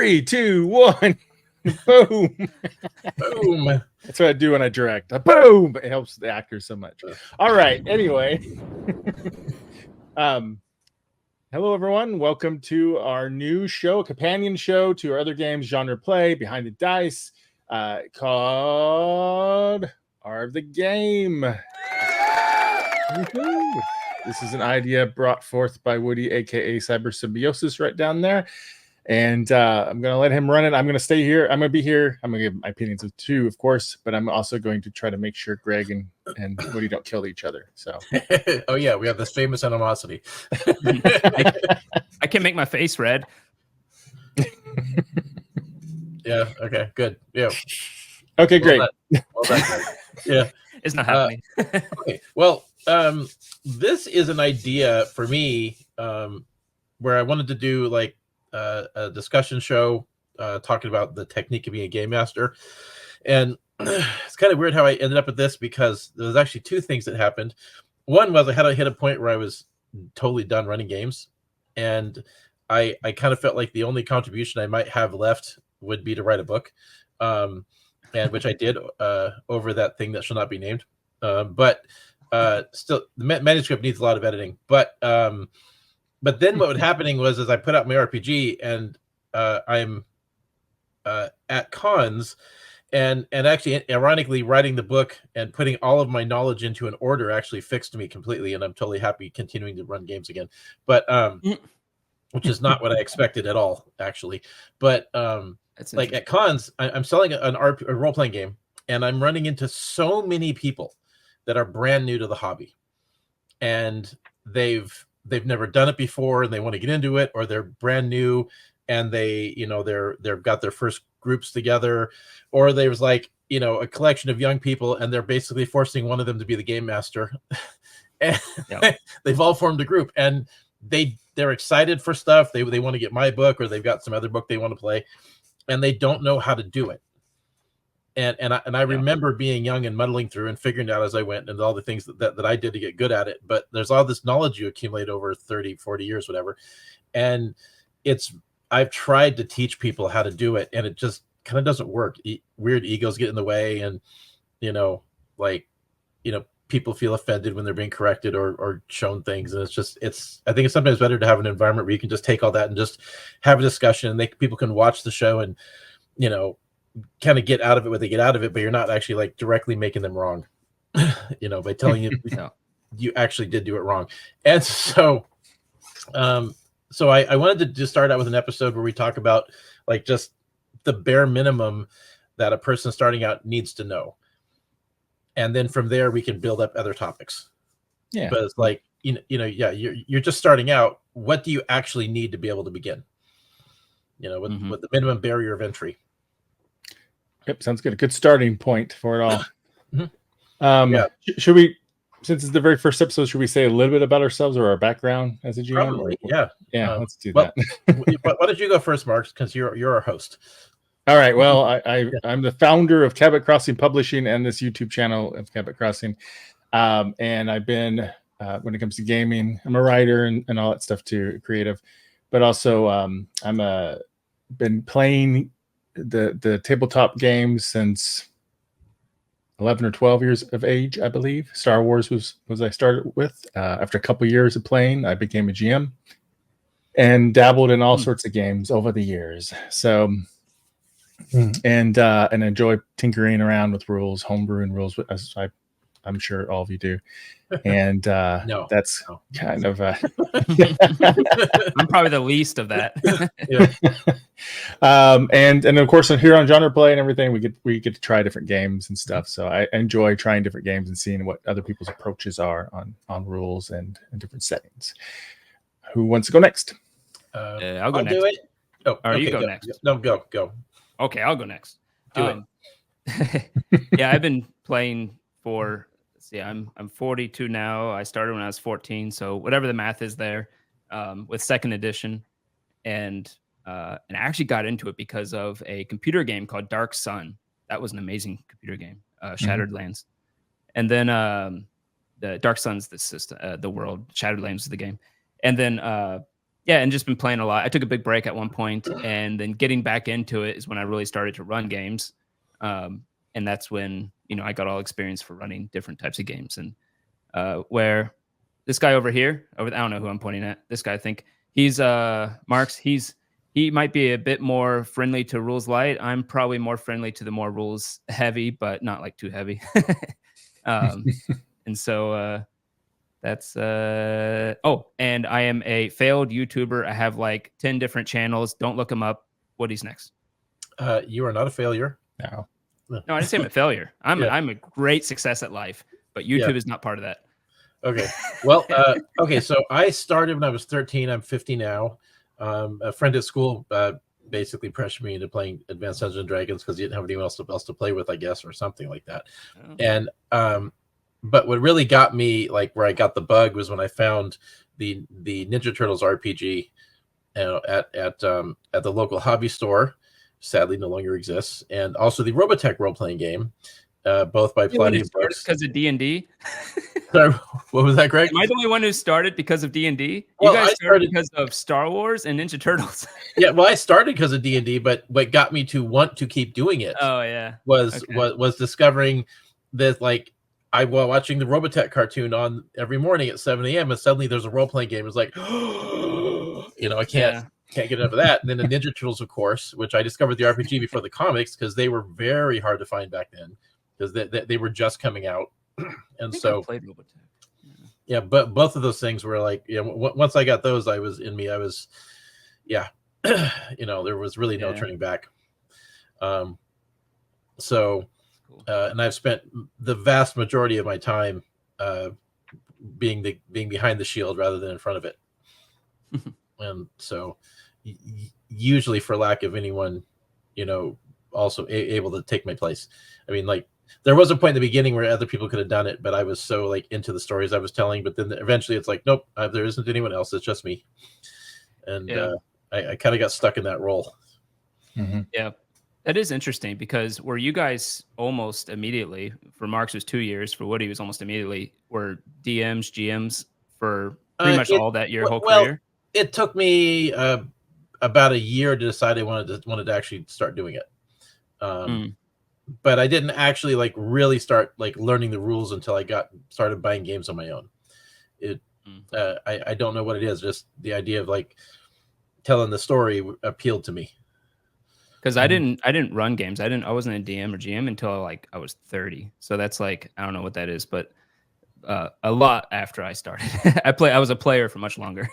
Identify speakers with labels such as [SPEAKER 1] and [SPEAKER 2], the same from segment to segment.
[SPEAKER 1] 3, 2, 1. Boom.
[SPEAKER 2] Boom.
[SPEAKER 1] That's what I do when I direct. Boom. It helps the actors so much. All right. Anyway. Hello, everyone. Welcome to our new show, a companion show to our other games, genre play, Behind the Dice, called Art of the Game. Woo-hoo. This is an idea brought forth by Woody, aka Cyber Symbiosis, right down there. And I'm going to let him run it. I'm going to stay here. I'm going to be here. I'm going to give my opinions of two, of course, but I'm also going to try to make sure Greg and Woody don't kill each other. So,
[SPEAKER 2] oh yeah, we have this famous animosity.
[SPEAKER 3] I can make my face red.
[SPEAKER 2] Yeah. Okay. Good. Yeah.
[SPEAKER 1] Okay. Great.
[SPEAKER 2] Well done, Greg. Yeah.
[SPEAKER 3] It's not happening.
[SPEAKER 2] Okay. Well, this is an idea for me where I wanted to do like a discussion show talking about the technique of being a game master, and it's kind of weird how I ended up with this because there was actually two things that happened. One was I had to hit a point where I was totally done running games, and I kind of felt like the only contribution I might have left would be to write a book, and which I did over that thing that shall not be named. But still, the manuscript needs a lot of editing. But then what was happening was as I put out my RPG, and I'm at cons, and actually, ironically, writing the book and putting all of my knowledge into an order actually fixed me completely, and I'm totally happy continuing to run games again. But which is not what I expected at all, actually. But like at cons, I'm selling a role-playing game, and I'm running into so many people that are brand new to the hobby, and they've never done it before, and they want to get into it, or they're brand new, and they've got their first groups together, or there's like a collection of young people, and they're basically forcing one of them to be the game master, and they've all formed a group, and they're excited for stuff. They want to get my book, or they've got some other book they want to play, and they don't know how to do it. And I remember being young and muddling through and figuring it out as I went, and all the things that I did to get good at it. But there's all this knowledge you accumulate over 30, 40 years, whatever. And I've tried to teach people how to do it, and it just kind of doesn't work. Weird egos get in the way, and people feel offended when they're being corrected or shown things. And I think it's sometimes better to have an environment where you can just take all that and just have a discussion, and people can watch the show and, kind of get out of it what they get out of it, but you're not actually like directly making them wrong, by telling you you actually did do it wrong. And so, I wanted to just start out with an episode where we talk about like just the bare minimum that a person starting out needs to know. And then from there, we can build up other topics. Yeah. But it's like, you're just starting out. What do you actually need to be able to begin? With the minimum barrier of entry.
[SPEAKER 1] Yep. Sounds good. A good starting point for it all. Should we, since it's the very first episode, should we say a little bit about ourselves or our background as a GM?
[SPEAKER 2] Probably, yeah.
[SPEAKER 1] Let's do that.
[SPEAKER 2] Why don't you go first, Mark? Because you're our host.
[SPEAKER 1] All right. Well, I'm the founder of Cabbit Crossing Publishing and this YouTube channel of Cabbit Crossing. And I've been, when it comes to gaming, I'm a writer and all that stuff too, creative. But also, I'm been playing the tabletop games since 11 or 12 years of age, I believe. Star Wars was I started with. After a couple years of playing, I became a GM and dabbled in all sorts of games over the years. So, and enjoy tinkering around with rules, homebrewing rules, as I'm sure all of you do. And that's kind of
[SPEAKER 3] I'm probably the least of that.
[SPEAKER 1] And of course, here on Genre Play and everything, we get to try different games and stuff. So I enjoy trying different games and seeing what other people's approaches are on rules and different settings. Who wants to go next?
[SPEAKER 3] I'll go next.
[SPEAKER 2] Do it. Oh,
[SPEAKER 3] or you go next.
[SPEAKER 2] No, go.
[SPEAKER 3] Okay, I'll go next. Do it. Yeah, I've been playing for. I'm 42 now. I started when I was 14, so whatever the math is there, with second edition, and I actually got into it because of a computer game called Dark Sun. That was an amazing computer game, Shattered Lands, and then the Dark Sun's the system, the world. Shattered Lands is the game, and then yeah, and just been playing a lot. I took a big break at one point, and then getting back into it is when I really started to run games. And that's when, I got all experience for running different types of games. And where this guy over here, I don't know who I'm pointing at. This guy, I think he's Marks. He might be a bit more friendly to rules light. I'm probably more friendly to the more rules heavy, but not like too heavy. And so that's and I am a failed YouTuber. I have like 10 different channels. Don't look them up. Woody's next.
[SPEAKER 2] You are not a failure.
[SPEAKER 1] No.
[SPEAKER 3] No, I didn't say I'm a failure. I'm a great success at life, but YouTube is not part of that.
[SPEAKER 2] Okay. Well, okay. So I started when I was 13. I'm 50 now. A friend at school basically pressured me into playing Advanced Dungeons and Dragons because he didn't have anyone else to play with, I guess, or something like that. Oh. And but what really got me, like where I got the bug, was when I found the Ninja Turtles RPG at the local hobby store. Sadly, no longer exists, and also the Robotech role-playing game, both by Palladium Books.
[SPEAKER 3] Because of D&D.
[SPEAKER 2] Sorry, what was that, Greg?
[SPEAKER 3] Am I the only one who started because of D&D? You guys started because of Star Wars and Ninja Turtles.
[SPEAKER 2] Yeah, well, I started because of D&D, but what got me to want to keep doing it was discovering that, like, I was watching the Robotech cartoon on every morning at 7 a.m. and suddenly there's a role-playing game. It's like, I can't get enough of that. And then the Ninja Turtles, of course, which I discovered the RPG before the comics because they were very hard to find back then because they were just coming out. And so, but both of those things were like, once I got those, there was really no turning back. And I've spent the vast majority of my time being behind the shield rather than in front of it. And so usually for lack of anyone, also able to take my place. I mean, like, there was a point in the beginning where other people could have done it, but I was so like into the stories I was telling. But then eventually it's like, nope, there isn't anyone else. It's just me. And I kind of got stuck in that role.
[SPEAKER 3] Mm-hmm. Yeah, that is interesting because were you guys almost immediately, for Marks was 2 years, for Woody was almost immediately, were DMs, GMs for pretty much all that your whole career?
[SPEAKER 2] It took me about a year to decide I wanted to actually start doing it. But I didn't actually like really start like learning the rules until I started buying games on my own. I don't know what it is. Just the idea of like telling the story appealed to me.
[SPEAKER 3] Because I didn't run games. I wasn't a DM or GM until like I was 30. So that's like, I don't know what that is, but a lot after I started. I was a player for much longer.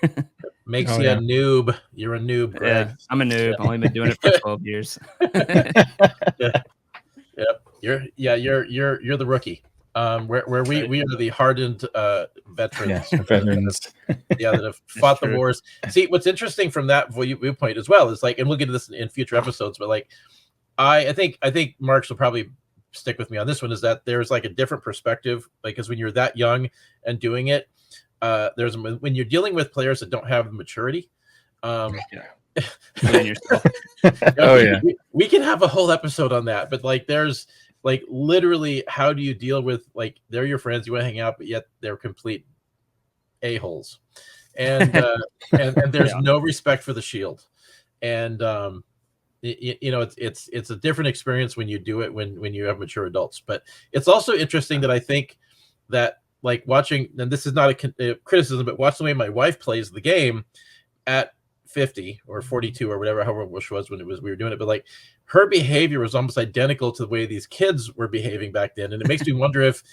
[SPEAKER 2] Makes you a noob. You're a noob, Greg.
[SPEAKER 3] Yeah, I'm a noob. I've only been doing it for 12 years.
[SPEAKER 2] Yep. You're the rookie. Where we are the hardened veterans.
[SPEAKER 1] Yeah, veterans.
[SPEAKER 2] That have fought the wars. See, what's interesting from that viewpoint as well is like, and we'll get to this in future episodes, but like, I think Marks will probably stick with me on this one, is that there's like a different perspective, like, because when you're that young and doing it, when you're dealing with players that don't have maturity. We can have a whole episode on that, but like there's like literally how do you deal with, like, they're your friends, you want to hang out, but yet they're complete a-holes, and there's no respect for the shield, and it's a different experience when you do it when you have mature adults. But it's also interesting that I think that, like, watching, and this is not a criticism, but watch the way my wife plays the game at 50 or 42 or whatever, however it was when we were doing it, but like her behavior was almost identical to the way these kids were behaving back then. And it makes me wonder if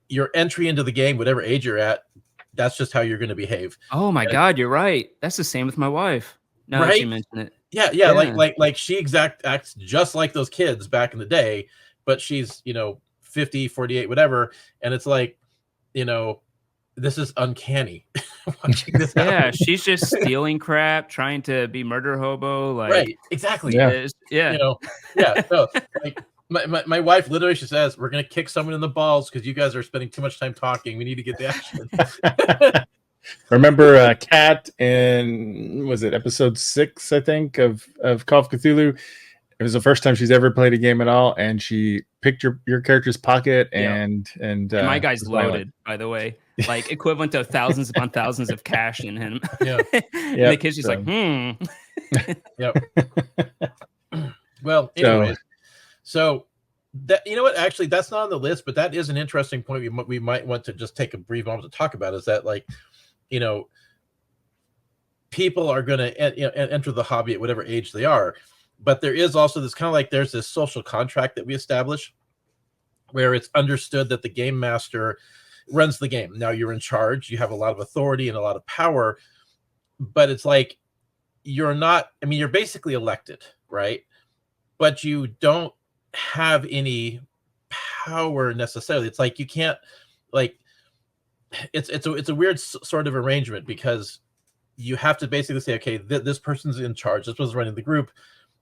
[SPEAKER 2] your entry into the game, whatever age you're at, that's just how you're going to behave.
[SPEAKER 3] Oh my God, you're right. That's the same with my wife. Now that you mention it.
[SPEAKER 2] Yeah. Like she acts just like those kids back in the day, but she's, 50, 48, whatever. And it's like, this is uncanny. Watching this happen.
[SPEAKER 3] She's just stealing crap, trying to be murder hobo. Like,
[SPEAKER 2] right, exactly.
[SPEAKER 3] Yeah.
[SPEAKER 2] So like my wife literally, she says, "We're gonna kick someone in the balls because you guys are spending too much time talking. We need to get the action."
[SPEAKER 1] Remember Kat in, was it episode 6, I think, of Call of Cthulhu? it was the first time she's ever played a game at all, and she picked your character's pocket
[SPEAKER 3] Yeah.
[SPEAKER 1] and
[SPEAKER 3] my guy's
[SPEAKER 1] was violent.
[SPEAKER 3] loaded, by the way, like equivalent to thousands upon thousands of cash in him.
[SPEAKER 2] Yeah.
[SPEAKER 3] And the kid's just like,
[SPEAKER 2] Yep. Well, anyways, so that, you know what, actually that's not on the list, but that is an interesting point we might want to just take a brief moment to talk about, is that, like, you know, people are going to enter the hobby at whatever age they are, but there is also this kind of like, there's this social contract that we establish where it's understood that the game master runs the game. Now you're in charge, you have a lot of authority and a lot of power, but it's like, you're not, I mean, you're basically elected, right? But you don't have any power necessarily. It's like, you can't, like, it's a weird sort of arrangement, because you have to basically say, okay, this person's in charge, this person's running the group,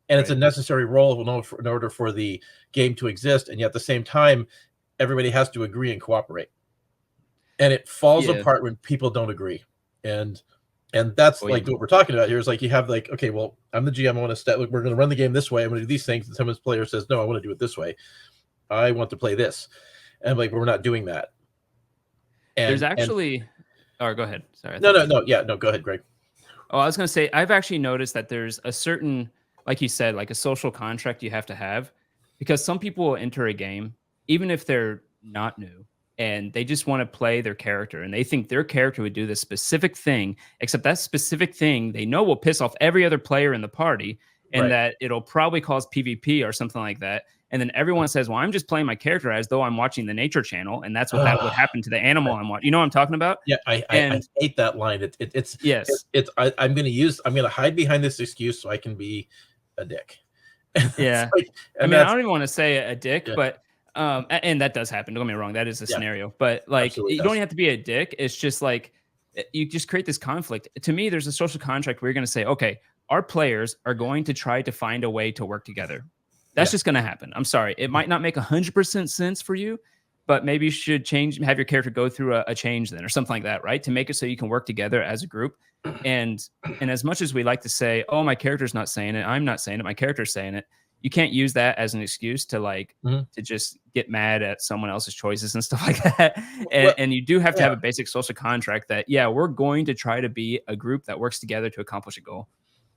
[SPEAKER 2] and it's a necessary role in order for the game to exist. And yet at the same time, everybody has to agree and cooperate, and it falls apart when people don't agree. And that's like what we're talking about here, is like, you have like, okay, well, I'm the GM, I want to we're going to run the game this way, I'm going to do these things, and some of the player says, no, I want to do it this way, I want to play this, and like, we're not doing that. And
[SPEAKER 3] there's actually go ahead, sorry.
[SPEAKER 2] No, go ahead, Greg.
[SPEAKER 3] Oh, I was going to say, I've actually noticed that there's a certain, like you said, like a social contract you have to have, because some people will enter a game, even if they're not new, and they just want to play their character, and they think their character would do this specific thing, except that specific thing they know will piss off every other player in the party, and that it'll probably cause PvP or something like that. And then everyone says, well, I'm just playing my character as though I'm watching the nature channel, and that's what that would happen to the animal I'm watching. You know what I'm talking about?
[SPEAKER 2] Yeah, I hate that line. I'm going to hide behind this excuse so I can be a dick.
[SPEAKER 3] Yeah. Like, I mean, I don't even want to say a dick, but and that does happen. Don't get me wrong, that is a scenario. But like, you don't have to be a dick. It's just like, you just create this conflict. To me, there's a social contract where you're going to say, okay, our players are going to try to find a way to work together. That's just going to happen. I'm sorry. It might not make 100% sense for you, but maybe you should have your character go through a change then, or something like that, right? To make it so you can work together as a group. And as much as we like to say, oh, my character's not saying it, I'm not saying it, my character's saying it, you can't use that as an excuse to like, to just get mad at someone else's choices and stuff like that. And you do have to have a basic social contract that, we're going to try to be a group that works together to accomplish a goal.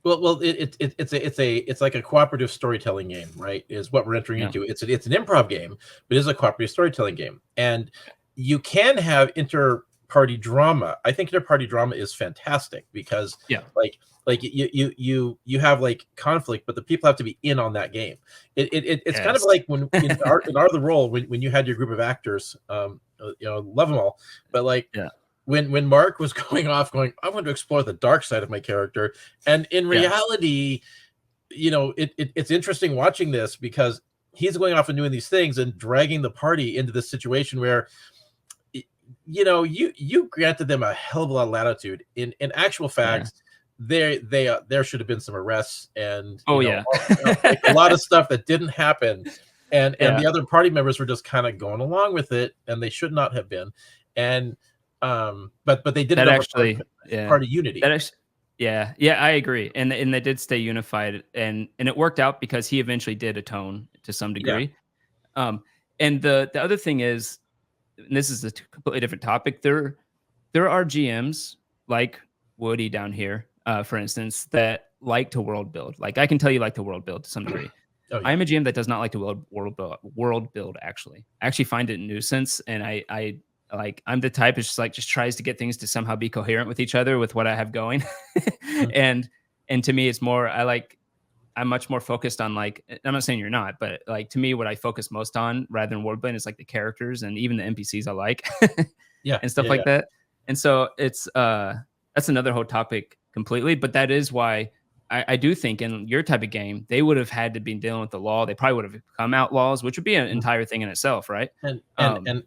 [SPEAKER 2] Well, it's like a cooperative storytelling game, right? Is what we're entering into. It's an improv game, but it is a cooperative storytelling game, and you can have inter-party drama. I think inter-party drama is fantastic, because like you have like conflict, but the people have to be in on that game. It's kind of like when in our the role when you had your group of actors, love them all, but like when Mark was going, I want to explore the dark side of my character. And in reality, it's interesting watching this, because he's going off and doing these things and dragging the party into this situation where, you granted them a hell of a lot of latitude. In actual fact, there should have been some arrests and like a lot of stuff that didn't happen. And the other party members were just kind of going along with it, and they should not have been. And but they did
[SPEAKER 3] that actually
[SPEAKER 2] party unity.
[SPEAKER 3] I agree, and they did stay unified, and it worked out because he eventually did atone to some degree. And the other thing is, and this is a completely different topic, there are GMs like Woody down here, for instance, that like to world build. Like, I can tell you like to world build to some degree. I'm a GM that does not like to world build. Actually, I actually find it a nuisance, and I'm the type that just tries to get things to somehow be coherent with each other with what I have going. and to me, it's more, I'm much more focused on, like, I'm not saying you're not, but like, to me, what I focus most on rather than world building is like the characters and even the NPCs I like and stuff like that. And so it's, that's another whole topic completely, but that is why I do think in your type of game, they would have had to be dealing with the law. They probably would have become outlaws, which would be an entire thing in itself, right?
[SPEAKER 2] And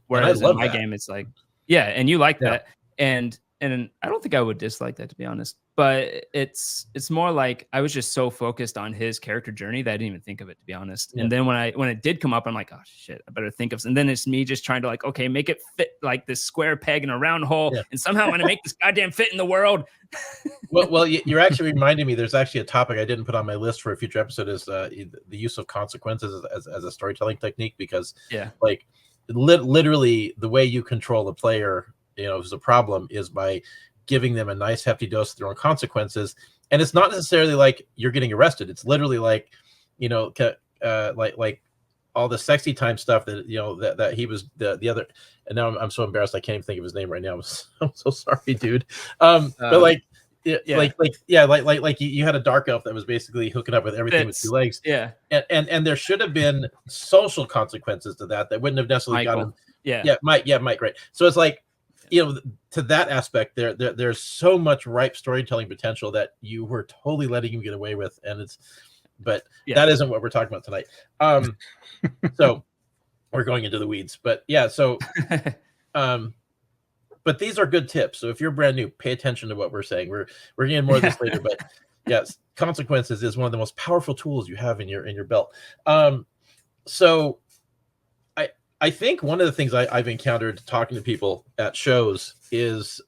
[SPEAKER 3] whereas in my game, it's like, and you like that. And and I don't think I would dislike that, to be honest. But it's more like I was just so focused on his character journey that I didn't even think of it, to be honest.
[SPEAKER 2] Yeah.
[SPEAKER 3] And then when it did come up, I'm like, oh shit, I better think of. And then it's me just trying to like, okay, make it fit like this square peg in a round hole, and somehow I'm gonna make this goddamn fit in the world.
[SPEAKER 2] Well, you're actually reminding me. There's actually a topic I didn't put on my list for a future episode is the use of consequences as a storytelling technique, because like literally the way you control the player, is a problem is by giving them a nice hefty dose of their own consequences. And it's not necessarily like you're getting arrested. It's literally like, like all the sexy time stuff that, that he was the other. And now I'm so embarrassed. I can't even think of his name right now. I'm so sorry, dude. But like, like you had a dark elf that was basically hooking up with everything with 2 legs.
[SPEAKER 3] Yeah.
[SPEAKER 2] And there should have been social consequences to that wouldn't have necessarily got him. Mike. Right. So it's like, to that aspect, there's so much ripe storytelling potential that you were totally letting him get away with, but that isn't what we're talking about tonight. So we're going into the weeds, but but these are good tips. So if you're brand new, pay attention to what we're saying. We're getting more of this later, but yes, consequences is one of the most powerful tools you have in your belt. So I think one of the things I've encountered talking to people at shows is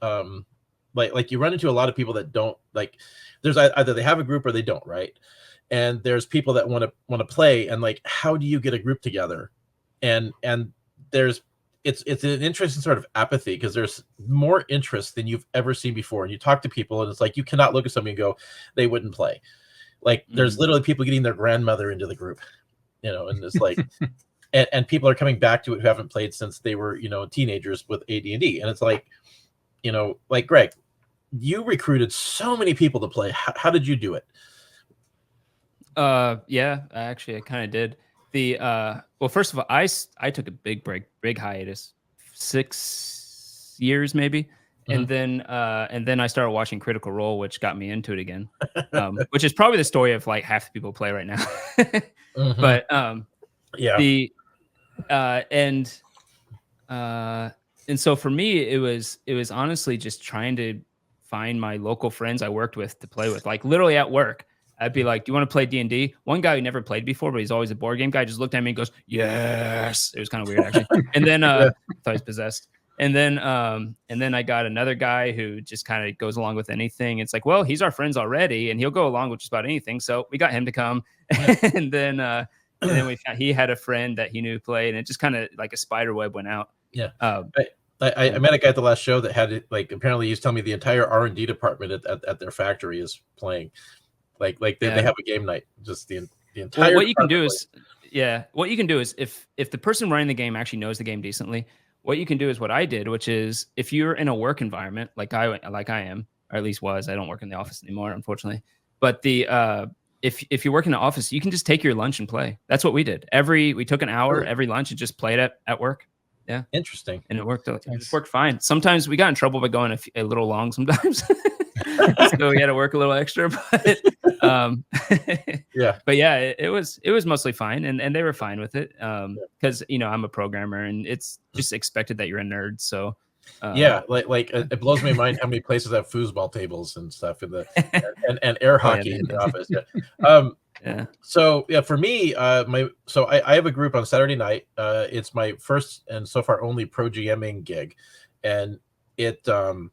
[SPEAKER 2] like you run into a lot of people that don't like. There's either they have a group or they don't, right? And there's people that want to play, and like, how do you get a group together? And it's an interesting sort of apathy, because there's more interest than you've ever seen before. And you talk to people, and it's like you cannot look at somebody and go, they wouldn't play. Like there's literally people getting their grandmother into the group, and it's like. And people are coming back to it who haven't played since they were, teenagers with AD&D. And it's like, like Greg, you recruited so many people to play. How did you do it?
[SPEAKER 3] Yeah, actually, I kind of did. Well, first of all, I took a big hiatus, 6 years maybe. And then I started watching Critical Role, which got me into it again, which is probably the story of like half the people who play right now. But and so for me it was honestly just trying to find my local friends I worked with to play with. Like literally at work, I'd be like, do you want to play D&D? One guy who never played before, but he's always a board game guy, just looked at me and goes, yes. It was kind of weird actually. And then I thought he was possessed. And then I got another guy who just kind of goes along with anything. It's like, well, he's our friends already and he'll go along with just about anything, so we got him to come. And then he had a friend that he knew played, and it just kind of like a spider web went out.
[SPEAKER 2] I met a guy at the last show that had like, apparently he's telling me the entire R&D department at their factory is playing. Like they have a game night. Just the entire.
[SPEAKER 3] Well, what you can do is if the person running the game actually knows the game decently, what you can do is what I did, which is if you're in a work environment like I am, or at least was. I don't work in the office anymore, unfortunately. But if you work in the office, you can just take your lunch and play. That's what we did. We took an hour every lunch and just played at work. Yeah. Interesting. And it worked. It just worked fine. Sometimes we got in trouble by going a little long sometimes. So we had to work a little extra, but but it was mostly fine, and they were fine with it. Because I'm a programmer, and it's just expected that you're a nerd. So it blows my mind how many places have foosball tables and stuff in the and air hockey in the office. So for me, I have a group on Saturday night. It's my first and so far only pro GMing gig, and it kind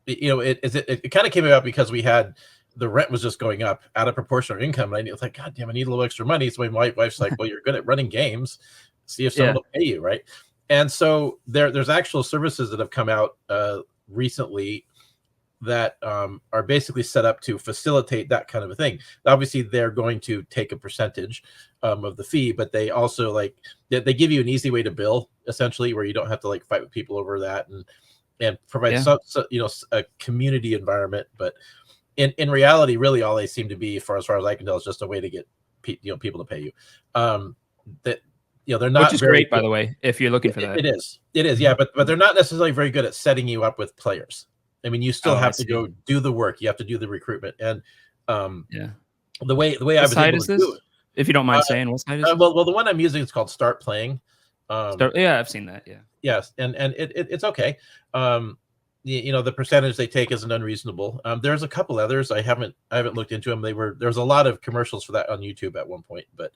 [SPEAKER 3] of came about because we had the rent was just going up out of proportion to our income, and I was like, God damn, I need a little extra money. So my wife's like, well, you're good at running games, see if someone will pay you, right? And so there's actual services that have come out recently that are basically set up to facilitate that kind of a thing. Obviously, they're going to take a percentage of the fee, but they also they give you an easy way to bill, essentially, where you don't have to fight with people over that and provide a community environment. But in reality, really, all they seem to be, as far as I can tell, is just a way to get people to pay you. They're not, which is great, by the way, if you're looking for that.
[SPEAKER 2] It is, yeah, but they're not necessarily very good at setting you up with players. I mean, you still have to go do the work. You have to do the recruitment, and the way I was able to do it.
[SPEAKER 3] If you don't mind saying, what site is it?
[SPEAKER 2] Well, the one I'm using is called Start Playing.
[SPEAKER 3] I've seen that. Yeah.
[SPEAKER 2] Yes, and it's okay. the percentage they take isn't unreasonable. There's a couple others I haven't looked into them. There's a lot of commercials for that on YouTube at one point, but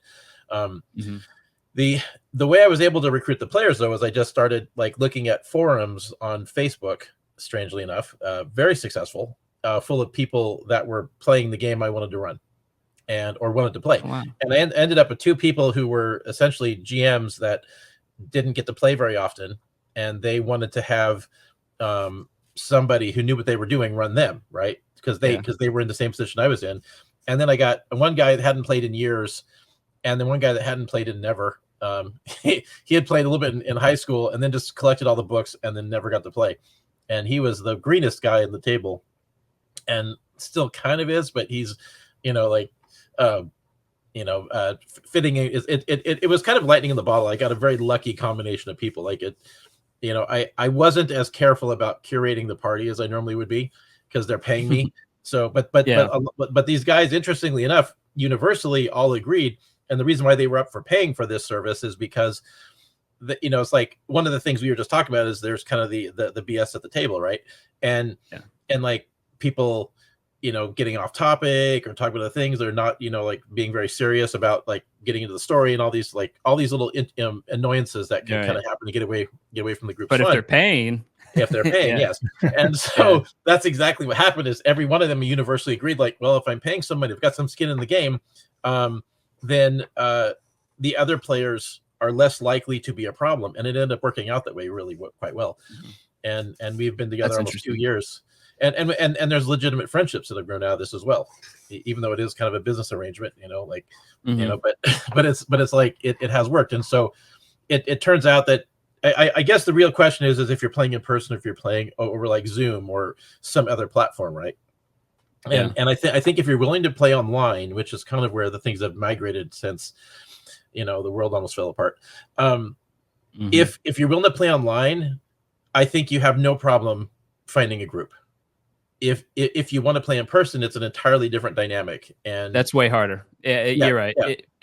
[SPEAKER 2] the way I was able to recruit the players though is I just started like looking at forums on Facebook. Strangely enough, very successful, full of people that were playing the game I wanted to run, or wanted to play.
[SPEAKER 3] Oh, wow.
[SPEAKER 2] And I ended up with 2 people who were essentially GMs that didn't get to play very often, and they wanted to have somebody who knew what they were doing run them, right? Because they were in the same position I was in. And then I got one guy that hadn't played in years, and then one guy that hadn't played in never. He had played a little bit in high school, and then just collected all the books, and then never got to play. And he was the greenest guy in the table, and still kind of is, but he's, fitting in. It was kind of lightning in the bottle. I got a very lucky combination of people. Like it, I wasn't as careful about curating the party as I normally would be because they're paying me. So, but these guys, interestingly enough, universally all agreed. And the reason why they were up for paying for this service is because it's like one of the things we were just talking about is there's kind of the BS at the table, right? And like people, getting off topic or talking about the things they're not, like being very serious about like getting into the story and all these little annoyances that can kind of happen to get away from the group.
[SPEAKER 3] But if they're paying,
[SPEAKER 2] yes. And so that's exactly what happened is every one of them universally agreed, like, well, if I'm paying somebody who's got some skin in the game, then the other players are less likely to be a problem. And it ended up working out that way really quite well. And we've been together almost 2 years. And there's legitimate friendships that have grown out of this as well, even though it is kind of a business arrangement, but it's like it has worked. And so it turns out that I guess the real question is if you're playing in person, if you're playing over like Zoom or some other platform, right? And I think if you're willing to play online, which is kind of where the things have migrated since, the world almost fell apart. If you're willing to play online, I think you have no problem finding a group. If you want to play in person, it's an entirely different dynamic, and
[SPEAKER 3] that's way harder. You're right.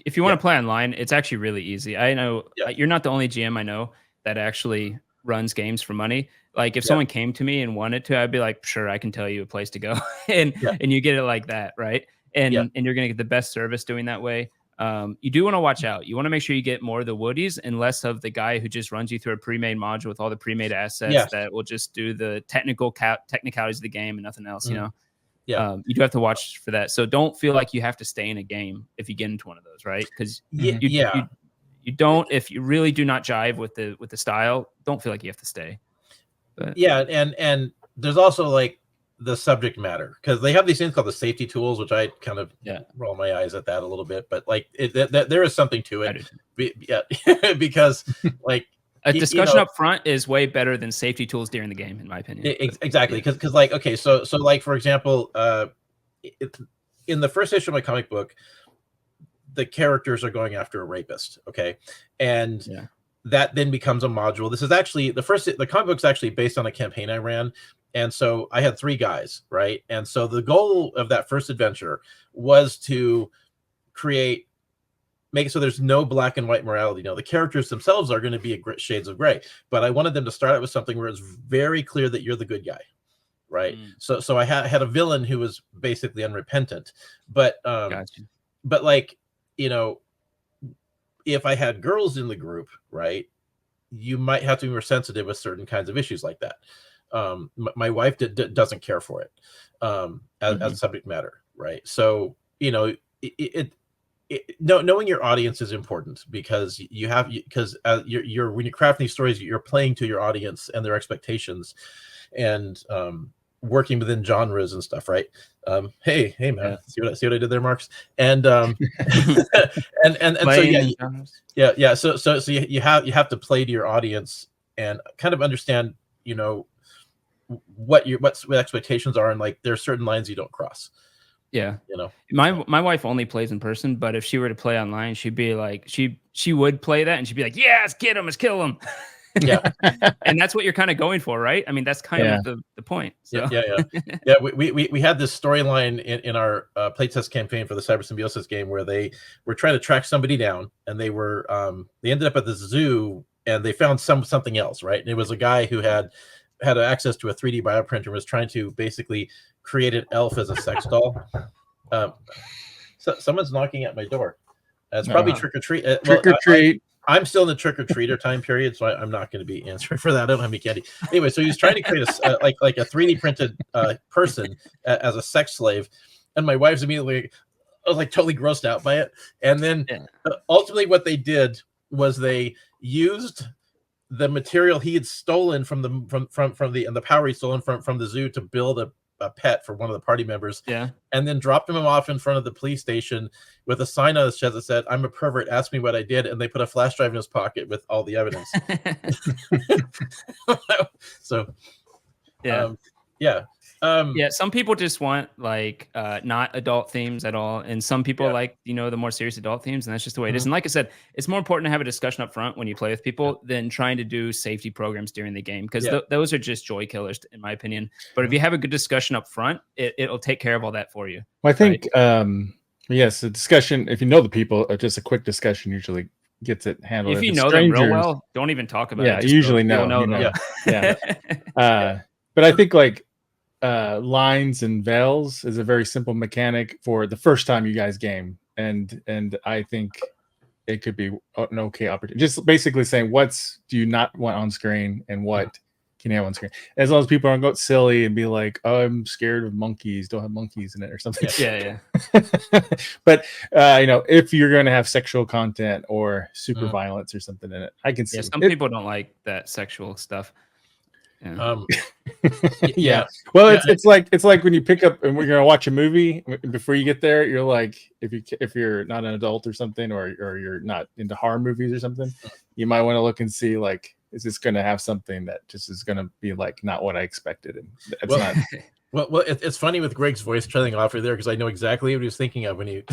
[SPEAKER 3] If you want to play online, it's actually really easy. I know you're not the only GM I know that actually runs games for money. Like if someone came to me and wanted to, I'd be like, sure, I can tell you a place to go, and you get it like that, right? And you're gonna get the best service doing that way. You do want to watch out. You want to make sure you get more of the woodies and less of the guy who just runs you through a pre-made module with all the pre-made assets that will just do the technicalities of the game and nothing else. You do have to watch for that. So don't feel like you have to stay in a game if you get into one of those, right? Because you don't. If you really do not jive with the style, don't feel like you have to stay. But.
[SPEAKER 2] And there's also like the subject matter, because they have these things called the safety tools, which I kind of roll my eyes at that a little bit, but like there is something to it. Because like
[SPEAKER 3] a discussion up front is way better than safety tools during the game, in my opinion.
[SPEAKER 2] Exactly, because like okay, so like for example, in the first issue of my comic book, the characters are going after a rapist, okay, and that then becomes a module. This is actually the comic book's actually based on a campaign I ran. And so I had 3 guys, right? And so the goal of that first adventure was to make it so there's no black and white morality. The characters themselves are going to be shades of gray, but I wanted them to start out with something where it's very clear that you're the good guy, right? So I had a villain who was basically unrepentant, but but like, if I had girls in the group, right, you might have to be more sensitive with certain kinds of issues like that. My wife doesn't care for it as subject matter, right? So knowing your audience is important, because you're when you're crafting these stories, you're playing to your audience and their expectations, and working within genres and stuff, right? Hey man, see what I did there, Marks? And so so you have to play to your audience and kind of understand what expectations are, and like there's certain lines you don't cross. My wife only plays in person, but if she were to play online, she'd be like she would play that and she'd be like, yes, get him, let's kill him. And that's what you're kind of going for, right? I mean, that's kind of the point. So. We had this storyline in our playtest campaign for the Cyber Symbiosis game where they were trying to track somebody down, and they ended up at the zoo, and they found something else, right? And it was a guy who had had access to a 3D bioprinter and was trying to basically create an elf as a sex doll. So someone's knocking at my door. It's probably trick or treat.
[SPEAKER 1] Trick or treat.
[SPEAKER 2] I'm still in the trick or treater time period, so I'm not going to be answering for that. I don't have any candy. Anyway, so he was trying to create a like a 3D printed person as a sex slave, and my wife's immediately like totally grossed out by it. And then ultimately, what they did was they used the material he had stolen from the power he'd stolen from the zoo to build a pet for one of the party members.
[SPEAKER 3] Yeah.
[SPEAKER 2] And then dropped him off in front of the police station with a sign on his chest that said, "I'm a pervert, ask me what I did." And they put a flash drive in his pocket with all the evidence. So yeah.
[SPEAKER 3] Some people just want like not adult themes at all, and some people like the more serious adult themes, and that's just the way it is. And like I said, it's more important to have a discussion up front when you play with people than trying to do safety programs during the game, because those are just joy killers in my opinion. But if you have a good discussion up front, it'll take care of all that for you.
[SPEAKER 1] Well, I think yes, a discussion, if you know the people, just a quick discussion usually gets it handled.
[SPEAKER 3] If you know them real well, don't even talk about it.
[SPEAKER 1] Yeah, usually know them. But I think like lines and veils is a very simple mechanic for the first time you guys game, and I think it could be an okay opportunity. Just basically saying what do you not want on screen and what can you have on screen, as long as people aren't go silly and be like, "Oh, I'm scared of monkeys, don't have monkeys in it," or something. But if you're going to have sexual content or super violence or something in it, I can see
[SPEAKER 3] some people don't like that sexual stuff.
[SPEAKER 1] Well, it's like when you pick up and we're gonna watch a movie, before you get there, you're like, if you're not an adult or something, or you're not into horror movies or something, you might want to look and see, like, is this gonna have something that just is gonna be like not what I expected, and it's not.
[SPEAKER 2] Well, it's funny with Greg's voice trailing off there, because I know exactly what he was thinking of when he.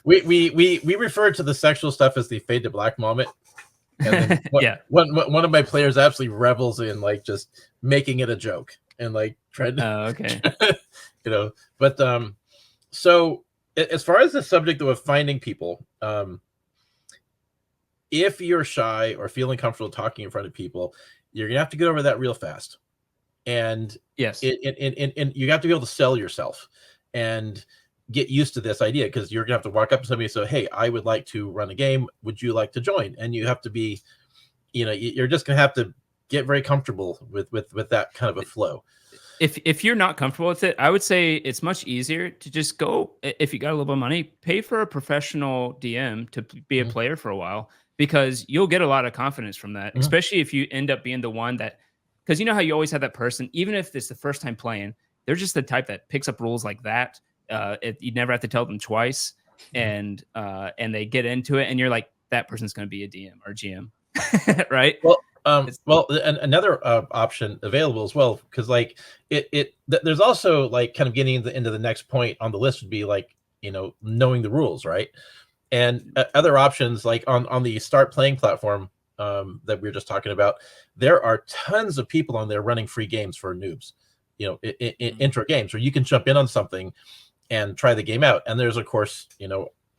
[SPEAKER 2] We refer to the sexual stuff as the fade to black moment. And then one of my players absolutely revels in like just making it a joke and like trying to but so as far as the subject of finding people, if you're shy or feeling comfortable talking in front of people, you're gonna have to get over that real fast. And and you have to be able to sell yourself and get used to this idea, because you're gonna have to walk up to somebody and say, "Hey, I would like to run a game. Would you like to join?" And you have to be, you're just gonna have to get very comfortable with that kind of a flow.
[SPEAKER 3] If you're not comfortable with it, I would say it's much easier to just go, if you got a little bit of money, pay for a professional DM to be a player for a while, because you'll get a lot of confidence from that, especially if you end up being the one that, because you know how you always have that person, even if it's the first time playing, they're just the type that picks up rules like that. You never have to tell them twice, and they get into it, and you're like, that person's going to be a DM or GM, right?
[SPEAKER 2] Well, and another option available as well, because like there's also like kind of getting into the next point on the list would be like, knowing the rules, right? And other options like on the Start Playing platform that we were just talking about, there are tons of people on there running free games for noobs, intro games where you can jump in on something and try the game out. And there's, of course,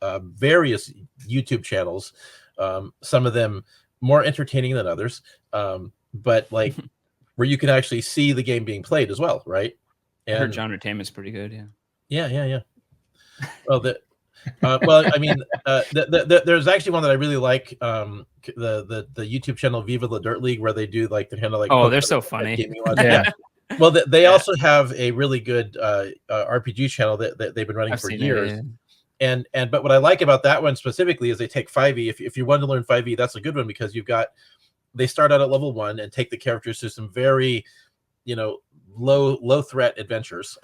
[SPEAKER 2] various YouTube channels, some of them more entertaining than others, but like where you can actually see the game being played as well, right?
[SPEAKER 3] And I heard John Entertainment's pretty good.
[SPEAKER 2] Yeah. Well, I mean, there's actually one that I really like, the YouTube channel Viva the Dirt League, where they do like the kind of like,
[SPEAKER 3] they're so funny.
[SPEAKER 2] Well, they also have a really good RPG channel that they've been running for years. But what I like about that one specifically is they take 5e. If you want to learn 5e, that's a good one, because they start out at level 1 and take the characters through some very, low threat adventures.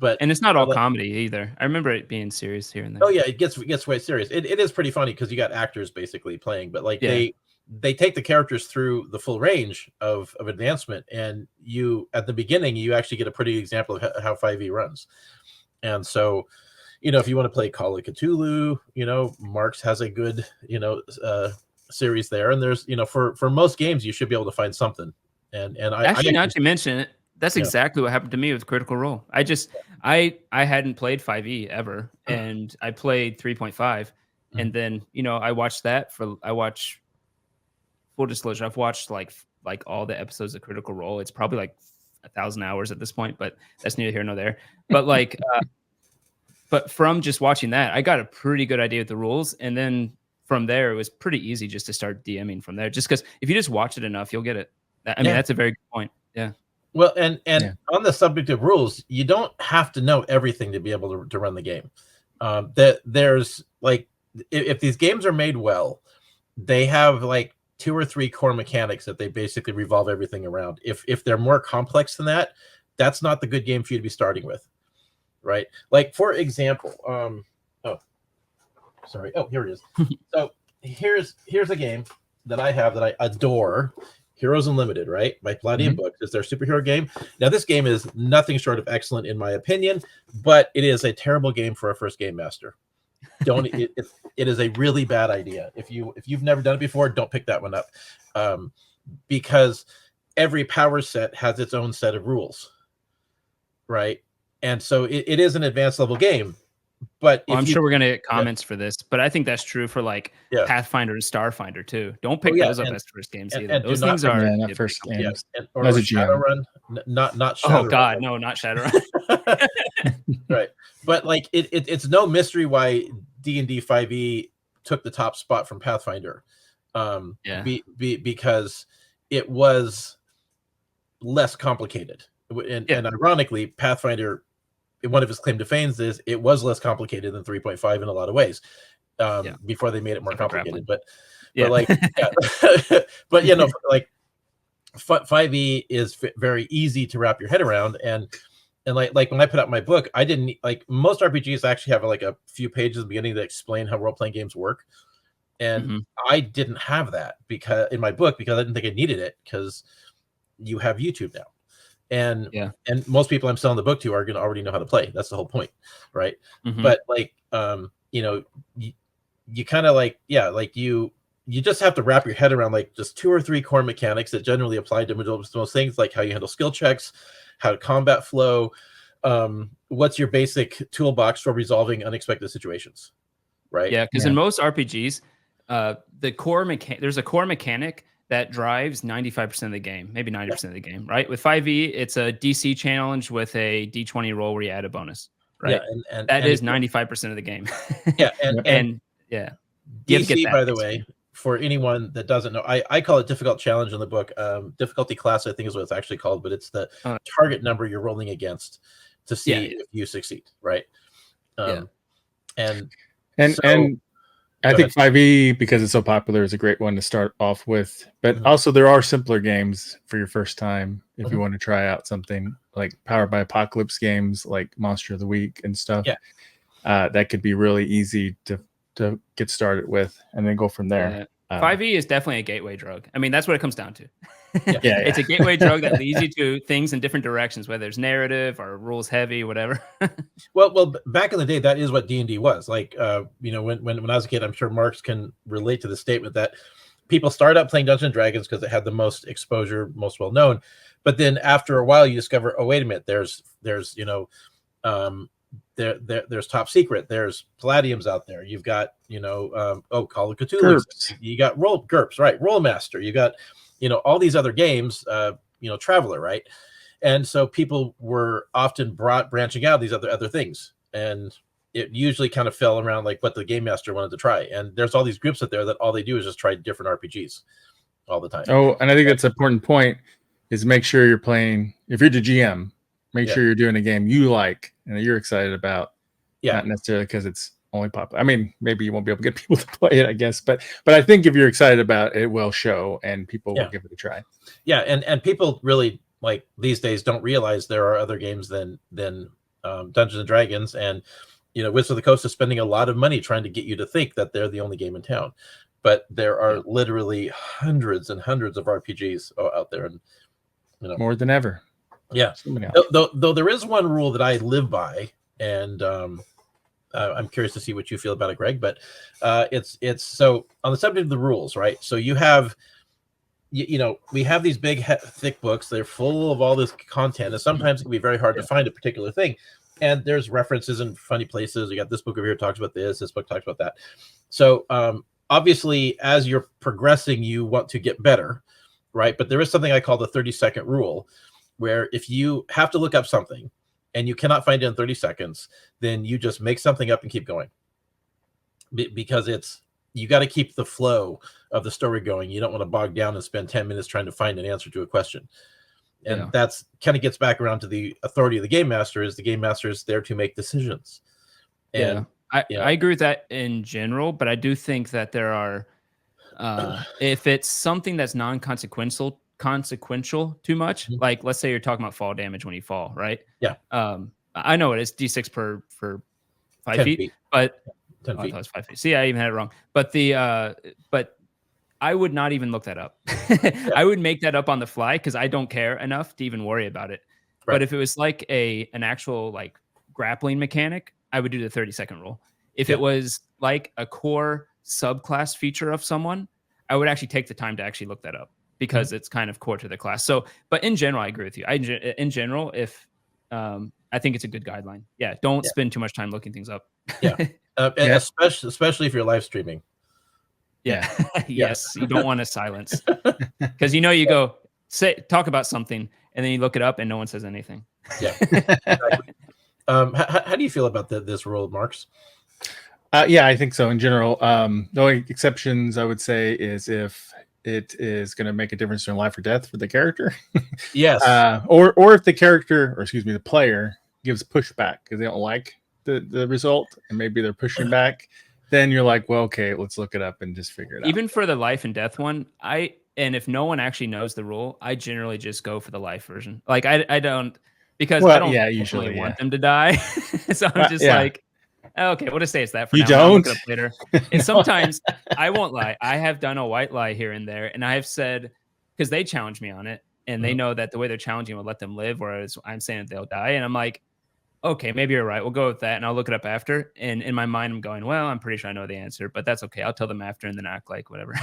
[SPEAKER 2] And
[SPEAKER 3] it's not all comedy either. I remember it being serious here and there.
[SPEAKER 2] Oh yeah, it gets way serious. It is pretty funny because you got actors basically playing, but like they take the characters through the full range of advancement, and you at the beginning you actually get a pretty example of how 5e runs. And so, if you want to play Call of Cthulhu, Marx has a good series there, and there's for most games you should be able to find something. And
[SPEAKER 3] actually, now that you mention it, that's exactly what happened to me with Critical Role. I hadn't played 5e ever, and I played 3.5, and then I watched full disclosure, I've watched like all the episodes of Critical Role. It's probably like 1,000 hours at this point, but that's neither here nor there. But like, but from just watching that, I got a pretty good idea of the rules, and then from there, it was pretty easy just to start DMing from there. Just because if you just watch it enough, you'll get it. I mean, that's a very good point. Yeah.
[SPEAKER 2] Well, and on the subject of rules, you don't have to know everything to be able to run the game. There's like, if these games are made well, they have like 2 or 3 core mechanics that they basically revolve everything around. If they're more complex than that, that's not the good game for you to be starting with, right? Like, for example, here it is. So here's a game that I have that I adore, Heroes Unlimited, right? By Palladium Books. It's their superhero game. Now, this game is nothing short of excellent in my opinion, but it is a terrible game for a first game master. It is a really bad idea. If you've never done it before, don't pick that one up, because every power set has its own set of rules, right? And so it is an advanced level game. But
[SPEAKER 3] I'm sure we're gonna get comments for this, but I think that's true for like Pathfinder and Starfinder too. Don't pick those up as first games either. Those things are
[SPEAKER 1] not first games.
[SPEAKER 2] Or Shadowrun, not Shadowrun.
[SPEAKER 3] Oh God, no, not Shadowrun.
[SPEAKER 2] Right, but like it's no mystery why D&D 5e took the top spot from Pathfinder, because it was less complicated, and ironically, Pathfinder, one of his claim to fame is it was less complicated than 3.5 in a lot of ways, before they made it more complicated. But like, but like 5e is very easy to wrap your head around, and like when I put out my book, I didn't like, most RPGs actually have like a few pages at the beginning that explain how role-playing games work, and I didn't have that in my book because I didn't think I needed it, because you have YouTube now. And most people I'm selling the book to are going to already know how to play. That's the whole point, right? But like, you kind of like, you just have to wrap your head around like just 2 or 3 core mechanics that generally apply to most things, like how you handle skill checks, how to combat flow, what's your basic toolbox for resolving unexpected situations, right?
[SPEAKER 3] Yeah, because in most RPGs, there's a core mechanic that drives 95% of the game, maybe 90% of the game, right? With 5e, it's a DC challenge with a D20 roll where you add a bonus, right? Yeah, and that is 95% of the game. And
[SPEAKER 2] DC, by the way, for anyone that doesn't know, I call it difficult challenge in the book. Difficulty class, I think, is what it's actually called, but it's the target number you're rolling against to see if you succeed, right? And
[SPEAKER 1] I think 5e, because it's so popular, is a great one to start off with. But also, there are simpler games for your first time if you want to try out something like Powered by Apocalypse games, like Monster of the Week and stuff. That could be really easy to get started with, and then go from there.
[SPEAKER 3] 5e is definitely a gateway drug. I mean, that's what it comes down to. It's a gateway drug that leads you to things in different directions, whether it's narrative or rules heavy, whatever.
[SPEAKER 2] well, back in the day, that is what D&D was. Like, when I was a kid, I'm sure Marks can relate to the statement that people start out playing Dungeons and Dragons because it had the most exposure, most well known. But then after a while, you discover, oh, wait a minute, there's Top Secret, there's Palladiums out there. You've got, Call of Cthulhu. You got GURPS, right? Rollmaster. You got, all these other games, Traveler, right? And so people were often branching out these other things, and it usually kind of fell around like what the game master wanted to try. And there's all these groups out there that all they do is just try different RPGs all the time.
[SPEAKER 1] Oh, and I think that's an important point, is make sure you're playing, if you're the GM, make sure you're doing a game you like and that you're excited about. Not necessarily because it's only popular. I mean, maybe you won't be able to get people to play it, I guess, but I think if you're excited about it, it will show, and people will give it a try.
[SPEAKER 2] Yeah, and people really, like, these days don't realize there are other games than Dungeons and Dragons, and Wizards of the Coast is spending a lot of money trying to get you to think that they're the only game in town, but there are literally hundreds and hundreds of RPGs out there, and
[SPEAKER 1] more than ever.
[SPEAKER 2] Yeah, though there is one rule that I live by, and I'm curious to see what you feel about it, Greg. But it's so on the subject of the rules, right? So you have, we have these big, thick books. They're full of all this content, and sometimes it can be very hard to find a particular thing. And there's references in funny places. You got this book over here talks about this. This book talks about that. So obviously, as you're progressing, you want to get better, right? But there is something I call the 30-second rule, where if you have to look up something and you cannot find it in 30 seconds, then you just make something up and keep going. Because you got to keep the flow of the story going. You don't want to bog down and spend 10 minutes trying to find an answer to a question. And that's kind of gets back around to the authority of the game master. Is the game master is there to make decisions. And
[SPEAKER 3] I agree with that in general, but I do think that there are if it's something that's consequential too much, like let's say you're talking about fall damage when you fall, right?
[SPEAKER 2] Yeah.
[SPEAKER 3] I know it is D6 for 5 feet, but
[SPEAKER 2] 10 feet.
[SPEAKER 3] I thought it was 5 feet. See, I even had it wrong. But but I would not even look that up. I would make that up on the fly because I don't care enough to even worry about it. Right. But if it was like an actual like grappling mechanic, I would do the 30-second rule. If it was like a core subclass feature of someone, I would actually take the time to actually look that up because it's kind of core to the class. So, but in general, I agree with you. In general, if I think it's a good guideline. Yeah, don't spend too much time looking things up.
[SPEAKER 2] And especially if you're live streaming.
[SPEAKER 3] Yeah. Yes, you don't want to silence because you go talk about something and then you look it up and no one says anything.
[SPEAKER 2] Yeah. Exactly. How do you feel about this rule, Marks?
[SPEAKER 1] Yeah, I think so. In general, the only exceptions I would say is if it is going to make a difference in life or death for the character.
[SPEAKER 2] Yes.
[SPEAKER 1] Or if the character, or excuse me, the player gives pushback because they don't like the result and maybe they're pushing back, then you're like, well, okay, let's look it up and just figure it out.
[SPEAKER 3] Even for the life and death one, and if no one actually knows the rule, I generally just go for the life version. Like I don't, because I don't usually want them to die. So I'm just like, okay, we'll just say it's that for now.
[SPEAKER 1] Don't?
[SPEAKER 3] I'll look it up later. And sometimes I won't lie. I have done a white lie here and there, and I have said, because they challenge me on it, and they know that the way they're challenging will let them live, whereas I'm saying that they'll die. And I'm like, okay, maybe you're right. We'll go with that, and I'll look it up after. And in my mind, I'm going, well, I'm pretty sure I know the answer, but that's okay. I'll tell them after and then act like whatever.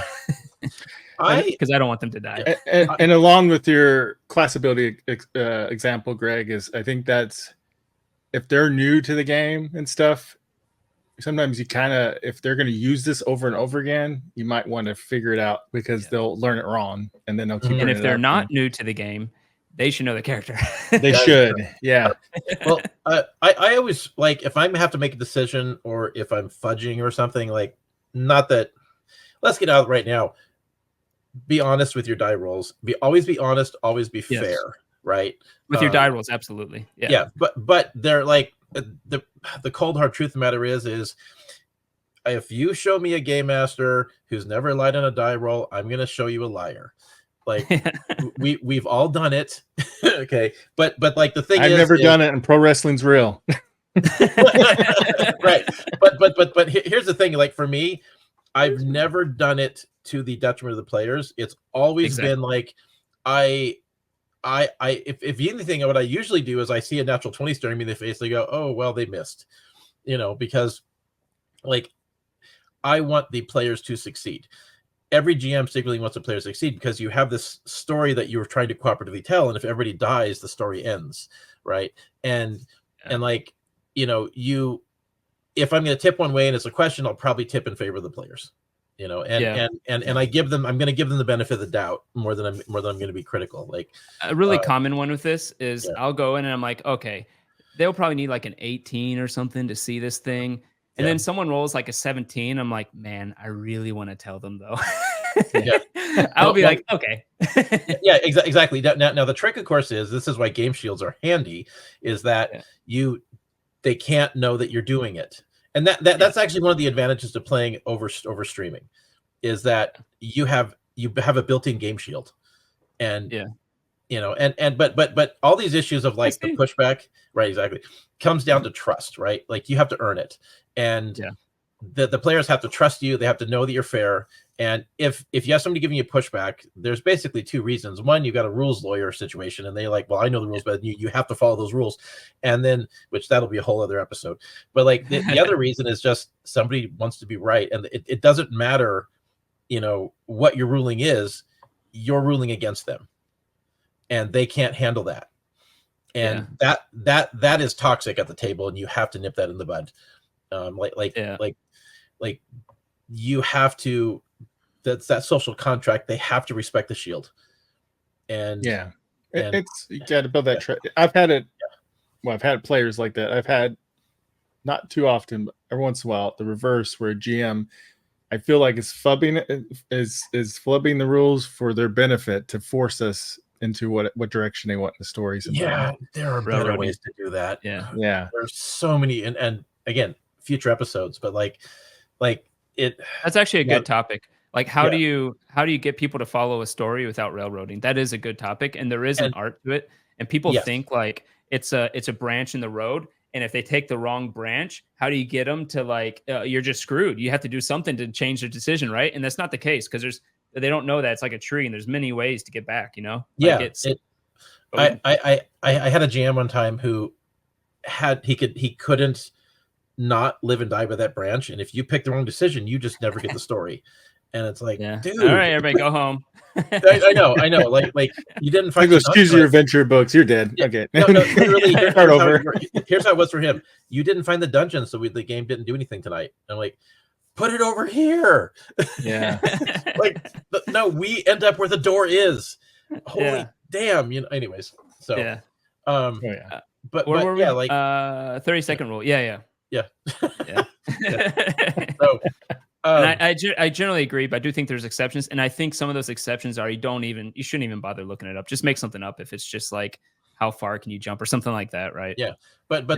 [SPEAKER 3] Because I don't want them to die.
[SPEAKER 1] And along with your class ability example, Greg, is I think that's if they're new to the game and stuff, sometimes you kind of, if they're going to use this over and over again, you might want to figure it out because they'll learn it wrong and then they'll keep
[SPEAKER 3] And if they're not new to the game, they should know the character.
[SPEAKER 1] They should. Yeah.
[SPEAKER 2] Well, I always like if I have to make a decision or if I'm fudging or something, like, not that, let's get out right now. Be honest with your die rolls. Always be honest, always be fair, right?
[SPEAKER 3] With your die rolls, absolutely.
[SPEAKER 2] Yeah. But they're like the cold hard truth of the matter is if you show me a game master who's never lied on a die roll, I'm gonna show you a liar. Like we've all done it. Okay. But like the thing
[SPEAKER 1] I've never done it and pro wrestling's real.
[SPEAKER 2] Right. But here's the thing, like for me, I've never done it to the detriment of the players. It's always been like if anything, what I usually do is I see a natural 20 staring me in the face. They go, oh, well, they missed, because like I want the players to succeed. Every GM secretly wants the players to succeed because you have this story that you're trying to cooperatively tell. And if everybody dies, the story ends. Right. And like, if I'm going to tip one way and it's a question, I'll probably tip in favor of the players. And I give them, I'm going to give them the benefit of the doubt more than I'm going to be critical. Like
[SPEAKER 3] a really common one with this is I'll go in and I'm like, okay, they'll probably need like an 18 or something to see this thing. And then someone rolls like a 17. I'm like, man, I really want to tell them though. I'll be like, okay.
[SPEAKER 2] Yeah, exactly. Now the trick, of course, this is why game shields are handy, is that they can't know that you're doing it. And that's actually one of the advantages to playing over streaming, is that you have a built-in game shield, and but all these issues of like the pushback, right? Exactly, comes down to trust, right? Like you have to earn it, and the players have to trust you. They have to know that you're fair. And if you have somebody giving you pushback, there's basically two reasons. One, you've got a rules lawyer situation, and they're like, well, I know the rules, but you have to follow those rules. And then, which that'll be a whole other episode. But like the other reason is just somebody wants to be right. And it doesn't matter, what your ruling is, you're ruling against them. And they can't handle that. And that is toxic at the table, and you have to nip that in the bud. Like you have to, that's that social contract. They have to respect the shield. And
[SPEAKER 1] Yeah,
[SPEAKER 2] and
[SPEAKER 1] it's you got to build that. I've had it. Well, I've had players like that. I've had not too often, but every once in a while, the reverse where a GM, I feel like is flubbing the rules for their benefit to force us into what direction they want the stories.
[SPEAKER 2] Yeah, there are better ways to do that.
[SPEAKER 1] Yeah.
[SPEAKER 2] There's so many, and again, future episodes, but like it.
[SPEAKER 3] That's actually a good topic. Like, how do you get people to follow a story without railroading? That is a good topic, and there is an art to it. And people think like it's a branch in the road, and if they take the wrong branch, how do you get them to like you're just screwed? You have to do something to change their decision, right? And that's not the case because they don't know that it's like a tree, and there's many ways to get back. You know? Like
[SPEAKER 2] I had a GM one time who he couldn't not live and die by that branch, and if you pick the wrong decision, you just never get the story. And it's like, dude,
[SPEAKER 3] all right, everybody go home.
[SPEAKER 2] I know. Like you didn't find.
[SPEAKER 1] Go choose your adventure books. You're dead.
[SPEAKER 2] Yeah.
[SPEAKER 1] Okay.
[SPEAKER 2] No, literally.
[SPEAKER 1] Start over.
[SPEAKER 2] Here's how it was for him. You didn't find the dungeon, so the game didn't do anything tonight. I'm like, put it over here.
[SPEAKER 1] Yeah.
[SPEAKER 2] No, we end up where the door is. Holy damn. Anyways. So.
[SPEAKER 3] Yeah.
[SPEAKER 2] But
[SPEAKER 3] yeah,
[SPEAKER 2] like
[SPEAKER 3] 30-second rule. Yeah.
[SPEAKER 2] So.
[SPEAKER 3] And I generally agree, but I do think there's exceptions, and I think some of those exceptions are you shouldn't even bother looking it up. Just make something up if it's just like how far can you jump or something like that, right?
[SPEAKER 2] Yeah, but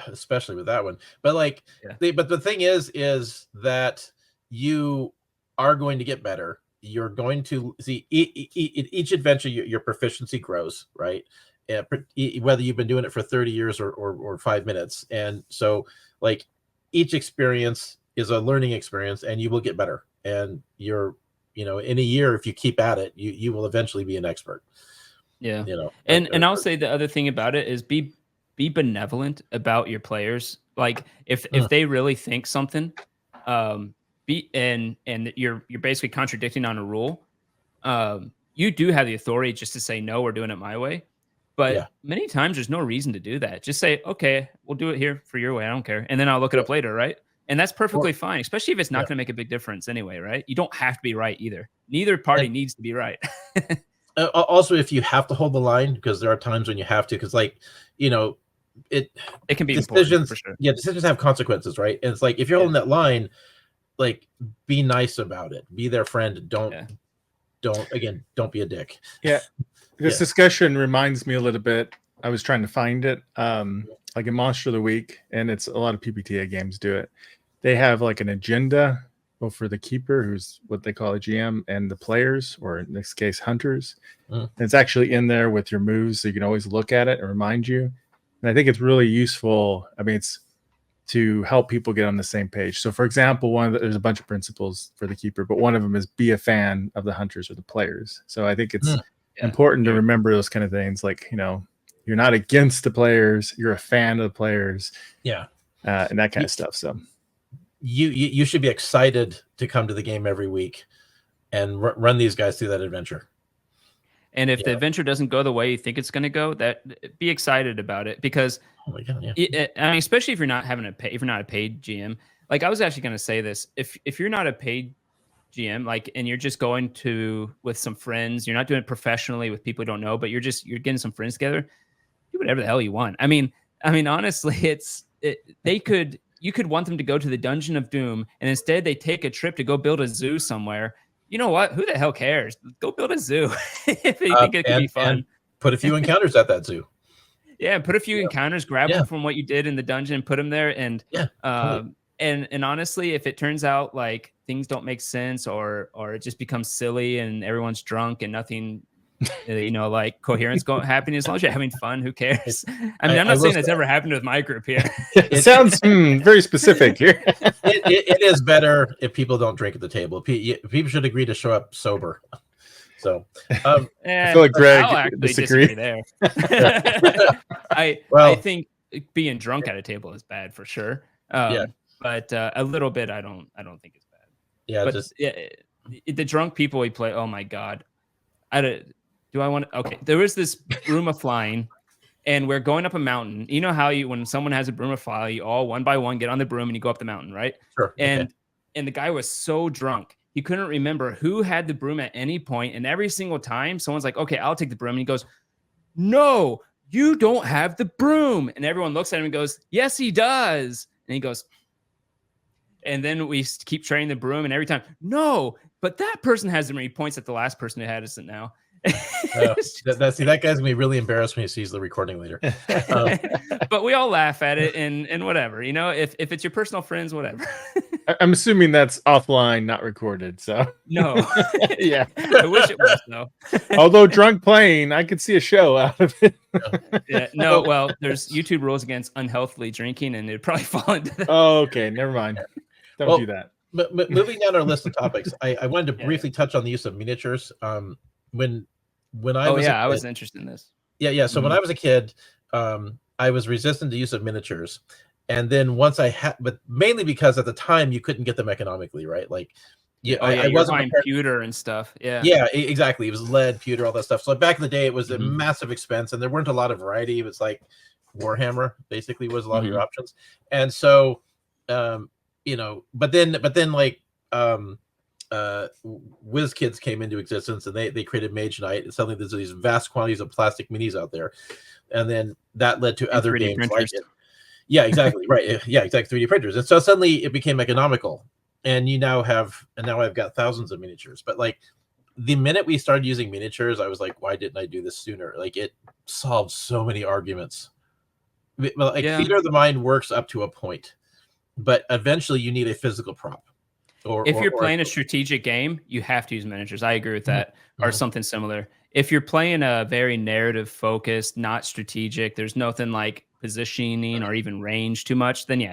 [SPEAKER 2] especially with that one. But like, but the thing is that you are going to get better. You're going to see each adventure your proficiency grows, right? Whether you've been doing it for 30 years or 5 minutes, and so like each experience is a learning experience, and you will get better. And you're, in a year, if you keep at it, you will eventually be an expert.
[SPEAKER 3] Yeah. And I'll say the other thing about it is be benevolent about your players. Like if they really think something, and you're basically contradicting on a rule, you do have the authority just to say, no, we're doing it my way. But many times there's no reason to do that. Just say, okay, we'll do it here for your way. I don't care. And then I'll look it up later. Right. And that's perfectly fine, especially if it's not going to make a big difference anyway, right? You don't have to be right either. Neither party needs to be right.
[SPEAKER 2] Also, if you have to hold the line, because there are times when you have to, because it can be decisions for sure. Yeah, decisions have consequences, right? And it's like if you're holding that line, like be nice about it. Be their friend. Don't be a dick.
[SPEAKER 1] Yeah. This discussion reminds me a little bit. I was trying to find it. Like in Monster of the Week, and it's a lot of PBTA games do it. They have like an agenda for the keeper, who's what they call a GM, and the players, or in this case, hunters. And it's actually in there with your moves, so you can always look at it and remind you. And I think it's really useful. I mean, it's to help people get on the same page. So, for example, there's a bunch of principles for the keeper, but one of them is be a fan of the hunters or the players. So I think it's important to remember those kind of things, like you're not against the players, you're a fan of the players, and that kind of stuff. So
[SPEAKER 2] you should be excited to come to the game every week and run these guys through that adventure.
[SPEAKER 3] And if the adventure doesn't go the way you think it's going to go, be excited about it, because especially if you're not a paid GM. Like I was actually going to say this, if you're not a paid GM, like, and you're just going with some friends, you're not doing it professionally with people you don't know, but you're getting some friends together, do whatever the hell you want. I mean, honestly, you could want them to go to the Dungeon of Doom, and instead they take a trip to go build a zoo somewhere. You know what? Who the hell cares? Go build a zoo if you think it could be fun.
[SPEAKER 2] And put a few encounters at that zoo.
[SPEAKER 3] Yeah, put a few encounters, grab them from what you did in the dungeon, put them there, and and honestly, if it turns out like things don't make sense, or it just becomes silly and everyone's drunk and nothing, like coherence happening, as long as you're having fun, who cares? I mean, I'm not saying that's ever happened with my group here.
[SPEAKER 1] It sounds very specific here.
[SPEAKER 2] It is better if people don't drink at the table. People should agree to show up sober. So
[SPEAKER 1] I feel like Greg
[SPEAKER 3] I'll actually disagree there. I think being drunk at a table is bad for sure. But a little bit, I don't think it's bad.
[SPEAKER 2] Yeah,
[SPEAKER 3] but the drunk people we play. Oh my god, Okay, there was this broom of flying, and we're going up a mountain. You know how when someone has a broom of fly, you all one by one get on the broom and you go up the mountain, right?
[SPEAKER 2] Sure.
[SPEAKER 3] And and the guy was so drunk. He couldn't remember who had the broom at any point. And every single time someone's like, okay, I'll take the broom. And he goes, no, you don't have the broom. And everyone looks at him and goes, yes, he does. And he goes, and then we keep training the broom. And every time, no, but that person has it. He points at the last person who had it now.
[SPEAKER 2] That guy's gonna be really embarrassed when he sees the recording later.
[SPEAKER 3] But we all laugh at it and whatever, you know, if it's your personal friends, whatever.
[SPEAKER 1] I'm assuming that's offline, not recorded. So
[SPEAKER 3] no.
[SPEAKER 1] Yeah,
[SPEAKER 3] I wish it was though.
[SPEAKER 1] Although drunk playing, I could see a show out of it.
[SPEAKER 3] Yeah, no, well, there's YouTube rules against unhealthily drinking, and it'd probably fall into that.
[SPEAKER 1] Oh, okay, never mind. Don't do that.
[SPEAKER 2] But moving down our list of topics, I wanted to briefly touch on the use of miniatures. When I was
[SPEAKER 3] I was interested in this.
[SPEAKER 2] Yeah. So when I was a kid, I was resistant to use of miniatures, and then once I had, but mainly because at the time you couldn't get them economically, right? Like, I wasn't buying
[SPEAKER 3] pewter and stuff.
[SPEAKER 2] Yeah, exactly. It was lead, pewter, all that stuff. So back in the day, it was a massive expense, and there weren't a lot of variety. It was like Warhammer basically was a lot of your options, and so but then like WizKids came into existence, and they created Mage Knight, and suddenly there's these vast quantities of plastic minis out there, and then that led to other games like it. Yeah, exactly. Right. Yeah, exactly. 3D printers, and so suddenly it became economical, and now I've got thousands of miniatures. But like the minute we started using miniatures, I was like, why didn't I do this sooner? Like it solved so many arguments. Well, like theater of the mind works up to a point, but eventually you need a physical prop.
[SPEAKER 3] If you're playing a strategic game, you have to use miniatures. I agree with that, or something similar. If you're playing a very narrative focused, not strategic, there's nothing like positioning or even range too much, then you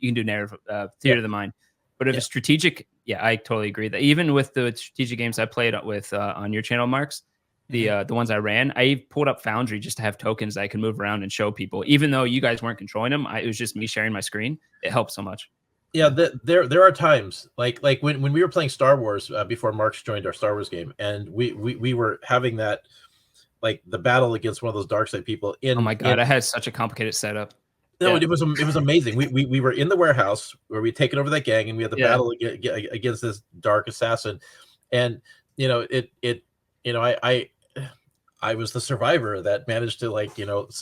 [SPEAKER 3] can do narrative theater of the mind. But if it's strategic, I totally agree that even with the strategic games I played with on your channel, Marks, the ones I ran, I pulled up Foundry just to have tokens that I could move around and show people. Even though you guys weren't controlling them, it was just me sharing my screen. It helped so much.
[SPEAKER 2] Yeah, there are times like when we were playing Star Wars before Marks joined our Star Wars game, and we were having that, like the battle against one of those dark side people. Oh
[SPEAKER 3] my god, I had such a complicated setup.
[SPEAKER 2] No, it was amazing. We were in the warehouse where we'd taken over that gang, and we had the battle against this dark assassin, and I was the survivor that managed to I was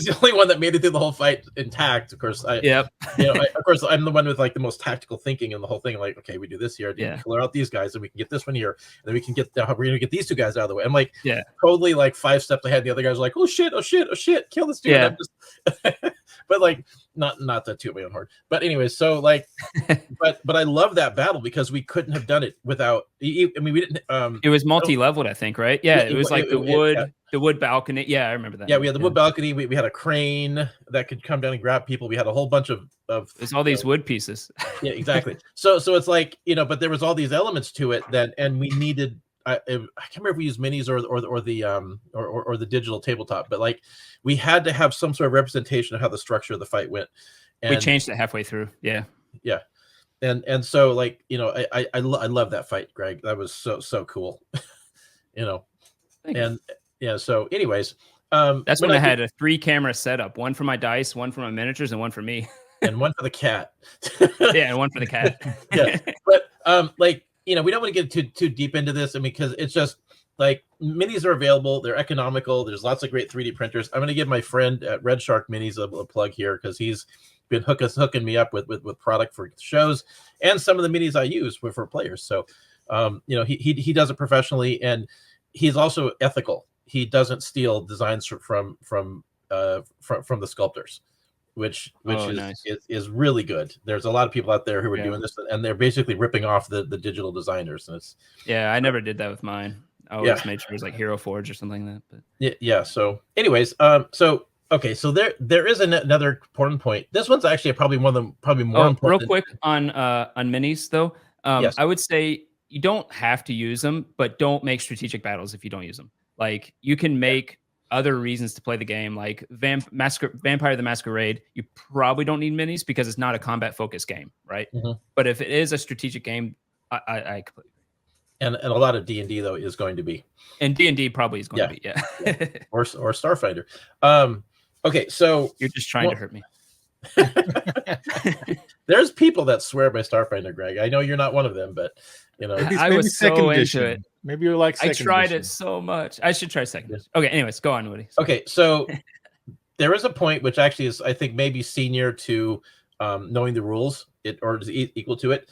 [SPEAKER 2] the only one that made it through the whole fight intact. Of course, of course, I'm the one with like the most tactical thinking in the whole thing. Like, okay, we do this here, clear out these guys, and we can get this one here, and then we can get we're gonna get these two guys out of the way. I'm like, totally like 5 steps ahead. The other guys are like, oh shit, kill this dude.
[SPEAKER 3] Yeah.
[SPEAKER 2] But like, not that too my own horn. But anyways, so like, but I love that battle because we couldn't have done it without. I mean, we didn't.
[SPEAKER 3] It was multi-leveled, I think, right? Yeah, it was like the wood balcony. Yeah, I remember that.
[SPEAKER 2] Yeah, we had the wood balcony. We had a crane that could come down and grab people. We had a whole bunch of
[SPEAKER 3] there's all these wood pieces.
[SPEAKER 2] Yeah, exactly. So it's like, but there was all these elements to it and we needed. I can't remember if we used minis or the digital tabletop, but like we had to have some sort of representation of how the structure of the fight went. And
[SPEAKER 3] we changed it halfway through. Yeah.
[SPEAKER 2] And so like, I love that fight, Greg. That was so cool. And yeah. So anyways,
[SPEAKER 3] that's when I had a 3-camera setup, one for my dice, one for my miniatures, and one for me.
[SPEAKER 2] And one for the cat.
[SPEAKER 3] Yeah, and one for the cat.
[SPEAKER 2] Yeah. But we don't want to get too deep into this. I mean, because it's just like minis are available, they're economical. There's lots of great 3D printers. I'm going to give my friend at Red Shark Minis a plug here because he's been hooking me up with product for shows and some of the minis I use for players. So, he does it professionally, and he's also ethical. He doesn't steal designs from the sculptors. Which is really good. There's a lot of people out there who are doing this, and they're basically ripping off the digital designers. And it's
[SPEAKER 3] I never did that with mine. I always made sure it was like Hero Forge or something like that. But
[SPEAKER 2] yeah. So, anyways, so there is another important point. This one's actually probably more important.
[SPEAKER 3] Real quick on minis though. I would say you don't have to use them, but don't make strategic battles if you don't use them. Like you can make other reasons to play the game, like Vampire the Masquerade, you probably don't need minis because it's not a combat focused game, right? But if it is a strategic game, I completely agree.
[SPEAKER 2] And a lot of D&D though is going to be,
[SPEAKER 3] and D&D probably is going to be,
[SPEAKER 2] or Starfighter. Okay, so
[SPEAKER 3] you're just trying to hurt me.
[SPEAKER 2] There's people that swear by Starfinder, Greg. I know you're not one of them, but you know,
[SPEAKER 3] I was so into it.
[SPEAKER 1] Maybe you're like
[SPEAKER 3] I
[SPEAKER 1] second
[SPEAKER 3] tried
[SPEAKER 1] edition.
[SPEAKER 3] it so much. I should try second edition. Okay, anyways, go on, Woody. Sorry.
[SPEAKER 2] Okay, so there is a point which actually is, I think, maybe senior to knowing the rules, or is equal to it.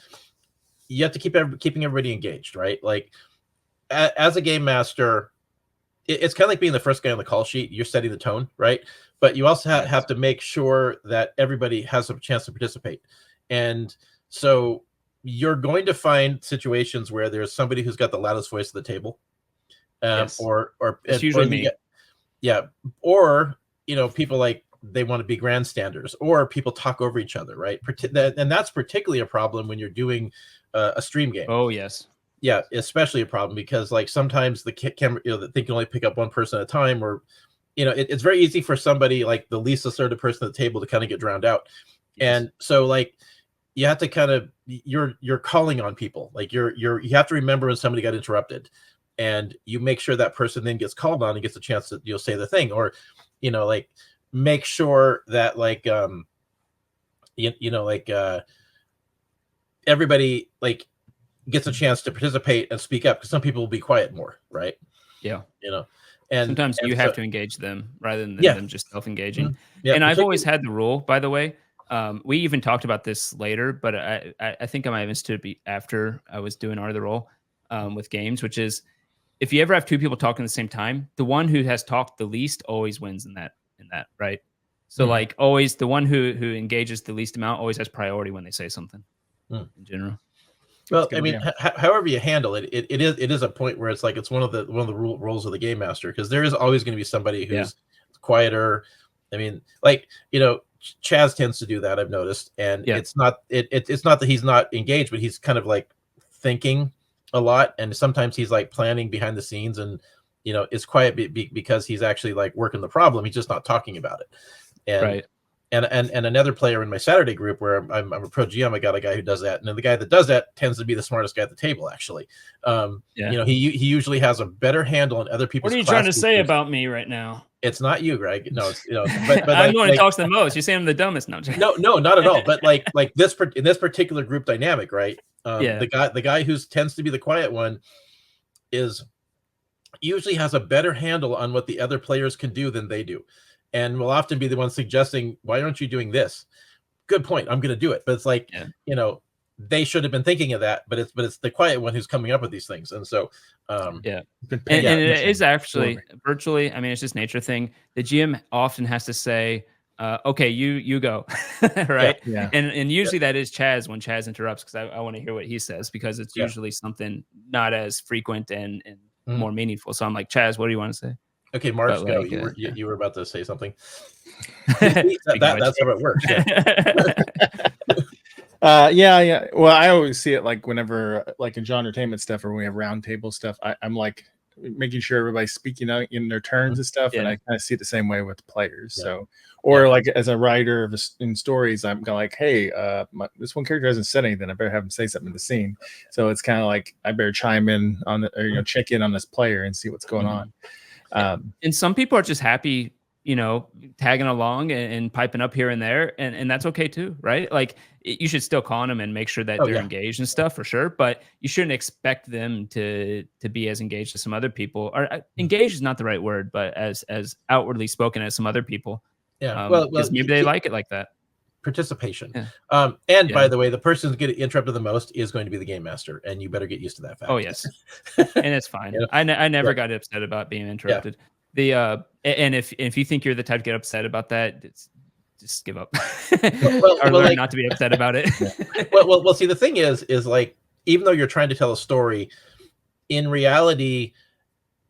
[SPEAKER 2] You have to keeping everybody engaged, right? Like as a game master, it's kind of like being the first guy on the call sheet. You're setting the tone, right? But you also have to make sure that everybody has a chance to participate. And so you're going to find situations where there's somebody who's got the loudest voice at the table, or
[SPEAKER 3] it's usually me.
[SPEAKER 2] Or people like they want to be grandstanders, or people talk over each other, right? And that's particularly a problem when you're doing a stream game.
[SPEAKER 3] Oh yes.
[SPEAKER 2] Yeah, especially a problem because like sometimes the camera, the thing can only pick up one person at a time, or it's very easy for somebody like the least assertive person at the table to kind of get drowned out. Yes. And so like you have to kind of you're calling on people, like you have to remember when somebody got interrupted, and you make sure that person then gets called on and gets a chance to say the thing, or like make sure that like everybody like gets a chance to participate and speak up, because some people will be quiet more, right?
[SPEAKER 3] Yeah.
[SPEAKER 2] And
[SPEAKER 3] sometimes you have to engage them rather than them just self-engaging. Mm-hmm. Yeah, and I've always had the rule, by the way. We even talked about this later, but I think I might have understood it after I was doing the role with games, which is if you ever have two people talking at the same time, the one who has talked the least always wins in that, right? So like always the one who engages the least amount always has priority when they say something in general.
[SPEAKER 2] Well, I mean, however you handle it, it is a point where it's like it's one of the roles of the game master, because there is always going to be somebody who's quieter. I mean, like Chaz tends to do that, I've noticed, and it's not that he's not engaged, but he's kind of like thinking a lot, and sometimes he's like planning behind the scenes, and is quiet because he's actually like working the problem. He's just not talking about it, and.
[SPEAKER 3] Right.
[SPEAKER 2] And another player in my Saturday group where I'm a pro GM, I got a guy who does that, and then the guy that does that tends to be the smartest guy at the table. Actually, he usually has a better handle on other people's.
[SPEAKER 3] What are you trying to say about me right now?
[SPEAKER 2] It's not you, Greg. No, it's but
[SPEAKER 3] I'm the one who talks the most. You're saying I'm the dumbest. No,
[SPEAKER 2] not at all. But like this in this particular group dynamic, right? The guy who tends to be the quiet one usually has a better handle on what the other players can do than they do. And will often be the one suggesting, why aren't you doing this? Good point. I'm going to do it. But it's like, they should have been thinking of that, but it's the quiet one who's coming up with these things. And so,
[SPEAKER 3] and it is actually virtually, I mean, it's just nature thing. The GM often has to say, okay, you go. Right.
[SPEAKER 2] Yeah.
[SPEAKER 3] And usually that is Chaz when Chaz interrupts, because I want to hear what he says, because it's usually something not as frequent and more meaningful. So I'm like, Chaz, what do you want to say?
[SPEAKER 2] Okay, Mark, go. You were about to say something. That's how it works.
[SPEAKER 1] Yeah. Well, I always see it like whenever, like in genre entertainment stuff, or when we have roundtable stuff, I'm like making sure everybody's speaking out in their turns and stuff, and I kind of see it the same way with players. So, or like as a writer in stories, I'm kind of like, hey, this one character hasn't said anything. I better have him say something in the scene. So it's kind of like I better chime in on the, or check in on this player and see what's going on.
[SPEAKER 3] And some people are just happy, tagging along and piping up here and there, and that's okay too, right? Like you should still call on them and make sure that they're engaged and stuff, for sure, but you shouldn't expect them to be as engaged as some other people. Or engaged is not the right word, but as outwardly spoken as some other people. Because maybe they like it like that.
[SPEAKER 2] Participation. By the way, the person who's getting interrupted the most is going to be the game master, and you better get used to that fact.
[SPEAKER 3] Oh yes. And it's fine. I never got upset about being interrupted. And if you think you're the type to get upset about that, just give up. Or learn not to be upset about it.
[SPEAKER 2] Well, see, the thing is like, even though you're trying to tell a story, in reality,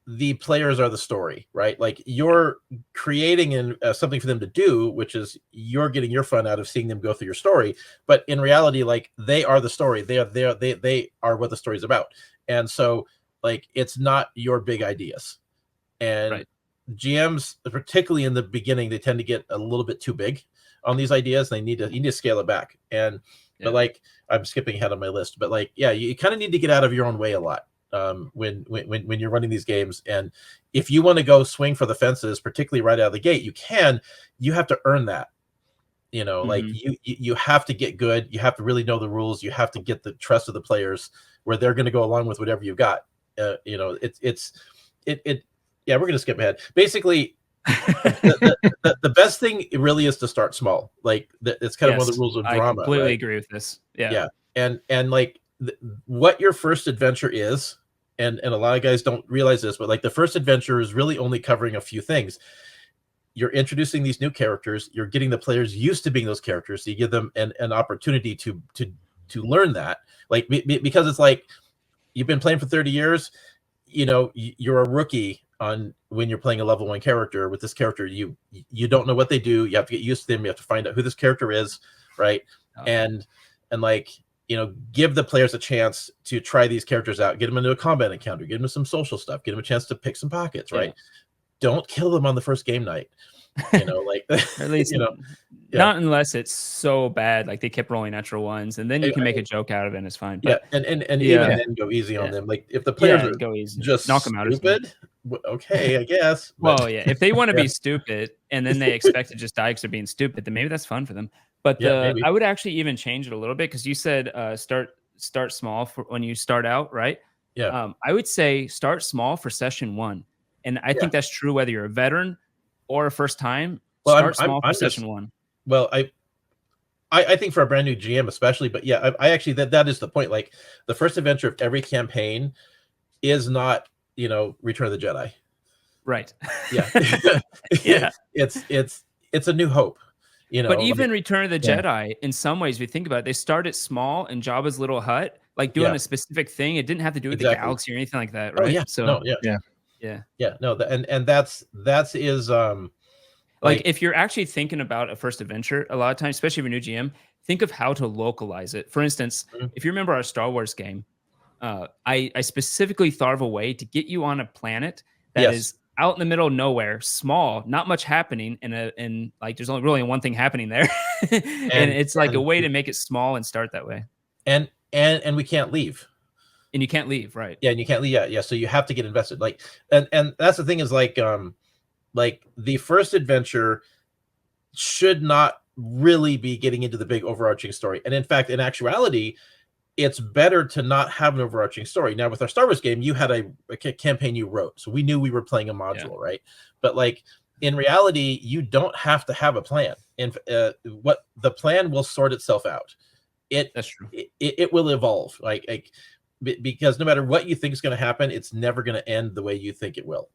[SPEAKER 2] the players are the story, right? Like you're creating something for them to do, which is you're getting your fun out of seeing them go through your story. But in reality, like they are the story. They are what the story's about. And so like, it's not your big ideas. And GMs, particularly in the beginning, they tend to get a little bit too big on these ideas. You need to scale it back. And but like, I'm skipping ahead on my list, but like, you kind of need to get out of your own way a lot. When you're running these games, and if you want to go swing for the fences, particularly right out of the gate, you have to earn that. You know, like you have to get good. You have to really know the rules. You have to get the trust of the players where they're going to go along with whatever you've got. You know, yeah, we're going to skip ahead. Basically, the best thing really is to start small. Like it's kind of one of the rules of drama.
[SPEAKER 3] I completely
[SPEAKER 2] right?
[SPEAKER 3] agree with this. Yeah.
[SPEAKER 2] And like what your first adventure is, and a lot of guys don't realize this, but like the first adventure is really only covering a few things. You're introducing these new characters. You're getting the players used to being those characters. So you give them an opportunity to learn that, like because it's like you've been playing for 30 years. You know, you're a rookie on when you're playing a level 1 character. With this character, you don't know what they do. You have to get used to them. You have to find out who this character is, right? And like, you know, give the players a chance to try these characters out. Get them into a combat encounter. Give them some social stuff. Give them a chance to pick some pockets, right? Don't kill them on the first game night. You know, like
[SPEAKER 3] at least
[SPEAKER 2] you know,
[SPEAKER 3] not unless it's so bad, like they kept rolling natural ones, and then you can make a joke out of it, and it's fine. But,
[SPEAKER 2] and even then go easy on them. Like if the players are
[SPEAKER 3] go easy,
[SPEAKER 2] just
[SPEAKER 3] knock them out.
[SPEAKER 2] Stupid, okay, I guess.
[SPEAKER 3] Well, yeah, if they want to be stupid and then they expect to just die because they're being stupid, then maybe that's fun for them. But I would actually even change it a little bit, because you said start small for when you start out, right?
[SPEAKER 2] Yeah.
[SPEAKER 3] I would say start small for session 1, and I think that's true whether you're a veteran or a first time. Start small for session 1.
[SPEAKER 2] Well, I think for a brand new GM especially, but yeah, I actually that is the point. Like the first adventure of every campaign is not, you know, Return of the Jedi,
[SPEAKER 3] right?
[SPEAKER 2] Yeah.
[SPEAKER 3] Yeah,
[SPEAKER 2] it's a New Hope, you know.
[SPEAKER 3] But even Return of the Jedi, in some ways, if you think about it, they started small in Jabba's little hut, like doing a specific thing. It didn't have to do with the galaxy or anything like that, right?
[SPEAKER 2] Oh, yeah.
[SPEAKER 3] So
[SPEAKER 2] no, no, and that's
[SPEAKER 3] like if you're actually thinking about a first adventure, a lot of times, especially if you're a new GM, think of how to localize it. For instance, if you remember our Star Wars game, I specifically thought of a way to get you on a planet that is out in the middle of nowhere, small, not much happening, and like there's only really one thing happening there, and it's like a way to make it small and start that way.
[SPEAKER 2] And we can't leave.
[SPEAKER 3] And you can't leave, right?
[SPEAKER 2] Yeah, and you can't leave. Yeah. So you have to get invested. Like, and that's the thing is like the first adventure should not really be getting into the big overarching story. And in fact, in actuality, it's better to not have an overarching story. Now, with our Star Wars game, you had a campaign you wrote, so we knew we were playing a module, right? But like in reality, you don't have to have a plan. And what the plan will sort itself out.
[SPEAKER 3] That's true.
[SPEAKER 2] It will evolve, like because no matter what you think is going to happen, it's never going to end the way you think it will.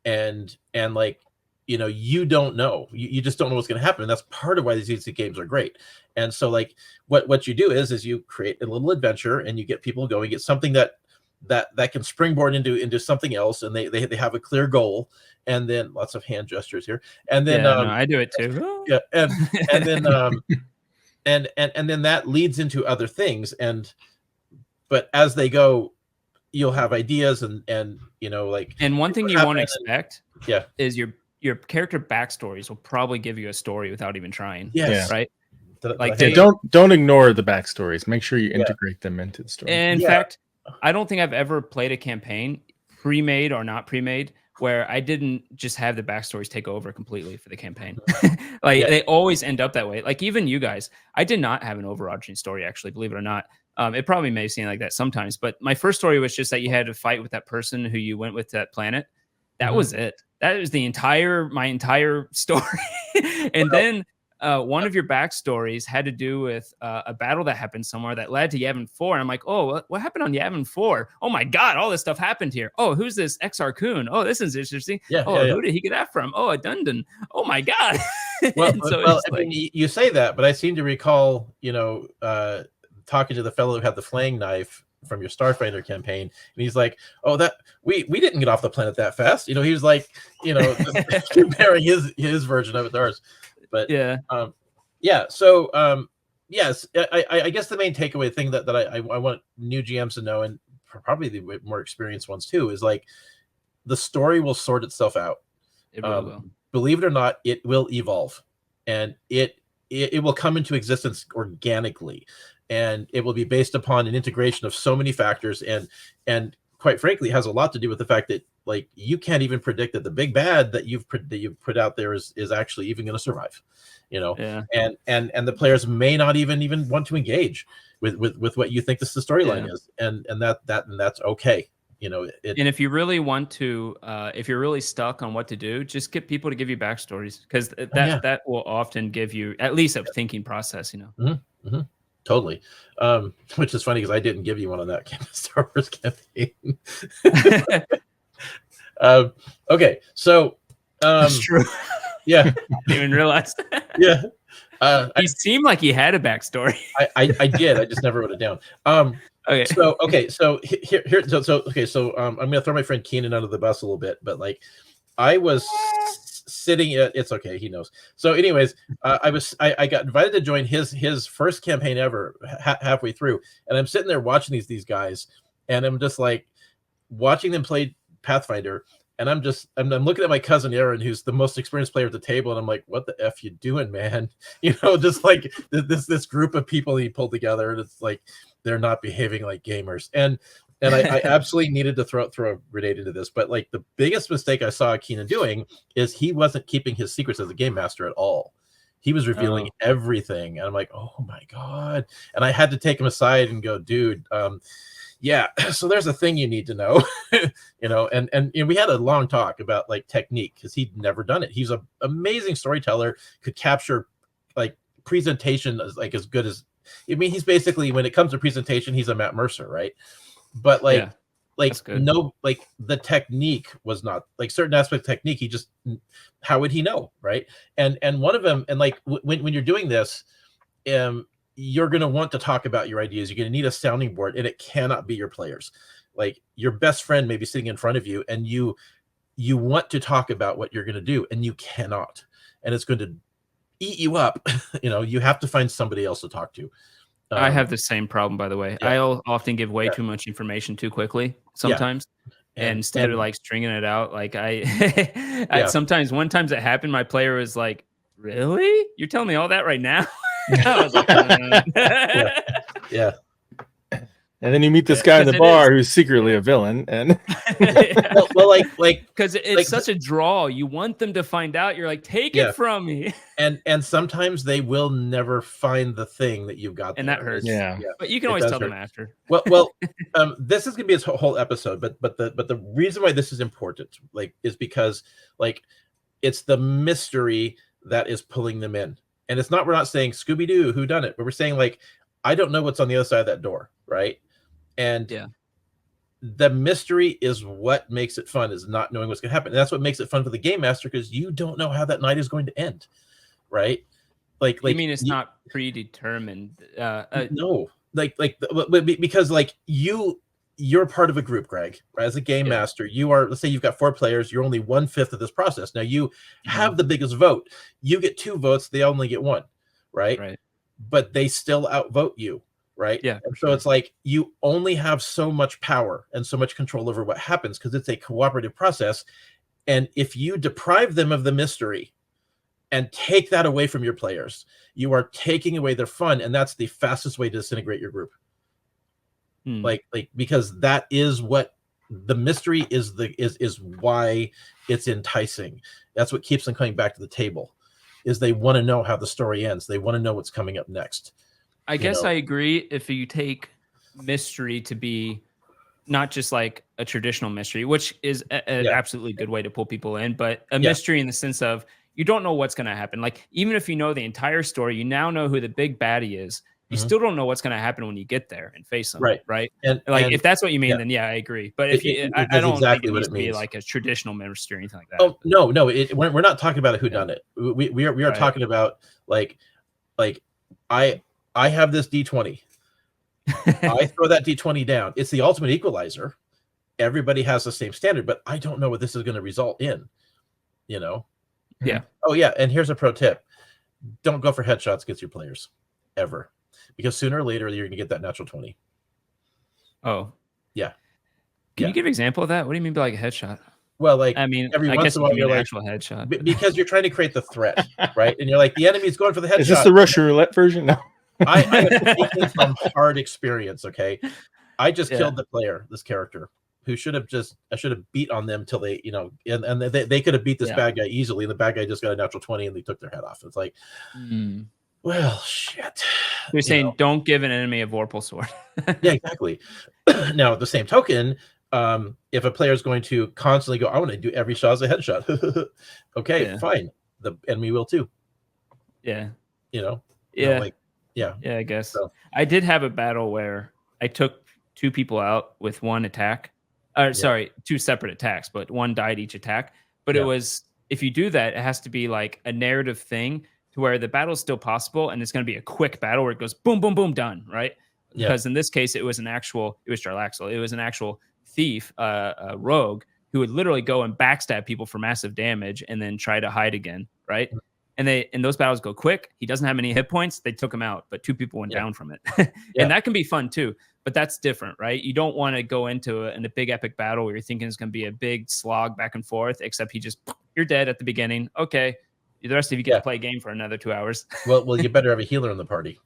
[SPEAKER 2] And like, you know, you don't know, you just don't know what's going to happen. And that's part of why these easy games are great. And so like what you do is you create a little adventure and you get people going, get something that can springboard into something else. And they have a clear goal, and then lots of hand gestures here. And then
[SPEAKER 3] I do it too.
[SPEAKER 2] Yeah. And then and then that leads into other things. But as they go, you'll have ideas and you know, like,
[SPEAKER 3] and one thing you won't expect is your character backstories will probably give you a story without even trying.
[SPEAKER 2] Yes.
[SPEAKER 3] Right.
[SPEAKER 1] Like don't ignore the backstories. Make sure you integrate them into the story.
[SPEAKER 3] And in fact, I don't think I've ever played a campaign, pre-made or not pre-made, where I didn't just have the backstories take over completely for the campaign. They always end up that way. Like even you guys, I did not have an overarching story, actually, believe it or not. It probably may seem like that sometimes, but my first story was just that you had to fight with that person who you went with to that planet. That was it. That was my entire story. And then one of your backstories had to do with a battle that happened somewhere that led to Yavin 4. And I'm like, oh, what happened on Yavin 4? Oh my God, all this stuff happened here. Oh, who's this XR Kun? Oh, this is interesting. Who did he get that from? Oh, a Dundon. Oh my God.
[SPEAKER 2] Well, I mean, you say that, but I seem to recall, you know, talking to the fellow who had the flaying knife from your Starfinder campaign, and he's like, oh, that we didn't get off the planet that fast. You know, he was like, you know, comparing his version of it to ours. But so yes, I guess the main takeaway thing that I want new GMs to know, and probably the more experienced ones too, is like the story will sort itself out.
[SPEAKER 3] It really will.
[SPEAKER 2] Believe it or not, it will evolve, and it will come into existence organically, and it will be based upon an integration of so many factors, and quite frankly has a lot to do with the fact that like you can't even predict that the big bad that you've put out there is actually even going to survive, you know.
[SPEAKER 3] Yeah.
[SPEAKER 2] And the players may not even want to engage with what you think the storyline is, and that's okay, you know.
[SPEAKER 3] And if you really want to, if you're really stuck on what to do, just get people to give you backstories, because that will often give you at least a thinking process, you know.
[SPEAKER 2] Mm-hmm, mm-hmm. Totally. Which is funny because I didn't give you one on that Star Wars campaign. Okay, so
[SPEAKER 3] that's true.
[SPEAKER 2] Yeah,
[SPEAKER 3] didn't even realize.
[SPEAKER 2] Yeah,
[SPEAKER 3] he seemed like he had a backstory.
[SPEAKER 2] I did. I just never wrote it down.
[SPEAKER 3] Okay.
[SPEAKER 2] So I'm gonna throw my friend Keenan under the bus a little bit, but like I was sitting at, it's okay, he knows. So anyways, I got invited to join his first campaign ever halfway through, and I'm sitting there watching these guys, and I'm just like watching them play Pathfinder, and I'm looking at my cousin Aaron, who's the most experienced player at the table, and I'm like, what the F you doing, man? You know, just like this group of people he pulled together, and it's like they're not behaving like gamers. And I absolutely needed to throw a grenade into this. But like the biggest mistake I saw Keenan doing is he wasn't keeping his secrets as a game master at all. He was revealing everything. And I'm like, oh my God. And I had to take him aside and go, dude, yeah, so there's a thing you need to know. You know, and we had a long talk about like technique, because he'd never done it. He's an amazing storyteller, could capture like presentation as good as, I mean, he's basically, when it comes to presentation, he's a Matt Mercer, right? But like no, like the technique was not like certain aspects of technique. He just, how would he know, right? And one of them, and like when you're doing this, you're going to want to talk about your ideas. You're going to need a sounding board, and it cannot be your players. Like your best friend may be sitting in front of you, and you want to talk about what you're going to do, and you cannot, and it's going to eat you up. You know, you have to find somebody else to talk to.
[SPEAKER 3] I have the same problem, by the way.
[SPEAKER 2] Yeah.
[SPEAKER 3] I'll often give way too much information too quickly sometimes. And instead of like stringing it out, like I sometimes, one time that happened, my player was like, really? You're telling me all that right now? I was like,
[SPEAKER 2] yeah.
[SPEAKER 1] And then you meet this guy in the bar who's secretly a villain, and
[SPEAKER 2] well, like
[SPEAKER 3] because it's like, such a draw. You want them to find out. You're like, take it from me.
[SPEAKER 2] And sometimes they will never find the thing that you've got,
[SPEAKER 3] and that hurts.
[SPEAKER 1] Yeah.
[SPEAKER 3] But you can always tell them after.
[SPEAKER 2] Well, this is gonna be a whole episode, but the reason why this is important, like, is because like it's the mystery that is pulling them in, and it's not, we're not saying Scooby Doo, who done it, but we're saying like, I don't know what's on the other side of that door, right? And the mystery is what makes it fun, is not knowing what's going to happen. And that's what makes it fun for the game master, because you don't know how that night is going to end, right? Like you
[SPEAKER 3] mean it's not predetermined?
[SPEAKER 2] No, because like you're part of a group, Greg, right? As a game master, you are, let's say you've got 4 players, you're only 1/5 of this process. Now you have the biggest vote. You get 2 votes, they only get 1, right?
[SPEAKER 3] Right.
[SPEAKER 2] But they still outvote you. Right.
[SPEAKER 3] Yeah.
[SPEAKER 2] And so it's like you only have so much power and so much control over what happens, because it's a cooperative process. And if you deprive them of the mystery and take that away from your players, you are taking away their fun. And that's the fastest way to disintegrate your group. Like because that is what the mystery is, is why it's enticing. That's what keeps them coming back to the table, is they want to know how the story ends. They want to know what's coming up next.
[SPEAKER 3] I guess I agree if you take mystery to be not just like a traditional mystery, which is an absolutely good way to pull people in, but a mystery in the sense of you don't know what's going to happen. Like, even if you know the entire story, you now know who the big baddie is. You still don't know what's going to happen when you get there and face them. Right. And like, if that's what you mean, then I agree. But if I don't think it needs to be like a traditional mystery or anything like that.
[SPEAKER 2] Oh, no. We're not talking about a whodunit. We are talking about like I have this D20. I throw that D20 down. It's the ultimate equalizer. Everybody has the same standard, but I don't know what this is going to result in, you know?
[SPEAKER 3] Yeah.
[SPEAKER 2] Oh, yeah. And here's a pro tip. Don't go for headshots against your players, ever. Because sooner or later, you're going to get that natural 20.
[SPEAKER 3] Oh.
[SPEAKER 2] Yeah.
[SPEAKER 3] Can you give an example of that? What do you mean by like a headshot?
[SPEAKER 2] Well, like,
[SPEAKER 3] I mean,
[SPEAKER 2] every
[SPEAKER 3] I
[SPEAKER 2] once
[SPEAKER 3] guess
[SPEAKER 2] in a while, you're like,
[SPEAKER 3] actual headshot.
[SPEAKER 2] Because you're trying to create the threat, right? And you're like, the enemy's going for the headshot.
[SPEAKER 1] Is this the Russian roulette version? No.
[SPEAKER 2] I am speaking from hard experience, okay? I just killed the player, this character, who should have I should have beat on them till they, and they could have beat this bad guy easily. And the bad guy just got a natural 20 and they took their head off. It's like, well, shit.
[SPEAKER 3] You're saying don't give an enemy a Vorpal sword.
[SPEAKER 2] Yeah, exactly. Now, at the same token, if a player is going to constantly go, I want to do every shot as a headshot. Okay, fine. The enemy will too.
[SPEAKER 3] Yeah.
[SPEAKER 2] Yeah.
[SPEAKER 3] Yeah, I guess. So. I did have a battle where I took 2 people out with one attack. Sorry, 2 separate attacks, but one died each attack. But it was, if you do that, it has to be like a narrative thing to where the battle is still possible and it's going to be a quick battle where it goes boom, boom, boom, done, right? Because in this case, it was Jarlaxle. It was an actual thief, a rogue, who would literally go and backstab people for massive damage and then try to hide again, right? And those battles go quick. He doesn't have any hit points. They took him out, but 2 people went down from it. And that can be fun too, but that's different, right? You don't want to go into a big epic battle where you're thinking it's going to be a big slog back and forth, except you're dead at the beginning. Okay. The rest of you get to play a game for another 2 hours.
[SPEAKER 2] well, you better have a healer in the party.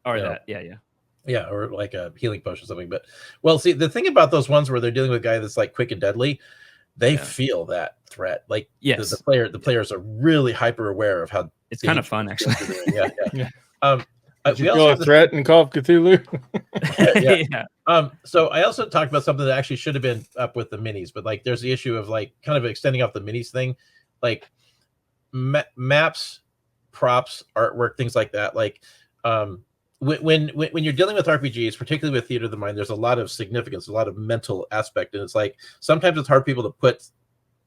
[SPEAKER 3] Or that.
[SPEAKER 2] Yeah, or like a healing potion or something. But, well, see, the thing about those ones where they're dealing with a guy that's like quick and deadly, they feel that threat. Like the players are really hyper aware of how
[SPEAKER 3] it's kind of fun, actually.
[SPEAKER 1] Did you feel a threat in Call of Cthulhu?
[SPEAKER 2] So I also talked about something that actually should have been up with the minis, but like there's the issue of like kind of extending off the minis thing, like maps, props, artwork, things like that. Like when you're dealing with RPGs, particularly with Theater of the Mind, there's a lot of significance, a lot of mental aspect, and it's like sometimes it's hard for people to put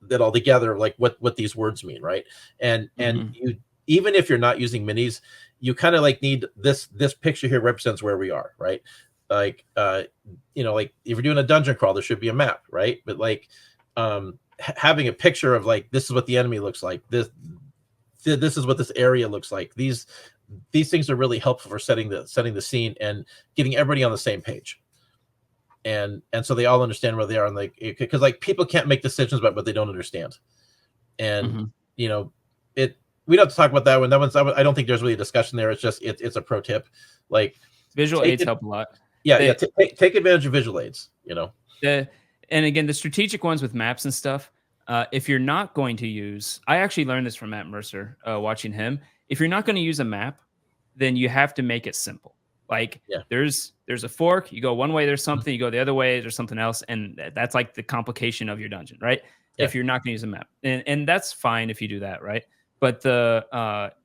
[SPEAKER 2] that all together, like what these words mean, right? And you, even if you're not using minis, you kind of like need this picture here represents where we are, right? Like like if you're doing a dungeon crawl, there should be a map, right? But like having a picture of like this is what the enemy looks like, this is what this area looks like. These things are really helpful for setting the scene and getting everybody on the same page. And so they all understand where they are, and like because like people can't make decisions about what they don't understand. And we don't have to talk about that one. That one's I don't think there's really a discussion there. It's just it's a pro tip. Like
[SPEAKER 3] visual aids help a lot.
[SPEAKER 2] Take advantage of visual aids.
[SPEAKER 3] And again, the strategic ones with maps and stuff. If you're not going to use, I actually learned this from Matt Mercer, watching him. If you're not going to use a map, then you have to make it simple. Like there's a fork, you go one way, there's something, you go the other way, there's something else. And that's like the complication of your dungeon, right? If you're not going to use a map, and that's fine if you do that, right? But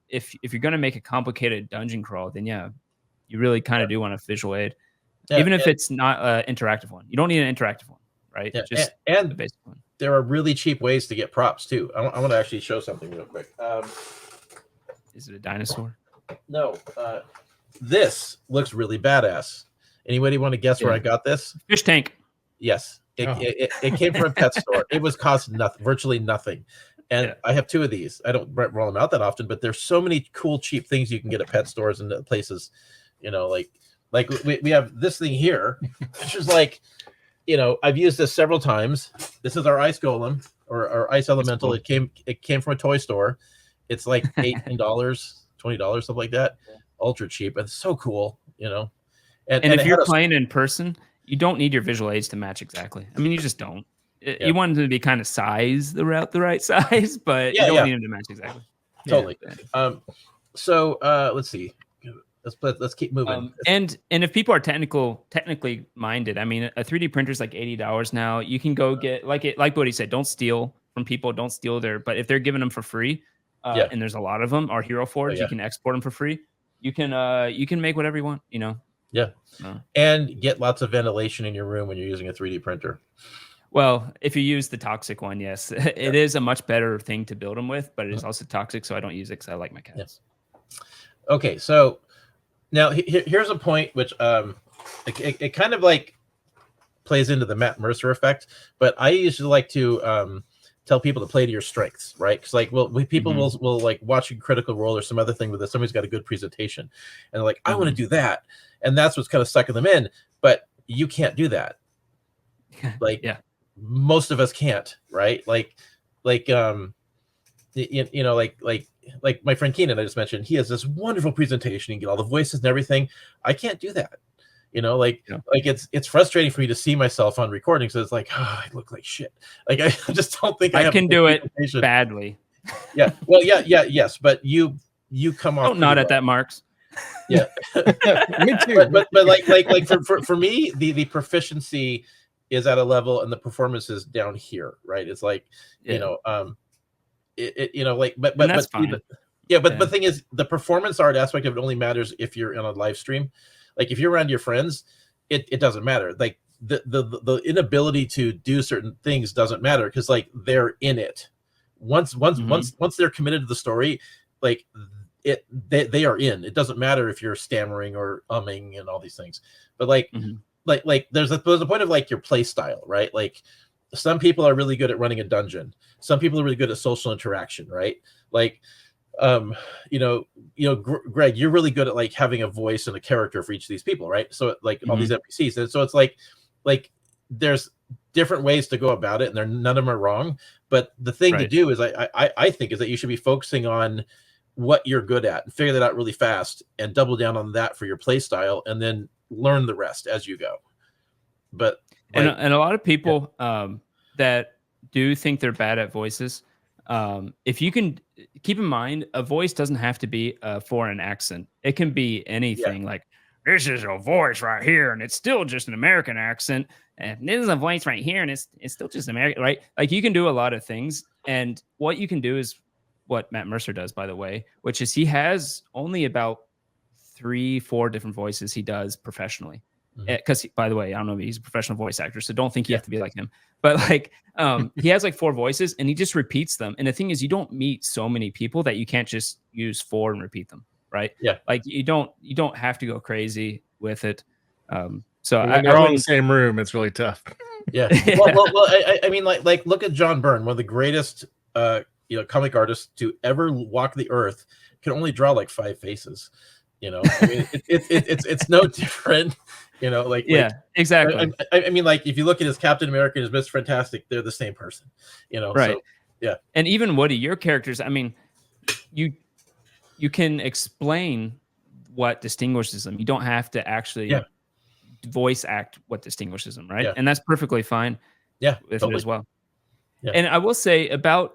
[SPEAKER 3] if you're going to make a complicated dungeon crawl, then you really kind of do want a visual aid, even if it's not an interactive one. You don't need an interactive one, right? Just
[SPEAKER 2] and
[SPEAKER 3] the basic one.
[SPEAKER 2] There are really cheap ways to get props too. I want to actually show something real quick.
[SPEAKER 3] Is it a dinosaur?
[SPEAKER 2] No. This looks really badass. Anybody want to guess where I got this?
[SPEAKER 3] Fish tank.
[SPEAKER 2] Yes. It came from a pet store. It was cost virtually nothing. And I have 2 of these. I don't roll them out that often, but there's so many cool, cheap things you can get at pet stores and places. Like we have this thing here, which is like, I've used this several times. This is our ice golem or our ice elemental. Cool. It came from a toy store. It's like $18, $20, something like that. Ultra cheap. It's so cool, And
[SPEAKER 3] if you're playing in person, you don't need your visual aids to match exactly. I mean, you just don't. You want them to be kind of the right size, but you don't need them to match exactly.
[SPEAKER 2] Totally. So let's see. Let's keep moving.
[SPEAKER 3] And if people are technically minded, I mean, a 3D printer is like $80 now. You can go get like what he said. Don't steal from people. Don't steal but if they're giving them for free, and there's a lot of them, or Hero Forge, you can export them for free. You can make whatever you want.
[SPEAKER 2] And get lots of ventilation in your room when you're using a 3D printer.
[SPEAKER 3] Well, if you use the toxic one, yes, it is a much better thing to build them with, but it is also toxic, so I don't use it because I like my cats.
[SPEAKER 2] Yes. Okay, so now here's a point which it kind of like plays into the Matt Mercer effect, but I usually like to tell people to play to your strengths, right? Because like, people will like watch a Critical Role or some other thing with this. Somebody's got a good presentation, and they're like, I want to do that, and that's what's kind of sucking them in. But you can't do that. Like, most of us can't, right? Like my friend Keenan I just mentioned, he has this wonderful presentation. You get all the voices and everything. I can't do that. Like
[SPEAKER 3] Yeah.
[SPEAKER 2] like it's frustrating for me to see myself on recording, so it's like, oh, I look like shit. Like I just don't think I have
[SPEAKER 3] can do it
[SPEAKER 2] patient.
[SPEAKER 3] badly.
[SPEAKER 2] Yeah, well, yes, but you come off
[SPEAKER 3] Don't nod
[SPEAKER 2] pretty
[SPEAKER 3] at that, Marks.
[SPEAKER 2] yeah.
[SPEAKER 1] Me too.
[SPEAKER 2] but like for me, the proficiency is at a level and the performance is down here, right? It's like,
[SPEAKER 3] Yeah.
[SPEAKER 2] Like, but
[SPEAKER 3] And that's
[SPEAKER 2] but
[SPEAKER 3] fine.
[SPEAKER 2] yeah, but
[SPEAKER 3] Yeah.
[SPEAKER 2] the thing is, the performance art aspect of it only matters if you're in a live stream. Like if you're around your friends, it doesn't matter. Like the inability to do certain things doesn't matter because like they're in it. Once they're committed to the story, like they are in. It doesn't matter if you're stammering or umming and all these things. But like there's a point of like your play style, right? Like some people are really good at running a dungeon. Some people are really good at social interaction, right? Like Greg, you're really good at like having a voice and a character for each of these people, right? So like all these NPCs, and so it's like there's different ways to go about it, and none of them are wrong. But the thing to do is, I think, is that you should be focusing on what you're good at and figure that out really fast, and double down on that for your play style, and then learn the rest as you go. But
[SPEAKER 3] and a lot of people that do think they're bad at voices, if you can keep in mind, a voice doesn't have to be a foreign accent. It can be anything. Like, this is a voice right here, and it's still just an American accent. And this is a voice right here, and it's still just American, right? Like, you can do a lot of things. And what you can do is what Matt Mercer does, by the way, which is he has only about 3-4 different voices he does professionally. Because, by the way, I don't know if he's a professional voice actor, so don't think you have to be like him. But like, he has like 4 voices, and he just repeats them. And the thing is, you don't meet so many people that you can't just use 4 and repeat them, right?
[SPEAKER 2] Yeah.
[SPEAKER 3] Like you don't have to go crazy with it. So
[SPEAKER 1] when they're all in the same room, it's really tough.
[SPEAKER 2] Yeah. Well, I mean, like look at John Byrne, one of the greatest comic artists to ever walk the earth, can only draw like 5 faces. I mean, it's no different. Exactly. I mean, like if you look at his Captain America and his Mr. Fantastic, they're the same person.
[SPEAKER 3] Right.
[SPEAKER 2] So, yeah.
[SPEAKER 3] And even Woody, your characters, I mean, you can explain what distinguishes them. You don't have to actually voice act what distinguishes them, right? And that's perfectly fine.
[SPEAKER 2] Yeah,
[SPEAKER 3] with
[SPEAKER 2] totally.
[SPEAKER 3] it as well.
[SPEAKER 2] Yeah.
[SPEAKER 3] And I will say about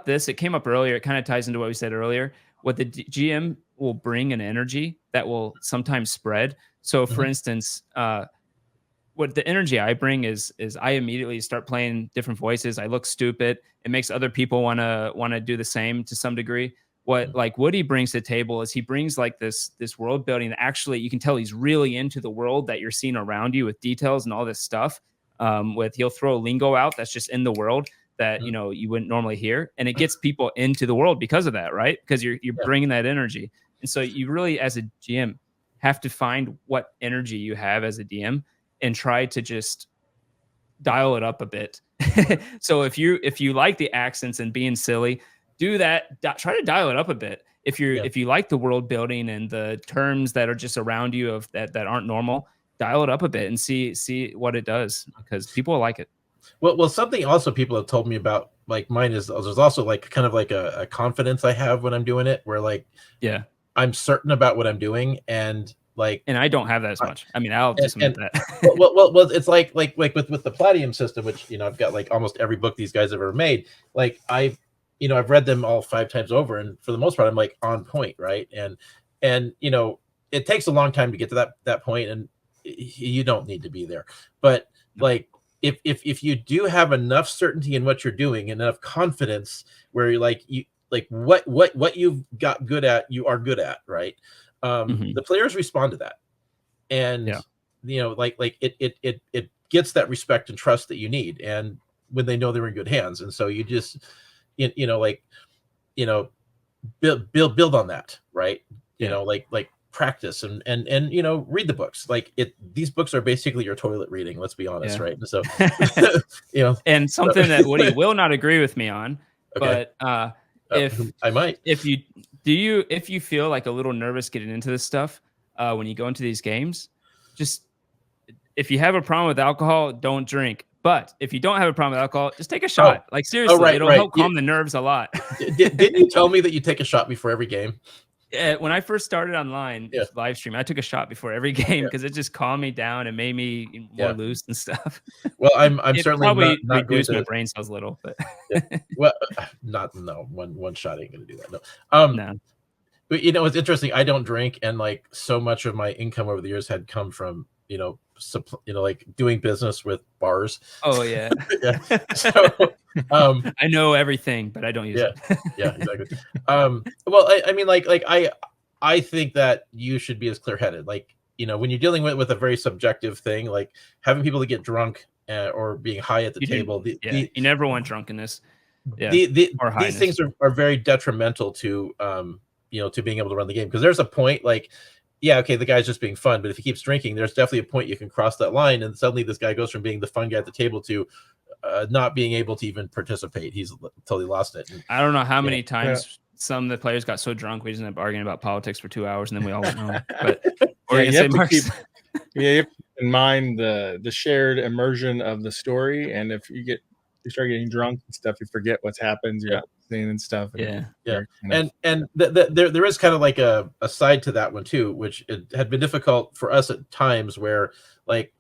[SPEAKER 3] this, it came up earlier. It kind of ties into what we said earlier. What the GM will bring an energy that will sometimes spread. So, for instance, what the energy I bring is I immediately start playing different voices. I look stupid. It makes other people want to do the same to some degree. What like Woody brings to the table is he brings like this world building that actually you can tell he's really into the world that you're seeing around you with details and all this stuff. He'll throw a lingo out that's just in the world that you wouldn't normally hear, and it gets people into the world because of that, right? Because you're bringing that energy, and so you really, as a GM, have to find what energy you have as a DM and try to just dial it up a bit. So if you like the accents and being silly, do that. Try to dial it up a bit. If you like the world building and the terms that are just around you of that aren't normal, dial it up a bit and see what it does, because people like it.
[SPEAKER 2] Well, something also people have told me about, like mine is, there's also like kind of like a confidence I have when I'm doing it, where like, I'm certain about what I'm doing, and I
[SPEAKER 3] don't have that as much. I mean, I'll just admit that.
[SPEAKER 2] well, it's like with the Platinum system, which I've got like almost every book these guys have ever made. Like I've read them all 5 times over, and for the most part, I'm like on point, right? And it takes a long time to get to that point, and you don't need to be there, but like. If you do have enough certainty in what you're doing, enough confidence where you're like what you've got good at, you are good at, right? The players respond to that, and it gets that respect and trust that you need, and when they know they're in good hands, and so you just build on that, right? Like practice and read the books. These books are basically your toilet reading, let's be honest, right? So
[SPEAKER 3] and something that Woody will not agree with me on, but if
[SPEAKER 2] I might,
[SPEAKER 3] if you feel like a little nervous getting into this stuff when you go into these games, just if you have a problem with alcohol, don't drink. But if you don't have a problem with alcohol, just take a shot. Seriously, it'll help calm the nerves a lot.
[SPEAKER 2] Didn't you tell me that you take a shot before every game?
[SPEAKER 3] When I first started online live stream, I took a shot before every game because it just calmed me down and made me more loose and stuff.
[SPEAKER 2] Well, I'm
[SPEAKER 3] it
[SPEAKER 2] certainly
[SPEAKER 3] probably
[SPEAKER 2] not going
[SPEAKER 3] reduced
[SPEAKER 2] to
[SPEAKER 3] my brain cells a little, but
[SPEAKER 2] well, one shot ain't gonna do that.
[SPEAKER 3] no.
[SPEAKER 2] But it's interesting. I don't drink, and like so much of my income over the years had come from like doing business with bars.
[SPEAKER 3] Oh yeah.
[SPEAKER 2] Yeah. So
[SPEAKER 3] I know everything, but I don't use it.
[SPEAKER 2] Yeah, exactly. Well, I mean, like I think that you should be as clear-headed. Like, when you're dealing with a very subjective thing, like having people to get drunk or being high at the table.
[SPEAKER 3] You never want drunkenness. Yeah.
[SPEAKER 2] These things are very detrimental to to being able to run the game, because there's a point like, yeah, okay, the guy's just being fun, but if he keeps drinking, there's definitely a point you can cross that line, and suddenly this guy goes from being the fun guy at the table to not being able to even participate. He's totally lost it.
[SPEAKER 3] I don't know how many times some of the players got so drunk we just ended up arguing about politics for 2 hours, and then we all went home. But
[SPEAKER 1] you have to keep in mind the shared immersion of the story, and if you start getting drunk and stuff, you forget what's happened. You're not seeing and stuff.
[SPEAKER 2] And there is kind of like a side to that one too, which it had been difficult for us at times where, like,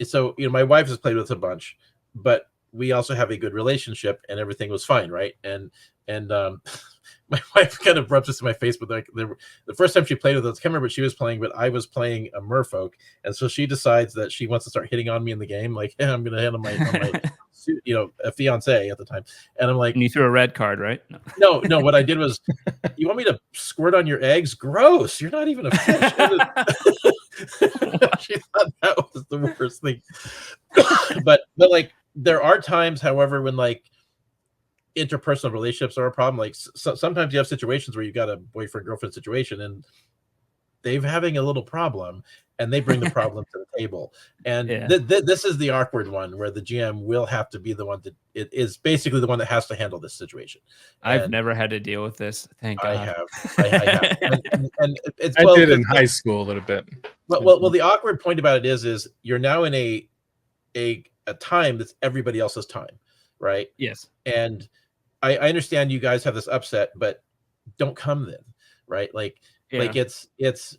[SPEAKER 2] so my wife has played with a bunch, but we also have a good relationship and everything was fine, right? And my wife kind of rubs this in my face, but like the first time she played with us, I can't remember what she was playing, but I was playing a merfolk, and so she decides that she wants to start hitting on me in the game. Like, I'm gonna hit on my a fiance at the time, and I'm like,
[SPEAKER 3] and you threw a red card, right?
[SPEAKER 2] No. What I did was, you want me to squirt on your eggs? Gross! You're not even a fish. She thought that was the worst thing. but like, there are times, however, when like interpersonal relationships are a problem. Like sometimes you have situations where you've got a boyfriend girlfriend situation and they're having a little problem, and they bring the problem to the table, and this is the awkward one where the GM will have to be the one that it is basically the one that has to handle this situation.
[SPEAKER 3] I've never had to deal with this, thank God.
[SPEAKER 2] I have. and it's,
[SPEAKER 1] I did in high school a little bit.
[SPEAKER 2] Well, the awkward point about it is you're now in a time that's everybody else's time, right?
[SPEAKER 3] Yes.
[SPEAKER 2] And I understand you guys have this upset, but don't come then, right? Like it's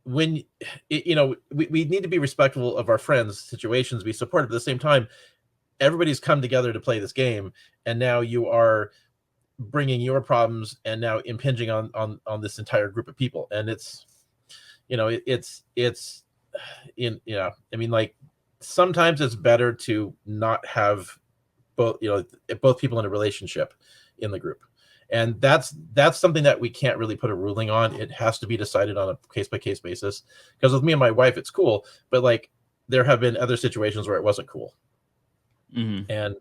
[SPEAKER 2] when we need to be respectful of our friends' situations, be supportive. At the same time, everybody's come together to play this game, and now you are bringing your problems and now impinging on this entire group of people, and it's I mean, like, sometimes it's better to not have both people in a relationship in the group, and that's something that we can't really put a ruling on. It has to be decided on a case-by-case basis, because with me and my wife it's cool, but like there have been other situations where it wasn't cool. And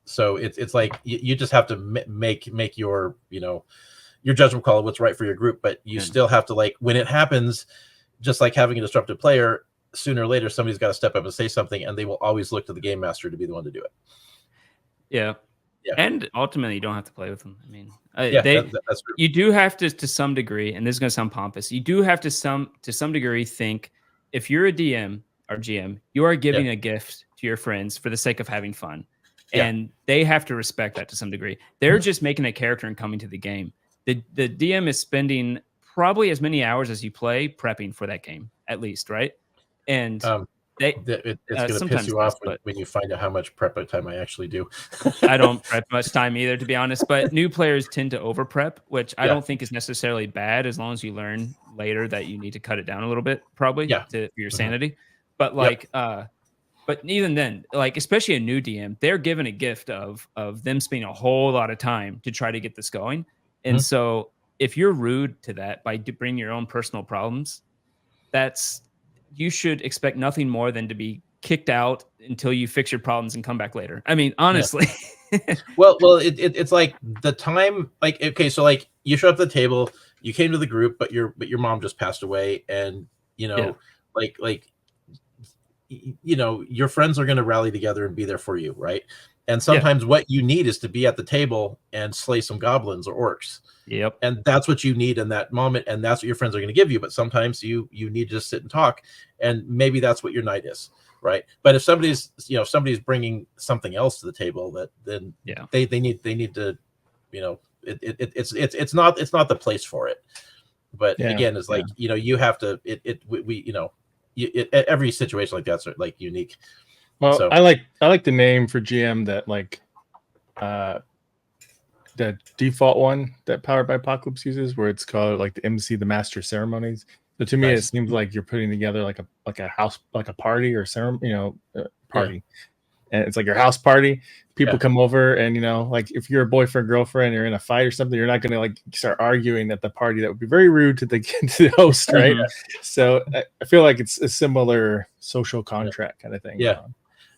[SPEAKER 2] so it's like you just have to make your your judgment call of what's right for your group, but you still have to, like, when it happens, just like having a disruptive player, sooner or later somebody's got to step up and say something, and they will always look to the game master to be the one to do it.
[SPEAKER 3] Yeah. And ultimately, you don't have to play with them. I mean,
[SPEAKER 2] that's true.
[SPEAKER 3] You do have to some degree, and this is going to sound pompous, you do have to some degree think, if you're a DM or GM, you are giving a gift to your friends for the sake of having fun. And they have to respect that to some degree. They're just making a character and coming to the game. The DM is spending probably as many hours as you play prepping for that game, at least, right? And
[SPEAKER 2] it's going to piss you off when you find out how much prep time I actually do.
[SPEAKER 3] I don't prep much time either, to be honest, but new players tend to over prep, which I don't think is necessarily bad, as long as you learn later that you need to cut it down a little bit, probably for your sanity. But like, but even then, like, especially a new DM, they're given a gift of them spending a whole lot of time to try to get this going. And so if you're rude to that by bringing your own personal problems, you should expect nothing more than to be kicked out until you fix your problems and come back later. I mean, honestly.
[SPEAKER 2] Well, it's like the time, like, okay, so like you show up at the table, you came to the group, but your mom just passed away, and your friends are going to rally together and be there for you, right? And sometimes what you need is to be at the table and slay some goblins or orcs.
[SPEAKER 3] Yep.
[SPEAKER 2] And that's what you need in that moment, and that's what your friends are going to give you. But sometimes you need to just sit and talk, and maybe that's what your night is, right? But if somebody's bringing something else to the table, then they need to it's not the place for it. But again, it's like you have to every situation like that's like unique.
[SPEAKER 1] Well,
[SPEAKER 2] so
[SPEAKER 1] I like the name for GM that like the default one that Powered by Apocalypse uses, where it's called like the MC, the Master Ceremonies. So to me, it seems like you're putting together like a house, like a party or ceremony, party, and it's like your house party. People come over, and like if you're a boyfriend girlfriend, you're in a fight or something, you're not going to like start arguing at the party. That would be very rude to the host, right? So I feel like it's a similar social contract kind of thing.
[SPEAKER 2] Yeah.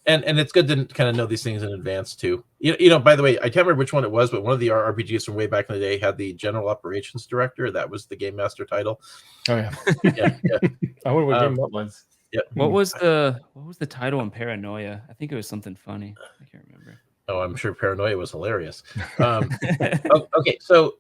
[SPEAKER 2] And it's good to kind of know these things in advance too. By the way, I can't remember which one it was, but one of the RPGs from way back in the day had the General Operations Director. That was the Game Master title.
[SPEAKER 1] Oh yeah.
[SPEAKER 2] yeah.
[SPEAKER 1] I wonder what game that was.
[SPEAKER 2] Yeah.
[SPEAKER 3] What was the title in Paranoia? I think it was something funny. I can't remember.
[SPEAKER 2] Oh, I'm sure Paranoia was hilarious. Okay, so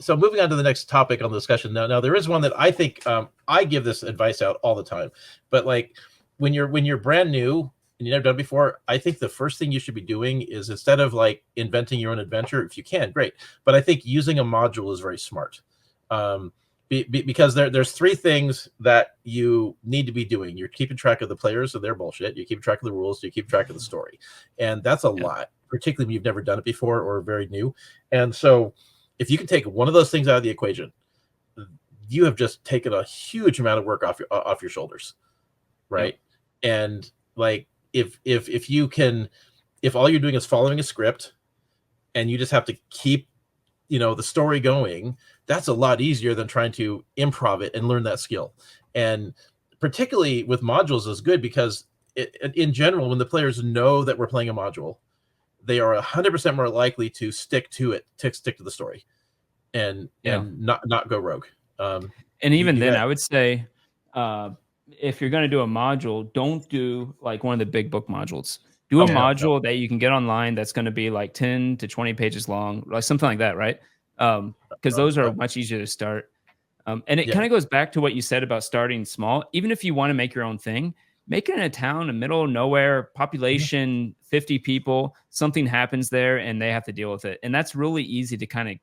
[SPEAKER 2] so moving on to the next topic on the discussion. Now there is one that I think I give this advice out all the time, but like when you're brand new and you've never done it before, I think the first thing you should be doing is, instead of like inventing your own adventure, if you can, great. But I think using a module is very smart. Because there's three things that you need to be doing. You're keeping track of the players and their bullshit. You're keeping track of the rules. You keep track of the story. And that's a lot, particularly when you've never done it before or very new. And so if you can take one of those things out of the equation, you have just taken a huge amount of work off your shoulders. Right. And like, if all you're doing is following a script and you just have to keep, the story going, that's a lot easier than trying to improv it and learn that skill. And particularly with modules is good because in general, when the players know that we're playing a module, they are 100% more likely to stick to the story and not go rogue.
[SPEAKER 3] And even then, I would say, if you're going to do a module, don't do like one of the big book modules. Do a module that you can get online that's going to be like 10 to 20 pages long, like something like that, right? Because those are much easier to start. And it kind of goes back to what you said about starting small. Even if you want to make your own thing, make it in a town, in middle of nowhere, population 50 people, something happens there and they have to deal with it. And that's really easy to kind of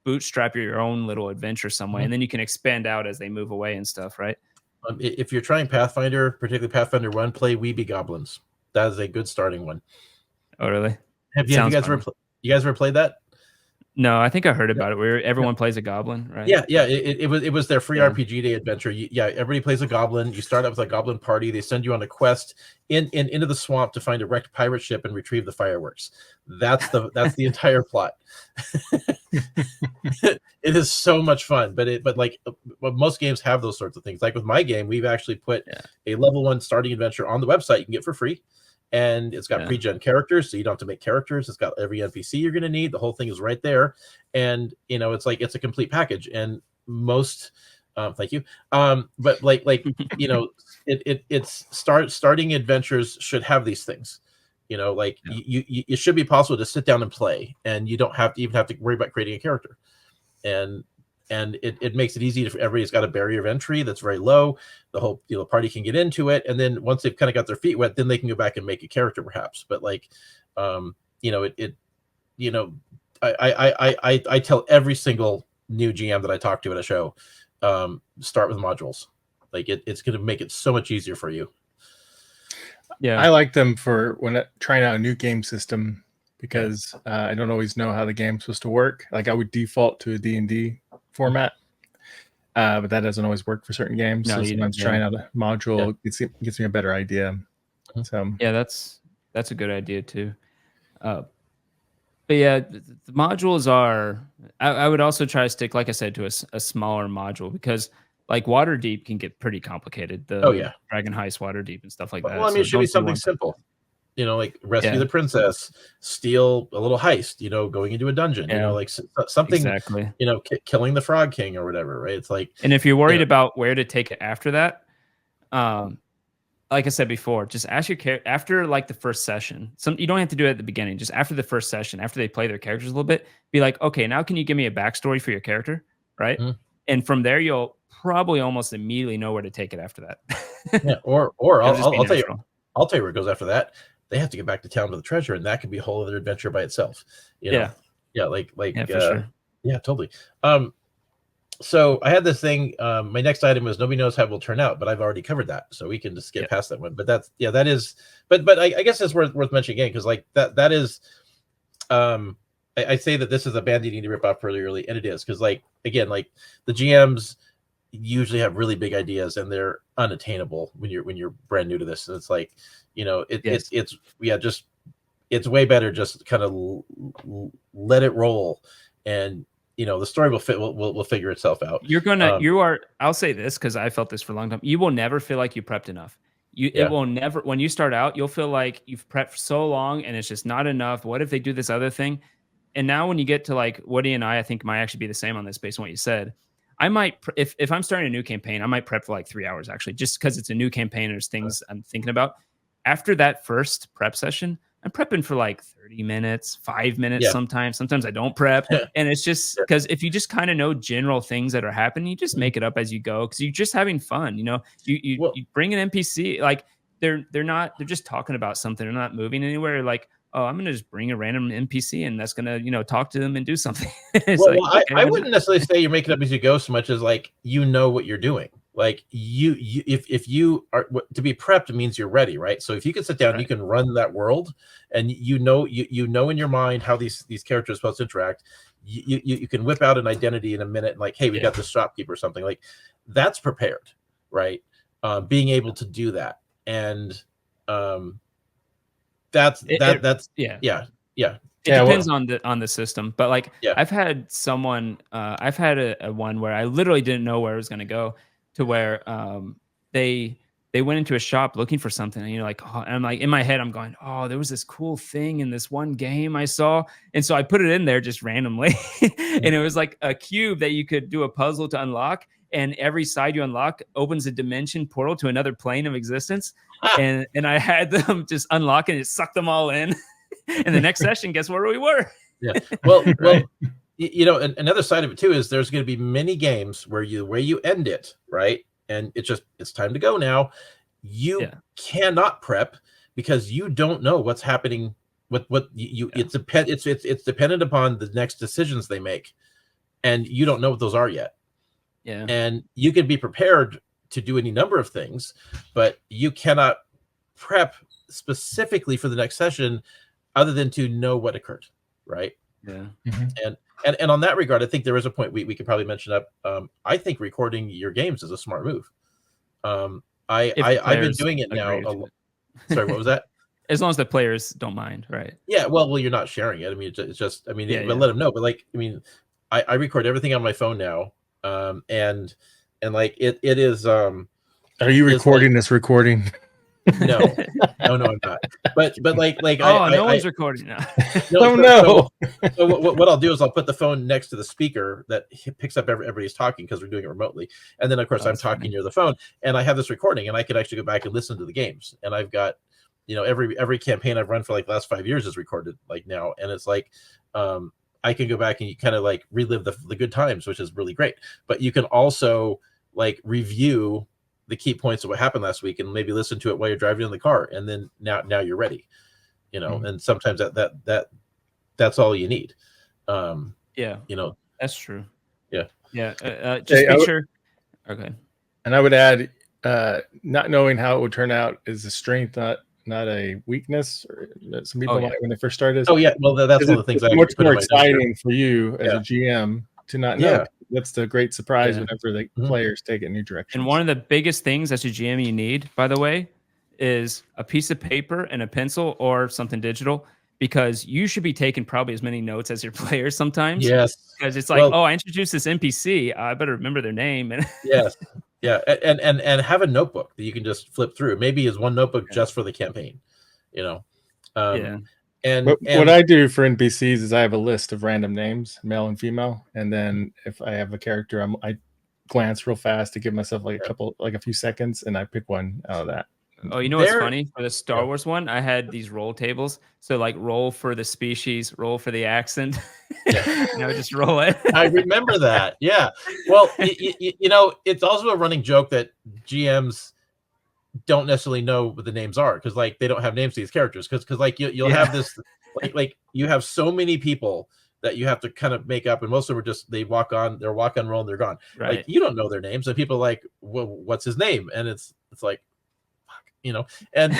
[SPEAKER 3] bootstrap your own little adventure some way. And then you can expand out as they move away and stuff, right?
[SPEAKER 2] If you're trying Pathfinder, particularly Pathfinder 1, play Weeby Goblins. That is a good starting one.
[SPEAKER 3] Oh, really?
[SPEAKER 2] Have you guys ever played that?
[SPEAKER 3] No, I think I heard about it. Where everyone plays a goblin, right?
[SPEAKER 2] Yeah. It was their free RPG Day adventure. Everybody plays a goblin. You start out with a goblin party. They send you on a quest into the swamp to find a wrecked pirate ship and retrieve the fireworks. That's the entire plot. It is so much fun, but most games have those sorts of things. Like with my game, we've actually put a level 1 starting adventure on the website. You can get for free. And it's got pre-gen characters, so you don't have to make characters. It's got every NPC you're going to need. The whole thing is right there, and it's like it's a complete package. And most, thank you. But it's starting adventures should have these things. It should be possible to sit down and play, and you don't have to worry about creating a character. And it makes it easy for everybody's got a barrier of entry that's very low. The whole party can get into it, and then once they've kind of got their feet wet, then they can go back and make a character perhaps. But I tell every single new GM that I talk to at a show, start with modules. Like it's going to make it so much easier for you.
[SPEAKER 1] Yeah, I like them for when trying out a new game system because I don't always know how the game's supposed to work. Like I would default to a D&D format, but that doesn't always work for certain games. So sometimes trying out a module gets me a better idea. So
[SPEAKER 3] that's a good idea too. But yeah, the modules are. I would also try to stick, like I said, to a smaller module because like Waterdeep can get pretty complicated. Dragon Heist, Waterdeep, and stuff like that.
[SPEAKER 2] Well, I mean, it should be something simple. Like rescue the princess, steal a little heist, going into a dungeon, like something,
[SPEAKER 3] exactly.
[SPEAKER 2] Killing the Frog King or whatever, right? It's like,
[SPEAKER 3] and if you're worried about where to take it after that, like I said before, just ask your character after like the first session. You don't have to do it at the beginning, just after the first session, after they play their characters a little bit, be like, okay, now can you give me a backstory for your character? Right. Mm-hmm. And from there, you'll probably almost immediately know where to take it after that.
[SPEAKER 2] Or I'll tell you where it goes after that. They have to get back to town with the treasure, and that could be a whole other adventure by itself. Yeah,
[SPEAKER 3] Yeah, for sure.
[SPEAKER 2] yeah, totally. So I had this thing. My next item was nobody knows how it will turn out, but I've already covered that, so we can just get past that one. But that is. But I guess it's worth mentioning again because like that is. I say that this is a band you need to rip off pretty early, and it is because like again like the GMs usually have really big ideas and they're unattainable when you're brand new to this. And it's like it's way better just kind of let it roll, and the story will figure itself out.
[SPEAKER 3] I'll say this because I felt this for a long time. You will never feel like you prepped enough. It will never, when you start out, you'll feel like you've prepped so long and it's just not enough. What if they do this other thing? And now when you get to like Woody and I think might actually be the same on this based on what you said. I might, if I'm starting a new campaign, I might prep for like 3 hours actually, just because it's a new campaign and there's things I'm thinking about. After that first prep session, I'm prepping for like 30 minutes, 5 minutes sometimes. Sometimes I don't prep. And it's just because if you just kind of know general things that are happening, you just make it up as you go because you're just having fun. You bring an NPC, like they're just talking about something. They're not moving anywhere. Like, oh, I'm going to just bring a random NPC and that's going to, talk to them and do something.
[SPEAKER 2] I wouldn't necessarily say you're making up as you go so much as like, what you're doing. Like if you are to be prepped, it means you're ready, right? So if you can sit down, you can run that world, and you know in your mind how these characters are supposed to interact. You can whip out an identity in a minute, and like, hey, we got this shopkeeper or something like that's prepared, right? Being able to do that, and that's yeah.
[SPEAKER 3] It depends on the system, but like I've had someone, I've had a one where I literally didn't know where it was going to go, to where they went into a shop looking for something, and and I'm like in my head I'm going, oh, there was this cool thing in this one game I saw, and so I put it in there just randomly, and it was like a cube that you could do a puzzle to unlock, and every side you unlock opens a dimension portal to another plane of existence, and I had them just unlock and it sucked them all in. And the next session, guess where we were?
[SPEAKER 2] Well, another side of it too is there's going to be many games where you end it, right? And it's time to go now. You cannot prep because you don't know what's happening. It's dependent upon the next decisions they make, and you don't know what those are yet.
[SPEAKER 3] Yeah,
[SPEAKER 2] and you can be prepared to do any number of things, but you cannot prep specifically for the next session other than to know what occurred, right?
[SPEAKER 3] Yeah.
[SPEAKER 2] And on that regard, I think there is a point we could probably mention up. I think recording your games is a smart move. I've been doing it now. Sorry, what was that?
[SPEAKER 3] As long as the players don't mind, right?
[SPEAKER 2] Yeah, well, you're not sharing it. I mean, it's just, I mean, let them know. But like, I mean, I record everything on my phone now, and like it is.
[SPEAKER 1] Are you recording this recording?
[SPEAKER 2] No, I'm not. But like
[SPEAKER 3] no one's recording now.
[SPEAKER 2] So what I'll do is I'll put the phone next to the speaker that picks up everybody's talking because we're doing it remotely, and then of course I'm talking near the phone, and I have this recording, and I can actually go back and listen to the games, and I've got every campaign I've run for like the last 5 years is recorded like now, and it's like I can go back and you kind of like relive the good times, which is really great. But you can also like review the key points of what happened last week and maybe listen to it while you're driving in the car, and then now you're ready, and sometimes that's all you need.
[SPEAKER 3] That's true. Just
[SPEAKER 1] hey,
[SPEAKER 3] make sure. Okay.
[SPEAKER 1] And I would add, not knowing how it would turn out is a strength, not a weakness. Or some people might when they first started.
[SPEAKER 2] Oh yeah, well that's one of the things.
[SPEAKER 1] It's much more exciting for you as a GM to not know.
[SPEAKER 2] Yeah.
[SPEAKER 1] That's the great surprise whenever the players take it in new directions.
[SPEAKER 3] And one of the biggest things as a GM you need, by the way, is a piece of paper and a pencil or something digital, because you should be taking probably as many notes as your players sometimes.
[SPEAKER 2] Yes.
[SPEAKER 3] Because it's like, I introduced this NPC. I better remember their name.
[SPEAKER 2] Yes. Yeah. And have a notebook that you can just flip through. Maybe is one notebook just for the campaign, And
[SPEAKER 1] what I do for NPCs is I have a list of random names, male and female, and then if I have a character, I glance real fast to give myself like a few seconds, and I pick one out of that.
[SPEAKER 3] Oh, you know what's funny? For the Star Wars one, I had these roll tables. So like roll for the species, roll for the accent. And I would just roll it.
[SPEAKER 2] I remember that. Yeah. Well, it's also a running joke that GMs don't necessarily know what the names are because like they don't have names to these characters because like you'll have this like you have so many people that you have to kind of make up, and most of them are just they're walk on roll and they're gone.
[SPEAKER 3] Right.
[SPEAKER 2] Like you don't know their names, and people are like, well, what's his name? And it's like, fuck, you know, and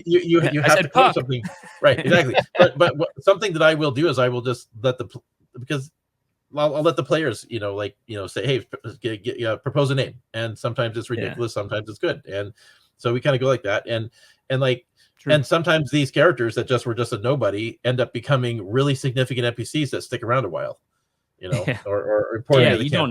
[SPEAKER 2] you have to come up with something, right? Exactly. but something that I will do is I will just let because I'll let the players, say, hey, propose a name, and sometimes it's ridiculous, sometimes it's good, and so we kind of go like that, and like. True. And sometimes these characters that were just a nobody end up becoming really significant NPCs that stick around a while, or important to the
[SPEAKER 3] you
[SPEAKER 2] campaign.
[SPEAKER 3] Don't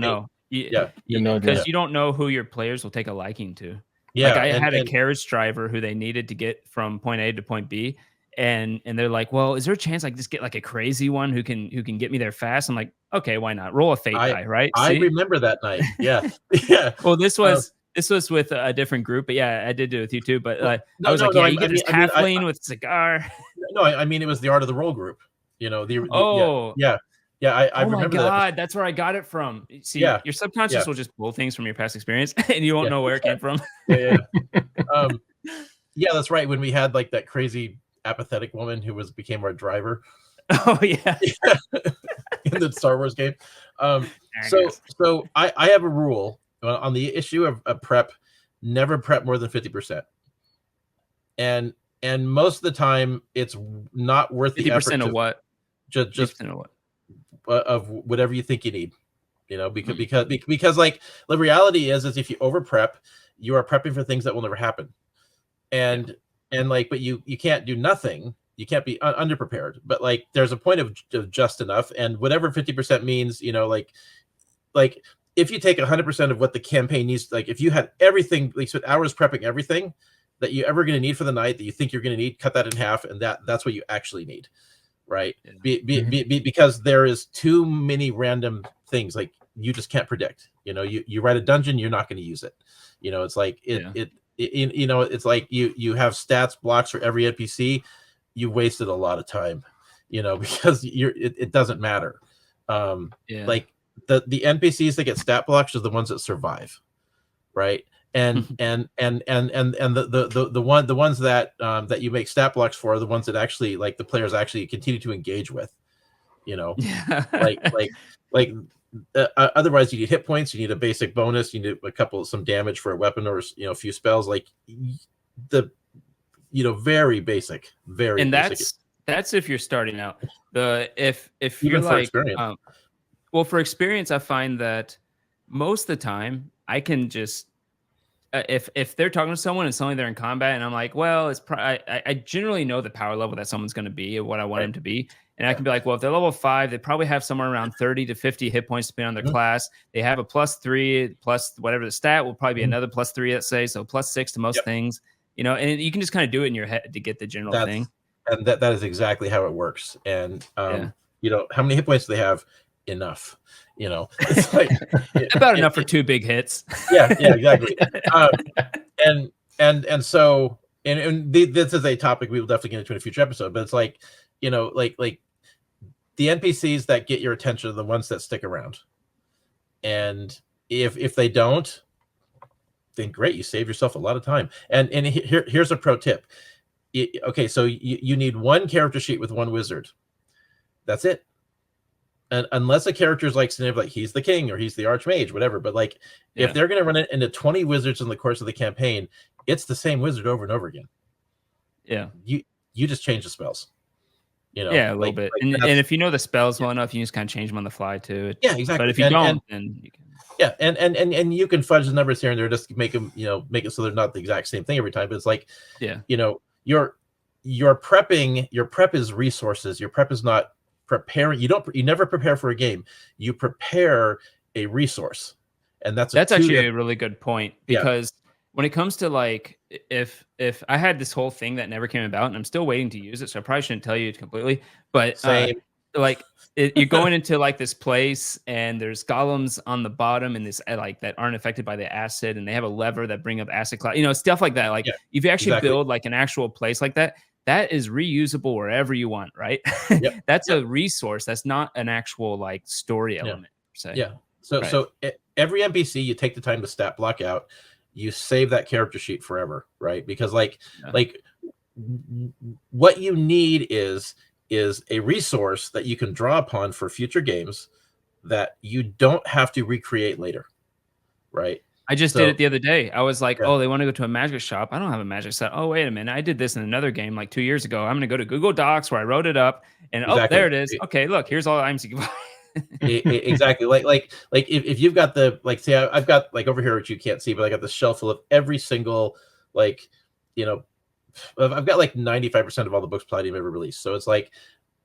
[SPEAKER 3] know. Because you don't know who your players will take a liking to.
[SPEAKER 2] Yeah,
[SPEAKER 3] like I had a carriage driver who they needed to get from point A to point B, and they're like, well, is there a chance I can just get like a crazy one who can get me there fast? I'm like, okay, why not? Roll a fate die, right?
[SPEAKER 2] I remember that night. Yeah, yeah.
[SPEAKER 3] Well, this was with a different group, but yeah, I did do it with you too. But I was you get this halfling with cigar.
[SPEAKER 2] No, I mean it was the Art of the Roll group. I remember.
[SPEAKER 3] Oh my God,
[SPEAKER 2] that.
[SPEAKER 3] that's where I got it from. See, your subconscious will just pull things from your past experience, and you won't know where it came from.
[SPEAKER 2] Yeah. That's right. When we had like that crazy apathetic woman who became our driver.
[SPEAKER 3] Oh yeah.
[SPEAKER 2] In the Star Wars game. So I have a rule on the issue of prep: never prep more than 50%. And most of the time, it's not worth the effort.
[SPEAKER 3] 50% of what?
[SPEAKER 2] Just of what? Of whatever you think you need. Because like the reality is if you over prep, you are prepping for things that will never happen. And but you can't do nothing. You can't be underprepared. But like there's a point of just enough, and whatever 50% means, like if you take 100% of what the campaign needs, like if you had everything, like spent hours prepping everything that you're ever going to need for the night that you think you're going to need, cut that in half, and that's what you actually need, right? Because there is too many random things like you just can't predict. You write a dungeon, you're not going to use it. It's like it's like you have stats blocks for every NPC. You wasted a lot of time, because it doesn't matter. Like the NPCs that get stat blocks are the ones that survive, right? And the ones that you make stat blocks for are the ones that actually like the players actually continue to engage with, otherwise you need hit points, you need a basic bonus, you need some damage for a weapon or a few spells, like very basic, very
[SPEAKER 3] and
[SPEAKER 2] basic.
[SPEAKER 3] That's if you're starting out. If
[SPEAKER 2] even
[SPEAKER 3] you're
[SPEAKER 2] for
[SPEAKER 3] like
[SPEAKER 2] experience.
[SPEAKER 3] Well, for experience, I find that most of the time I can just if they're talking to someone and suddenly they're in combat, and I'm like, well, it's I generally know the power level that someone's going to be and what I want him to be, and I can be like, well, if they're level 5, they probably have somewhere around 30 to 50 hit points depending on their class. They have a +3 plus whatever the stat will probably be another +3, let's say, so +6 to most things, and you can just kind of do it in your head to get the general thing.
[SPEAKER 2] And that is exactly how it works. And how many hit points do they have? Enough, it's like
[SPEAKER 3] about enough for 2 big hits.
[SPEAKER 2] Yeah, exactly. So this is a topic we will definitely get into in a future episode, but it's like like the NPCs that get your attention are the ones that stick around, and if they don't, then great, you save yourself a lot of time. And here's a pro tip. Okay, so you need one character sheet with one wizard. That's it. And unless a character is like he's the king or he's the archmage, whatever. But like if they're going to run it into 20 wizards in the course of the campaign, it's the same wizard over and over again. Yeah, you just change the spells. A
[SPEAKER 3] little bit. And if you know the spells well enough, you just kind of change them on the fly too.
[SPEAKER 2] Yeah, exactly.
[SPEAKER 3] But if you don't, then you can.
[SPEAKER 2] Yeah, and you can fudge the numbers here and there just to make them, make it so they're not the exact same thing every time. But it's like, your prepping, your prep is resources. Your prep is not preparing. You never prepare for a game. You prepare a resource, and that's
[SPEAKER 3] actually a really good point, because when it comes to like if I had this whole thing that never came about and I'm still waiting to use it, so I probably shouldn't tell you completely, but you're going into like this place and there's golems on the bottom and this like that aren't affected by the acid, and they have a lever that bring up acid cloud, stuff like that. Like if you actually build like an actual place like that, that is reusable wherever you want, right? That's a resource. That's not an actual like story element per se.
[SPEAKER 2] Yeah. So every NPC, you take the time to stat block out. You save that character sheet forever, right? Because like what you need is is a resource that you can draw upon for future games that you don't have to recreate later, right?
[SPEAKER 3] I just
[SPEAKER 2] So
[SPEAKER 3] did it the other day. I was like,
[SPEAKER 2] yeah,
[SPEAKER 3] oh, they want to go to a magic shop. I don't have a magic set. Oh, wait a minute. I did this in another game like 2 years ago. I'm going to go to Google Docs where I wrote it up and oh, there
[SPEAKER 2] exactly.
[SPEAKER 3] it is. Okay, look, here's all I'm
[SPEAKER 2] Exactly. Like if you've got the like, say I've got like over here, which you can't see, but I got the shelf full of every single like, you know, I've got like 95% of all the books Palladium ever released. So it's like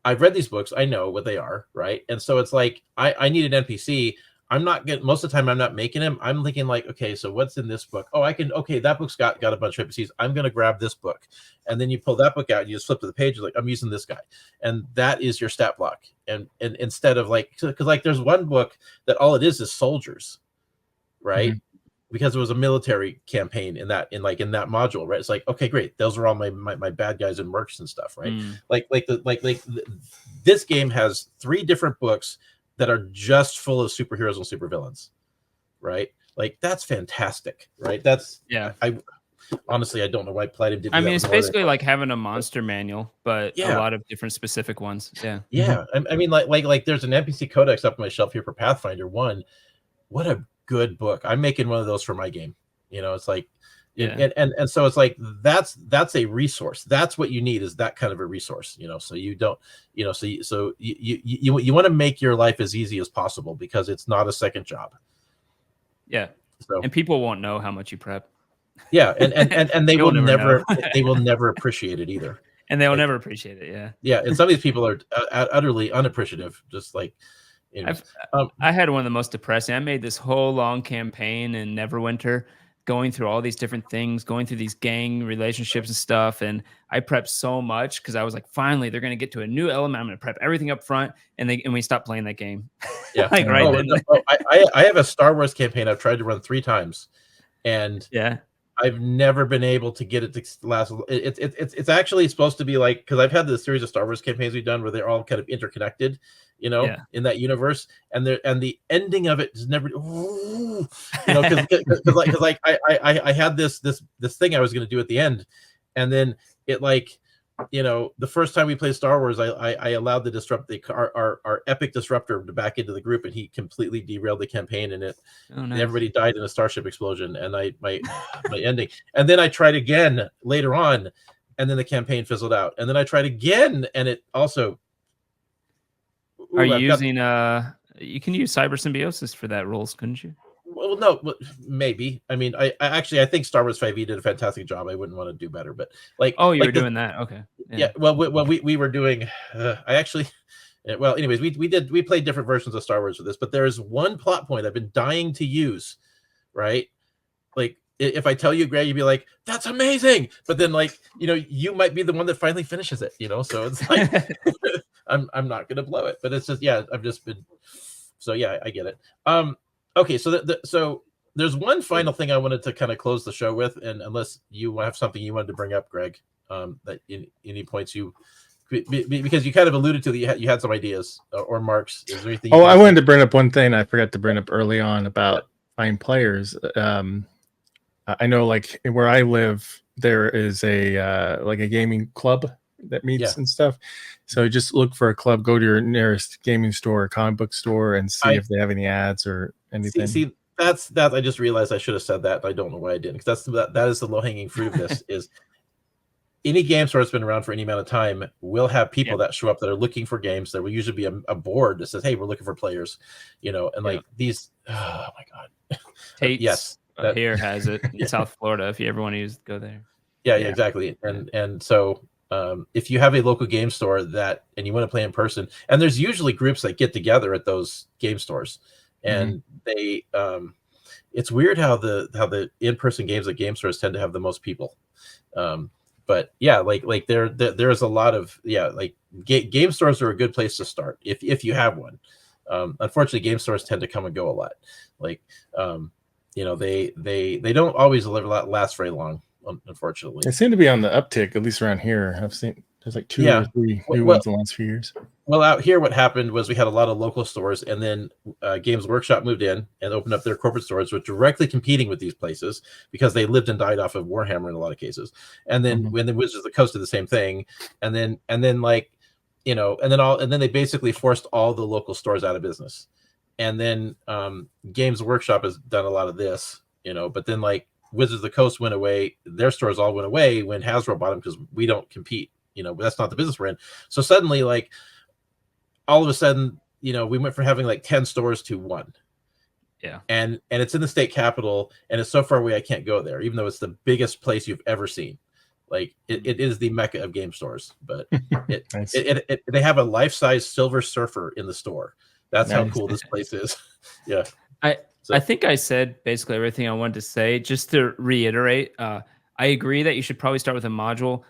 [SPEAKER 2] I've read these books, I know what they are, right? And so it's like I need an NPC. I'm not getting most of the time. I'm not making him. I'm thinking like, okay, so what's in this book? Oh, I can. Okay, that book's got a bunch of NPCs. I'm gonna grab this book, and then you pull that book out. And you just flip to the page. Like I'm using this guy, and that is your stat block. And instead of like, because like there's one book that all it is soldiers, right?
[SPEAKER 1] Mhm.
[SPEAKER 2] Because it was a military campaign in that module, right? It's like, okay, great. Those are all my bad guys and mercs and stuff, right? This game has 3 different books that are just full of superheroes and supervillains, right? Like that's fantastic, right? That's I honestly I don't know why Palladium did.
[SPEAKER 3] I mean, it's basically like having a monster manual, but a lot of different specific ones. Yeah.
[SPEAKER 2] Yeah. I mean, like there's an NPC codex up on my shelf here for Pathfinder 1. What a good book. I'm making one of those for my game. You know, it's like and so it's like that's a resource. That's what you need, is that kind of a resource, you know, so you don't, you know, so you want to make your life as easy as possible because it's not a second job.
[SPEAKER 3] Yeah.
[SPEAKER 2] So
[SPEAKER 3] and people won't know how much you prep.
[SPEAKER 2] Yeah, and they will never they will never appreciate it either.
[SPEAKER 3] And they will never appreciate it. Yeah.
[SPEAKER 2] Yeah, and some of these people are utterly unappreciative, just like
[SPEAKER 3] I had one of the most depressing. I made this whole long campaign in Neverwinter, going through all these different things, going through these gang relationships and stuff. And I prepped so much because I was like, finally, they're going to get to a new element. I'm going to prep everything up front. And we stopped playing that game.
[SPEAKER 2] Yeah.
[SPEAKER 3] Like right then.
[SPEAKER 2] I have a Star Wars campaign I've tried to run 3 times. And I've never been able to get it to last. It's actually supposed to be like, because I've had this series of Star Wars campaigns we've done where they're all kind of interconnected, you know, in that universe, and the ending of it is never, you know, because like I had this thing I was going to do at the end, and then it like, you know, the first time we played Star Wars, I allowed our epic disruptor to back into the group, and he completely derailed the campaign, and everybody died in a starship explosion, and my ending. And then I tried again later on, and then the campaign fizzled out. And then I tried again, and it also.
[SPEAKER 3] Are you using you can use cyber symbiosis for that rules, couldn't you?
[SPEAKER 2] Well, no, maybe. I mean, I actually think Star Wars 5e did a fantastic job. I wouldn't want to do better, but like,
[SPEAKER 3] you were doing that, okay?
[SPEAKER 2] Yeah. Well, we were doing. I actually, well, anyways, we played different versions of Star Wars with this, but there is one plot point I've been dying to use, right? Like, if I tell you, Greg, you'd be like, "That's amazing," but then, like, you know, you might be the one that finally finishes it, you know. So it's like, I'm not gonna blow it, but it's just I've just been. So yeah, I get it. Okay, so so there's one final thing I wanted to kind of close the show with, and unless you have something you wanted to bring up, Greg, that any points you, because you kind of alluded to that you had some ideas or Marks. Is there anything?
[SPEAKER 1] I wanted to bring up one thing I forgot to bring up early on about finding players. I know, like where I live, there is a like a gaming club that meets and stuff. So just look for a club, go to your nearest gaming store or comic book store, and see if they have any ads or anything.
[SPEAKER 2] See, that's I just realized I should have said that. I don't know why I didn't, because that is the low hanging fruit of this. Is any game store that's been around for any amount of time will have people that show up that are looking for games. There will usually be a board that says, "Hey, we're looking for players," you know, and like these. Oh my god.
[SPEAKER 3] Tate's,
[SPEAKER 2] yes,
[SPEAKER 3] here has it in South Florida. If you ever want to use, go there.
[SPEAKER 2] Yeah, exactly. And so if you have a local game store and you want to play in person, and there's usually groups that get together at those game stores, and they it's weird how the in-person games at game stores tend to have the most people. But yeah, like there is a lot of like game stores are a good place to start if you have one. Unfortunately, game stores tend to come and go a lot. Like you know, they don't always last very long. Unfortunately,
[SPEAKER 1] they seem to be on the uptick, at least around here. I've seen there's like 2 or 3 new ones in the last few years.
[SPEAKER 2] Well, out here, what happened was we had a lot of local stores, and then Games Workshop moved in and opened up their corporate stores, which were directly competing with these places because they lived and died off of Warhammer in a lot of cases. And then when the Wizards of the Coast did the same thing, and then like you know, and then they basically forced all the local stores out of business. And then Games Workshop has done a lot of this, you know, but then like Wizards of the Coast went away, their stores all went away when Hasbro bought them because we don't compete, you know, that's not the business we're in. So suddenly, like, all of a sudden, you know, we went from having like 10 stores to 1.
[SPEAKER 3] Yeah.
[SPEAKER 2] And it's in the state capital, and it's so far away I can't go there, even though it's the biggest place you've ever seen. Like it is the mecca of game stores. But
[SPEAKER 1] Nice.
[SPEAKER 2] they have a life-size Silver Surfer in the store. That's how cool this place is. Yeah.
[SPEAKER 3] I think I said basically everything I wanted to say. Just to reiterate, I agree that you should probably start with a module.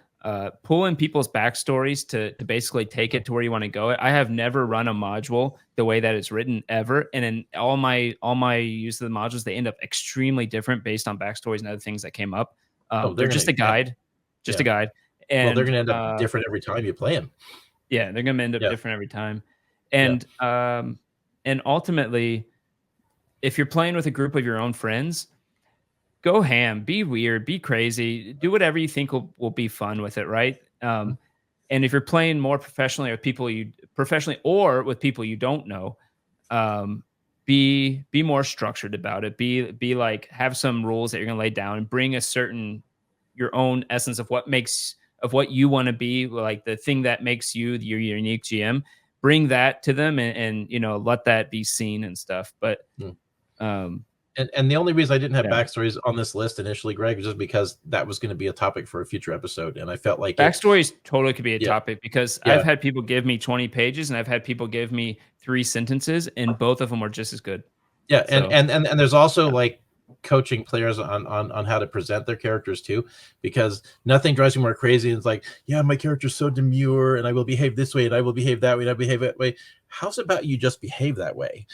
[SPEAKER 3] Pull in people's backstories to basically take it to where you want to go. I have never run a module the way that it's written ever, and in all my use of the modules, they end up extremely different based on backstories and other things that came up. They're just a guide, a guide. And
[SPEAKER 2] well, they're going to end up different every time you play them.
[SPEAKER 3] Yeah, they're going to end up different every time, and ultimately, if you're playing with a group of your own friends, go ham, be weird, be crazy, do whatever you think will be fun with it, right? And if you're playing more professionally with people you don't know, be more structured about it. Be like, have some rules that you're gonna lay down and bring your own essence of what you want to be, like the thing that makes you your unique GM. Bring that to them and you know, let that be seen and stuff. But
[SPEAKER 2] And the only reason I didn't have backstories on this list initially, Greg, was just because that was going to be a topic for a future episode, and I felt like
[SPEAKER 3] backstories totally could be a topic, because I've had people give me 20 pages and I've had people give me 3 sentences, and both of them were just as good.
[SPEAKER 2] Yeah, so, and there's also like coaching players on how to present their characters too, because nothing drives me more crazy. It's like, yeah, my character's so demure, and I will behave this way, and I will behave that way, and I behave that way. How's about you just behave that way?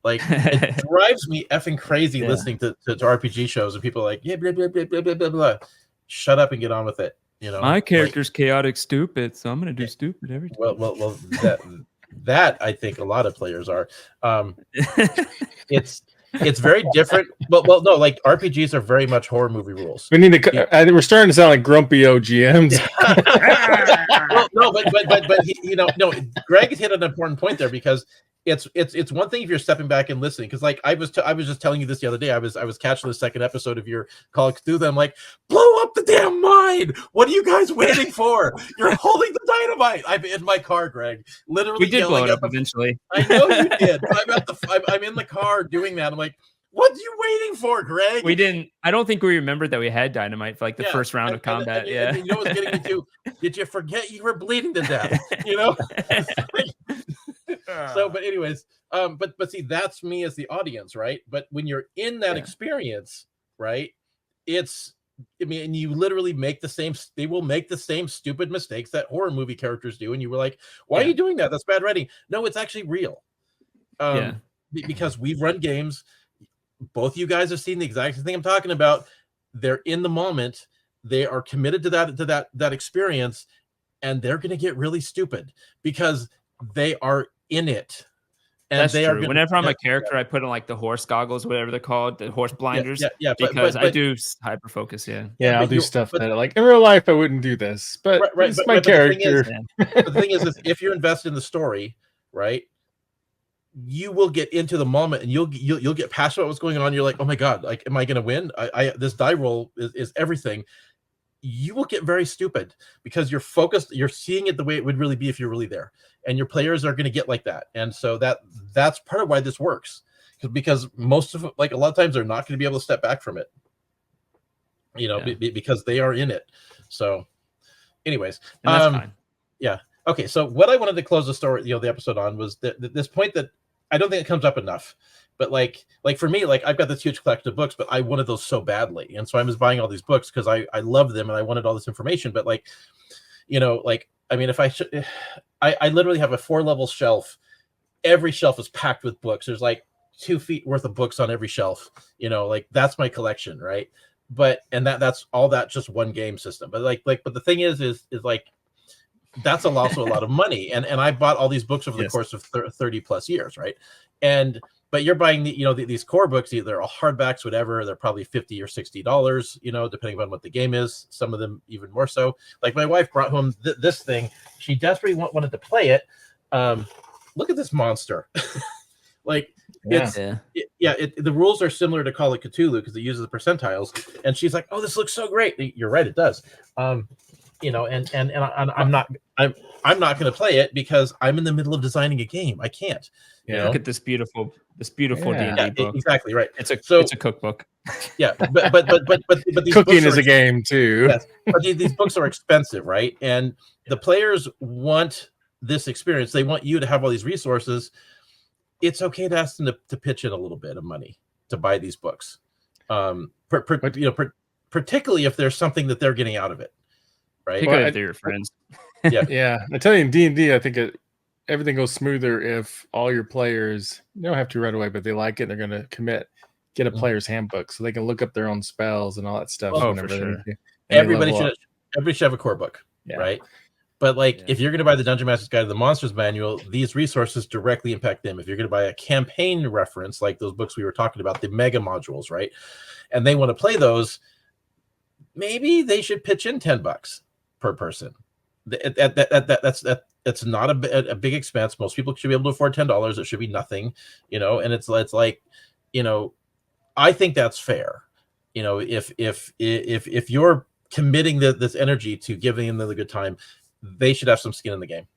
[SPEAKER 2] Like, it drives me effing crazy listening to RPG shows and people are like, yeah, blah, blah, blah, blah, blah, blah, blah. Shut up and get on with it. You know,
[SPEAKER 3] my character's chaotic stupid, so I'm going to do stupid every time.
[SPEAKER 2] Well, that I think a lot of players are. It's very different. Well, no, like RPGs are very much horror movie rules.
[SPEAKER 1] We need to. We're starting to sound like grumpy OGMs.
[SPEAKER 2] Well, no, but no. Greg has hit an important point there, because it's one thing if you're stepping back and listening, because like I was just telling you this the other day. I was catching the second episode of your Call of Cthulhu. I'm like, blow up the damn mine! What are you guys waiting for? You're holding the dynamite. I'm in my car, Greg. Literally,
[SPEAKER 3] we did blow it up eventually.
[SPEAKER 2] I know you did. I'm in the car doing that. I'm like, what are you waiting for, Greg?
[SPEAKER 3] We didn't. I don't think we remembered that we had dynamite for like the first round of combat.
[SPEAKER 2] And you know what's getting me too? Did you forget you were bleeding to death? You know. So, but anyways, but see, that's me as the audience, right? But when you're in that experience, right, and you literally they will make the same stupid mistakes that horror movie characters do, and you were like, why are you doing that? That's bad writing. No, it's actually real. Because we've run games. Both you guys have seen the exact same thing I'm talking about. They're in the moment. They are committed to that experience, and they're going to get really stupid because they are in it. And
[SPEAKER 3] that's true. Whenever I'm a character, I put on like the horse goggles, whatever they're called, the horse blinders. Because I do hyper focus.
[SPEAKER 1] Yeah, I'll do stuff that like in real life I wouldn't do this, but it's my character.
[SPEAKER 2] The thing is, if you're invested in the story, right, you will get into the moment, and you'll get past what's going on. You're like, oh my god, like, am I going to win? This die roll is everything. You will get very stupid because you're focused. You're seeing it the way it would really be if you're really there, and your players are going to get like that. And so that's part of why this works, because most of it, like a lot of times, they're not going to be able to step back from it. You know, because they are in it. So, anyways,
[SPEAKER 3] and that's fine.
[SPEAKER 2] Yeah. Okay. So what I wanted to close the story, the episode on, was this point that I don't think it comes up enough. But like for me, like I've got this huge collection of books, but I wanted those so badly, and so I was buying all these books because I loved them and I wanted all this information. But like, like I mean, if I literally have a 4-level shelf. Every shelf is packed with books. There's like 2 feet worth of books on every shelf. Like that's my collection, right? But that's all that just one game system. But but the thing is like that's also a lot of money, and I bought all these books over the course of 30 plus years, right? And but you're buying these core books. They're all hardbacks, whatever. They're probably $50 or $60, depending on what the game is. Some of them even more so. Like my wife brought home this thing. She desperately wanted to play it. Look at this monster. Like the rules are similar to Call of Cthulhu because it uses the percentiles. And she's like, "Oh, this looks so great." You're right, it does. And I'm not going to play it because I'm in the middle of designing a game. I can't.
[SPEAKER 3] Look at this beautiful D&D book.
[SPEAKER 2] Exactly right.
[SPEAKER 3] It's a cookbook.
[SPEAKER 2] Yeah, but these
[SPEAKER 1] cooking is a game too.
[SPEAKER 2] Yes, but these books are expensive, right? And the players want this experience. They want you to have all these resources. It's okay to ask them to pitch in a little bit of money to buy these books, particularly if there's something that they're getting out of it, right?
[SPEAKER 3] Particularly if they're your friends.
[SPEAKER 1] Yeah. I tell you, in D&D, I think everything goes smoother if all your players, they don't have to right away, but they like it. They're going to get a player's handbook so they can look up their own spells and all that stuff.
[SPEAKER 3] For sure.
[SPEAKER 2] Everybody should have a core book, right? But if you're going to buy the Dungeon Master's Guide to the Monsters Manual, these resources directly impact them. If you're going to buy a campaign reference, like those books we were talking about, the mega modules, right? And they want to play those, maybe they should pitch in $10 per person. That's not a big expense. Most people should be able to afford $10. It should be nothing, and it's like, I think that's fair. If you're committing this energy to giving them the good time, they should have some skin in the game.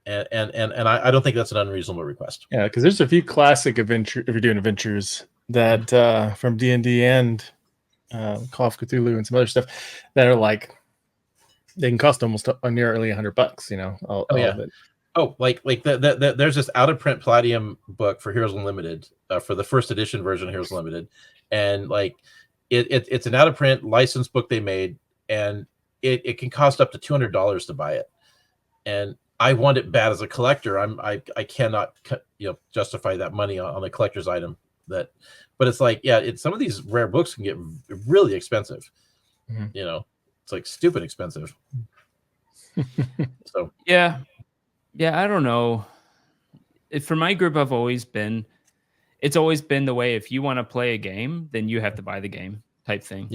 [SPEAKER 2] And I don't think that's an unreasonable request.
[SPEAKER 1] Yeah, because there's a few classic adventure, if you're doing adventures, that from D&D and Call of Cthulhu and some other stuff that are like, they can cost almost nearly $100,
[SPEAKER 2] There's this out of print Palladium book for Heroes Unlimited, for the first edition version of Heroes Unlimited, and it's an out of print licensed book they made, and it can cost up to $200 to buy it, and I want it bad as a collector. I cannot justify that money on a collector's item. But it's like, some of these rare books can get really expensive. It's like stupid expensive. So
[SPEAKER 3] yeah, I don't know. For my group, it's always been the way, if you want to play a game, then you have to buy the game type thing.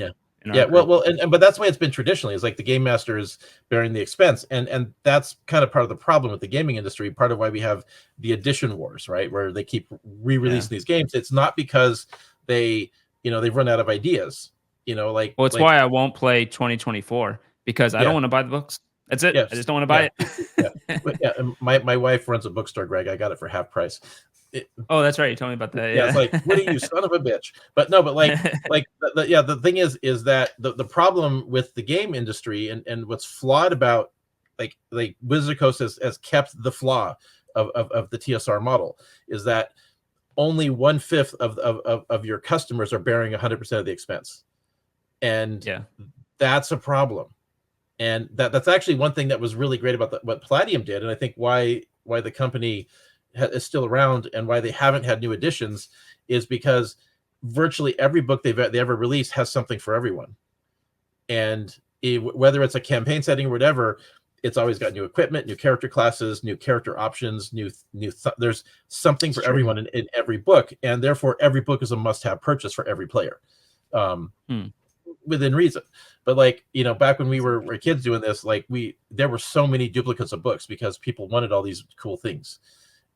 [SPEAKER 2] But that's the way it's been traditionally. It's like the game master is bearing the expense, and that's kind of part of the problem with the gaming industry. Part of why we have the edition wars, right, where they keep re-releasing these games. It's not because they've run out of ideas. It's
[SPEAKER 3] why I won't play 2024, because I don't want to buy the books. That's it. I just don't want to buy
[SPEAKER 2] it. My wife runs a bookstore, Greg. I got it for half price.
[SPEAKER 3] That's right. You told me about that.
[SPEAKER 2] It's like, what are you, son of a bitch? But no, but the thing is that the problem with the game industry and what's flawed about like Wizard Coast has kept the flaw of the TSR model is that only 1/5 of your customers are bearing 100% of the expense, and that's a problem. And that's actually one thing that was really great about what Palladium did, and I think why the company is still around and why they haven't had new editions is because virtually every book they ever released has something for everyone, and whether it's a campaign setting or whatever, it's always got new equipment, new character classes, new character options, there's something for everyone in every book, and therefore every book is a must-have purchase for every player, within reason. But back when we were kids doing this, there were so many duplicates of books because people wanted all these cool things.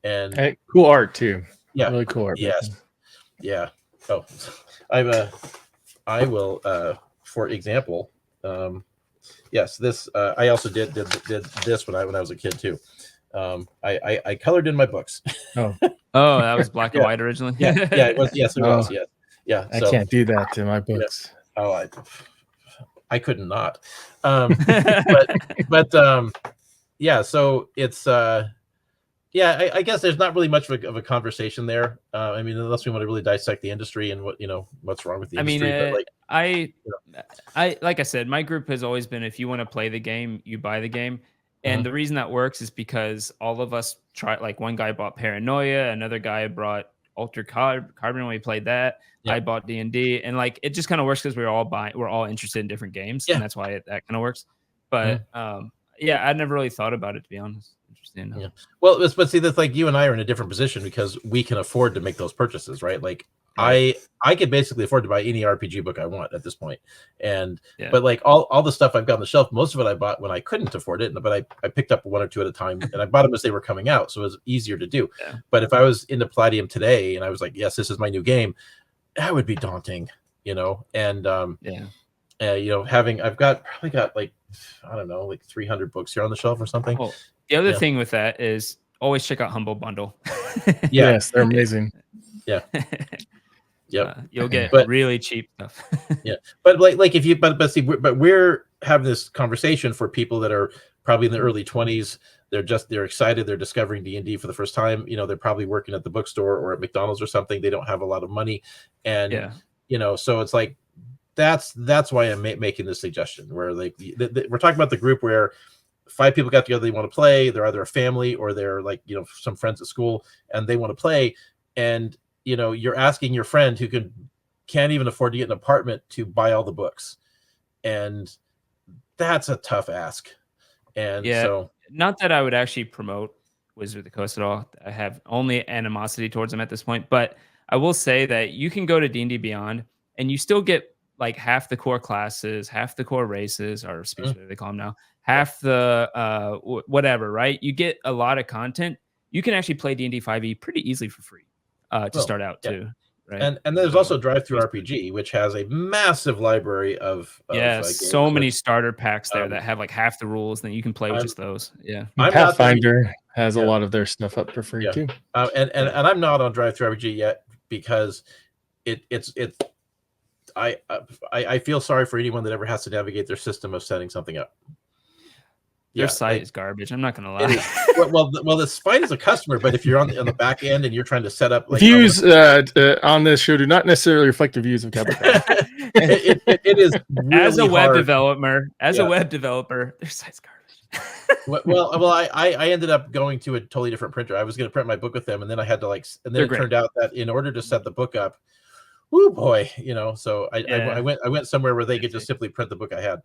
[SPEAKER 2] And
[SPEAKER 1] cool art too.
[SPEAKER 2] Yeah,
[SPEAKER 1] really cool art.
[SPEAKER 2] Yes, yeah. Oh, I will. For example, yes. This I also did this when I was a kid too. I colored in my books.
[SPEAKER 3] Oh, that was black and white originally.
[SPEAKER 2] Yeah, it was. Yes, it was. Yes, yeah.
[SPEAKER 1] I can't do that to my books.
[SPEAKER 2] Yeah. Oh, I could not. Yeah. So it's I guess there's not really much of a conversation there. I mean, unless we want to really dissect the industry and what's wrong with the industry.
[SPEAKER 3] I like I said, my group has always been, if you want to play the game, you buy the game. And the reason that works is because all of us tried, one guy bought Paranoia, another guy brought Altered Carbon when we played that. Yeah. I bought D&D, and it just kind of works because we're all interested in different games, and that's why that kind of works. But I never really thought about it, to be honest. Interesting.
[SPEAKER 2] Yeah. Well, but see, that's like you and I are in a different position because we can afford to make those purchases, right? Like
[SPEAKER 3] Right.
[SPEAKER 2] I could basically afford to buy any RPG book I want at this point. And
[SPEAKER 3] Yeah.
[SPEAKER 2] but like all the stuff I've got on the shelf, most of it I bought when I couldn't afford it, but I picked up one or two at a time, and I bought them as they were coming out, so it was easier to do.
[SPEAKER 3] Yeah.
[SPEAKER 2] But if I was into Palladium today and I was like, yes, this is my new game, that would be daunting, you know. And you know, I've probably got like, I don't know, like 300 books here on the shelf or something.
[SPEAKER 3] Well, the other thing with that is always check out Humble Bundle.
[SPEAKER 2] Yeah.
[SPEAKER 1] Yes, they're amazing.
[SPEAKER 2] Yeah. Yep.
[SPEAKER 3] You'll get
[SPEAKER 2] But-
[SPEAKER 3] really cheap stuff.
[SPEAKER 2] Yeah, but like if you but see, but we're having this conversation for people that are probably in the early 20s. They're excited. They're discovering D&D for the first time. You know, they're probably working at the bookstore or at McDonald's or something. They don't have a lot of money, and you know, so it's like that's why I'm making this suggestion. Where like we're talking about the group where 5 people got together, they want to play. They're either a family or they're like, you know, some friends at school, and they want to play. And you know, you're asking your friend who can't even afford to get an apartment to buy all the books, and that's a tough ask. And so,
[SPEAKER 3] not that I would actually promote Wizard of the Coast at all. I have only animosity towards them at this point, but I will say that you can go to D&D Beyond and you still get like half the core classes, half the core races, or speech they call them now, half the whatever, right? You get a lot of content. You can actually play D&D 5e pretty easily for free to start out too. Right.
[SPEAKER 2] And there's also Drive-Thru RPG, which has a massive library of
[SPEAKER 3] so many starter packs there that have like half the rules. Then you can play with just those. Yeah,
[SPEAKER 1] Pathfinder has a lot of their stuff up for free too.
[SPEAKER 2] And I'm not on Drive-Thru RPG yet because I feel sorry for anyone that ever has to navigate their system of setting something up.
[SPEAKER 3] Their site is garbage. I'm not gonna lie.
[SPEAKER 2] well, the site is a customer, but if you're on the back end and you're trying to set up like
[SPEAKER 1] views on this show do not necessarily reflect the views of Cabbit.
[SPEAKER 2] it is really
[SPEAKER 3] as a web
[SPEAKER 2] hard.
[SPEAKER 3] developer. As a web developer, their site's garbage.
[SPEAKER 2] well, I ended up going to a totally different printer. I was going to print my book with them, and then I had to and then it turned out that in order to set the book up, oh boy, you know. So I went somewhere where they could just simply print the book I had.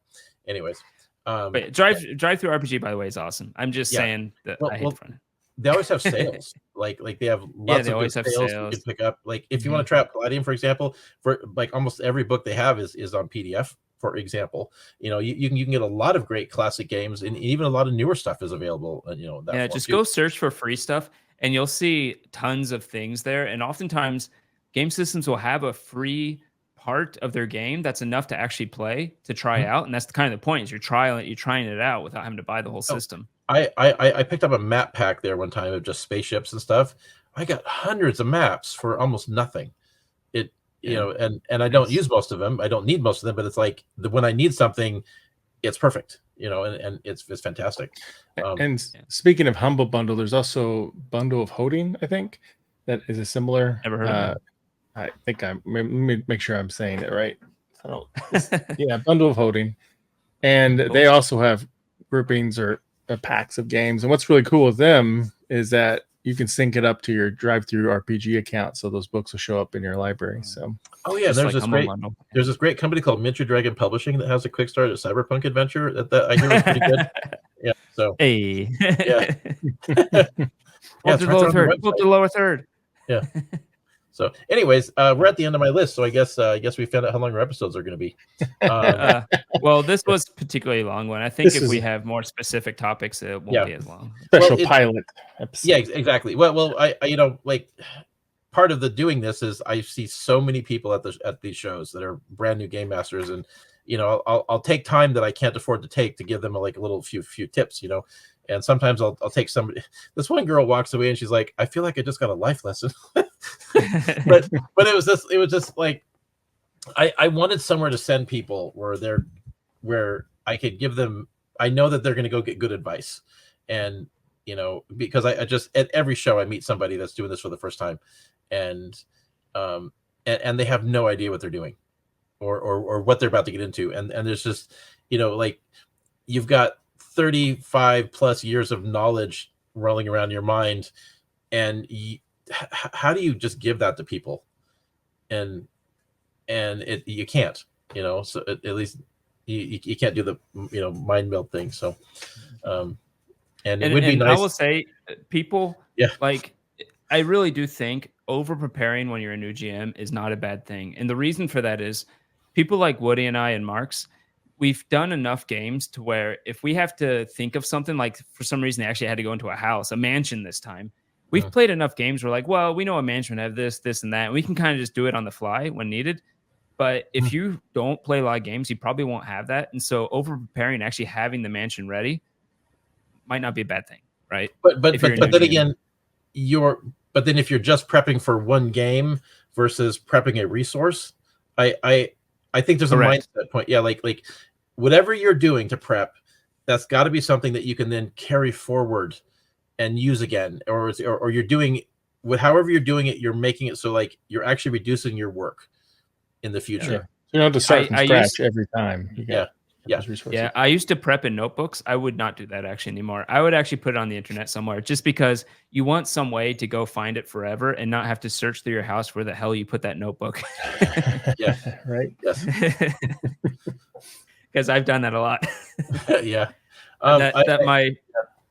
[SPEAKER 2] Anyways.
[SPEAKER 3] But Drive-Thru RPG, by the way, is awesome. I'm just saying that I hate fun.
[SPEAKER 2] They always have sales. like they have lots of good sales you can pick up. Like if you want to try out Palladium, for example, for like almost every book they have is on PDF. For example, you know, you can get a lot of great classic games, and even a lot of newer stuff is available. You know,
[SPEAKER 3] just go search for free stuff, and you'll see tons of things there. And oftentimes, game systems will have a free part of their game that's enough to actually play, to try out, and that's kind of the point, is you're trying it out without having to buy the whole system.
[SPEAKER 2] I picked up a map pack there one time of just spaceships and stuff. I got hundreds of maps for almost nothing. You know, and I don't use most of them. I don't need most of them, but it's like when I need something, it's perfect. You know, and it's fantastic.
[SPEAKER 1] Speaking of Humble Bundle, there's also Bundle of Holding, I think, that is a similar.
[SPEAKER 3] Never heard of it.
[SPEAKER 1] I think let me make sure I'm saying it right. Bundle of Holding, and they also have groupings or packs of games. And what's really cool with them is that you can sync it up to your Drive-Thru RPG account, so those books will show up in your library. So,
[SPEAKER 2] there's this great company called Miniature Dragon Publishing that has a quick start at Cyberpunk Adventure that I hear is pretty good. Yeah. So
[SPEAKER 3] hey,
[SPEAKER 2] yeah,
[SPEAKER 3] the lower third.
[SPEAKER 2] Yeah. So, anyways, we're at the end of my list, so I guess we found out how long our episodes are going to be.
[SPEAKER 3] Well, this was a particularly long one. I think if we have more specific topics, it won't be as long.
[SPEAKER 1] Special pilot episode.
[SPEAKER 2] Yeah, exactly. Well, I you know, like part of the doing this is I see so many people at these shows that are brand new game masters, and you know, I'll take time that I can't afford to take to give them a little few tips, you know. And sometimes I'll take somebody. This one girl walks away and she's like, "I feel like I just got a life lesson." but it was just like I wanted somewhere to send people where I could give them. I know that they're going to go get good advice, and you know, because I just at every show I meet somebody that's doing this for the first time, and they have no idea what they're doing, or what they're about to get into, and there's just, you know, like you've got 35 plus years of knowledge rolling around your mind, and how do you just give that to people? And you can't, you know. So at least you can't do the, you know, mind meld thing. So And it would be nice.
[SPEAKER 3] I will say, people,
[SPEAKER 2] Yeah.
[SPEAKER 3] like, I really do think over preparing when you're a new GM is not a bad thing. And the reason for that is people like Woody and I and Marks, we've done enough games to where if we have to think of something, like for some reason they actually had to go into a house, a mansion this time, we've played enough games. We're like, well, we know a mansion would have this, this, and that. And we can kind of just do it on the fly when needed. But if you don't play a lot of games, you probably won't have that. And so over preparing, actually having the mansion ready might not be a bad thing, right?
[SPEAKER 2] But then again, but then if you're just prepping for one game versus prepping a resource, I think there's a mindset point. Yeah, like whatever you're doing to prep, that's got to be something that you can then carry forward and use again, or you're doing with however you're doing it, you're making it so like you're actually reducing your work in the future.
[SPEAKER 1] Yeah. You don't have to start from scratch every time.
[SPEAKER 2] Yeah.
[SPEAKER 3] I used to prep in notebooks. I would not do that actually anymore. I would actually put it on the internet somewhere, just because you want some way to go find it forever and not have to search through your house where the hell you put that notebook.
[SPEAKER 2] Yeah.
[SPEAKER 1] Right.
[SPEAKER 2] Yes.
[SPEAKER 3] Because I've done that a lot.
[SPEAKER 2] Yeah.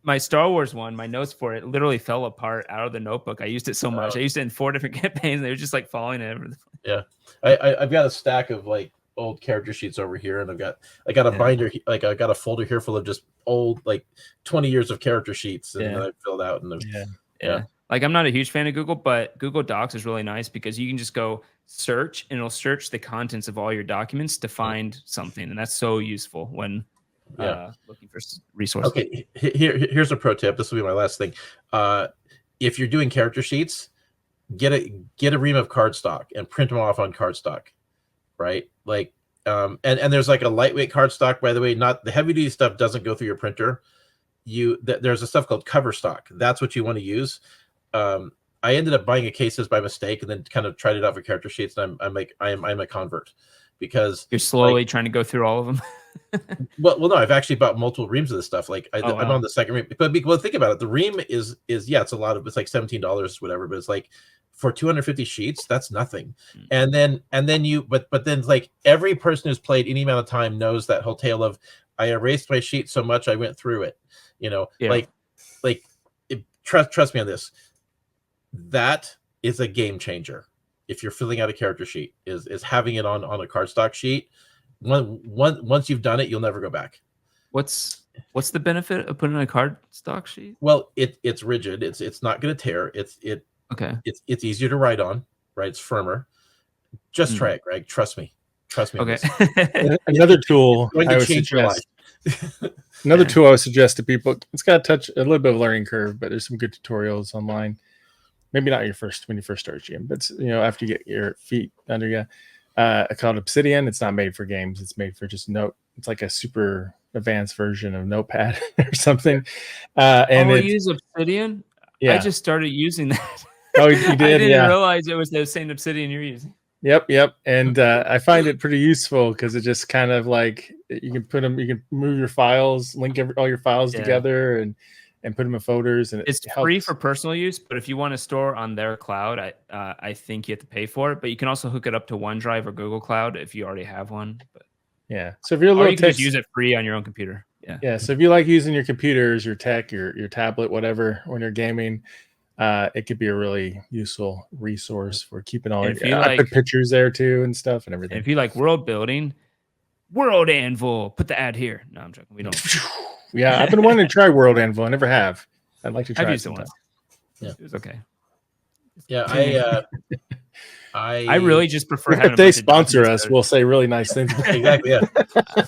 [SPEAKER 3] My Star Wars one, my notes for it literally fell apart out of the notebook. I used it so much. I used it in 4 different campaigns. And they were just like falling in.
[SPEAKER 2] Yeah. I've got a stack of like old character sheets over here, and I got a binder, like I got a folder here full of just old, like 20 years of character sheets, and I filled out. And
[SPEAKER 3] like, I'm not a huge fan of Google, but Google Docs is really nice because you can just go search and it'll search the contents of all your documents to find something, and that's so useful when looking for resources.
[SPEAKER 2] Okay, here's a pro tip. This will be my last thing. If you're doing character sheets, get a ream of cardstock and print them off on cardstock, right? Like, and there's like a lightweight cardstock, by the way. Not the heavy duty stuff doesn't go through your printer. There's a stuff called cover stock. That's what you want to use. I ended up buying a cases by mistake and then kind of tried it out for character sheets. And I'm a convert, because
[SPEAKER 3] you're slowly trying to go through all of them.
[SPEAKER 2] well, no, I've actually bought multiple reams of this stuff. Like I'm on the second ream, but think about it. The ream is it's a lot of, it's like $17, whatever, but it's like for 250 sheets, that's nothing. And then but then like every person who's played any amount of time knows that whole tale of I erased my sheet so much I went through it. Trust me on this. That is a game changer. If you're filling out a character sheet, is having it on a cardstock sheet. Once you've done it, you'll never go back.
[SPEAKER 3] What's the benefit of putting on a cardstock sheet?
[SPEAKER 2] Well, it's rigid. It's not going to tear. It's It's easier to write on. Right, it's firmer. Just try it, Greg. Trust me.
[SPEAKER 3] Okay.
[SPEAKER 1] Another tool I would suggest. Another tool I would suggest to people. It's got to touch a little bit of learning curve, but there's some good tutorials online. Maybe not when you first start GM, but after you get your feet under you. Called Obsidian. It's not made for games. It's made for just note. It's like a super advanced version of Notepad or something. And
[SPEAKER 3] you use Obsidian?
[SPEAKER 1] Yeah.
[SPEAKER 3] I just started using that.
[SPEAKER 1] Oh, you did?
[SPEAKER 3] I didn't realize it was the same Obsidian you're using.
[SPEAKER 1] Yep. And I find it pretty useful because it just kind of like you can move your files, link all your files together, and put them in folders. And
[SPEAKER 3] it's free for personal use, but if you want to store on their cloud, I think you have to pay for it. But you can also hook it up to OneDrive or Google Cloud if you already have one. But
[SPEAKER 1] so if you're a little,
[SPEAKER 3] you can just use it free on your own computer.
[SPEAKER 1] So if you like using your computers, your tech, your tablet, whatever, when you're gaming, it could be a really useful resource for keeping all your. I put pictures there too and stuff and everything.
[SPEAKER 3] And if you like world building, World Anvil, put the ad here. No, I'm joking. We don't.
[SPEAKER 1] Yeah, I've been wanting to try World Anvil. I never have. I'd like to try.
[SPEAKER 3] I've used it once. Yeah, it was okay.
[SPEAKER 2] Yeah,
[SPEAKER 3] I really just prefer having.
[SPEAKER 1] If they sponsor us, we'll say really nice things.
[SPEAKER 2] Exactly. Yeah.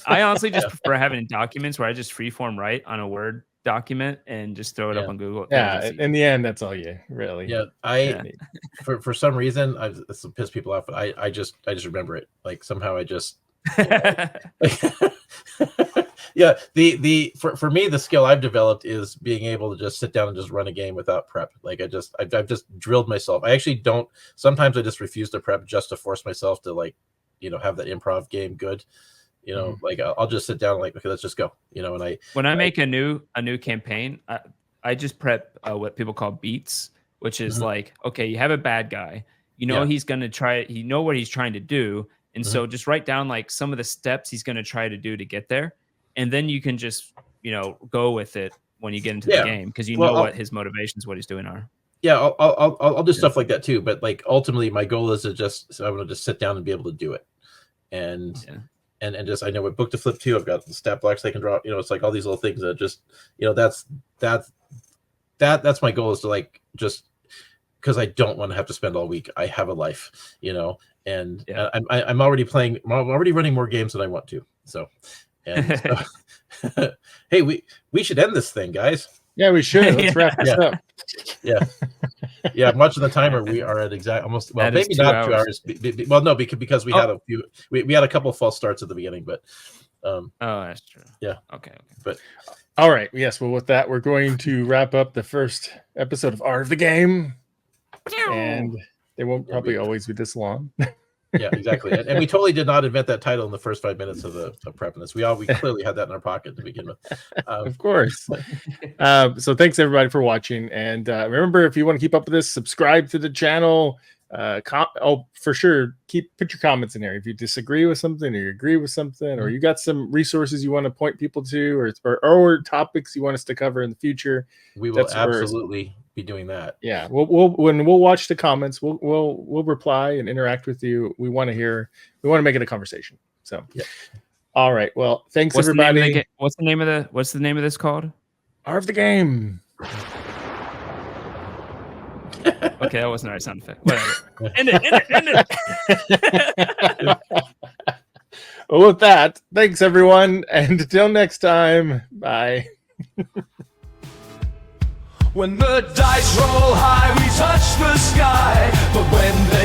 [SPEAKER 3] I honestly just prefer having documents where I just freeform write on a Word document and just throw it up on Google.
[SPEAKER 1] Yeah, in the end, that's all you really.
[SPEAKER 2] Yeah, for some reason, this will piss people off, but I just remember it. Like somehow I just. Yeah, for me, the skill I've developed is being able to just sit down and just run a game without prep. Like I've just drilled myself. I actually don't. Sometimes I just refuse to prep just to force myself to have that improv game good. Like I'll just sit down and like, okay, let's just go. And
[SPEAKER 3] when I make a new campaign, I just prep what people call beats, which is like, okay, you have a bad guy. He's gonna try. You know what he's trying to do, and so just write down like some of the steps he's gonna try to do to get there. And then you can just, go with it when you get into the game, because you know what his motivations, what he's doing are.
[SPEAKER 2] Yeah, I'll do stuff like that too. But like ultimately, my goal is to I want to just sit down and be able to do it, and just I know what book to flip to. I've got the stat blocks they can draw. You know, it's like all these little things that just that's my goal, is to like just because I don't want to have to spend all week. I have a life, and I'm already playing. I'm already running more games than I want to. So, hey, we should end this thing, guys.
[SPEAKER 1] Yeah, we should. Let's wrap this up.
[SPEAKER 2] Yeah. Much of the timer we are at almost. Well, maybe not 2 hours. Well, no, because we had a few. We had a couple of false starts at the beginning, but.
[SPEAKER 3] That's true.
[SPEAKER 2] Yeah.
[SPEAKER 3] Okay.
[SPEAKER 2] But.
[SPEAKER 1] All right. Yes. Well, with that, we're going to wrap up the first episode of Art of the Game, and they won't probably always be this long.
[SPEAKER 2] Yeah, exactly. And we totally did not invent that title in the first 5 minutes of prepping this. We clearly had that in our pocket to begin with.
[SPEAKER 1] Of course. So thanks everybody for watching. And remember, if you want to keep up with this, subscribe to the channel. For sure, put your comments in there. If you disagree with something, or you agree with something, or you got some resources you want to point people to, or topics you want us to cover in the future,
[SPEAKER 2] we will absolutely be doing that.
[SPEAKER 1] Yeah, when we'll watch the comments, we'll reply and interact with you. We want to make it a conversation. So, all right. Well, thanks everybody.
[SPEAKER 3] What's the name of this called?
[SPEAKER 1] Art of the Game.
[SPEAKER 3] Okay, that wasn't the right sound effect. Whatever. End it.
[SPEAKER 1] Well, with that, thanks everyone, and until next time, bye.
[SPEAKER 4] When the dice roll high, we touch the sky, but when they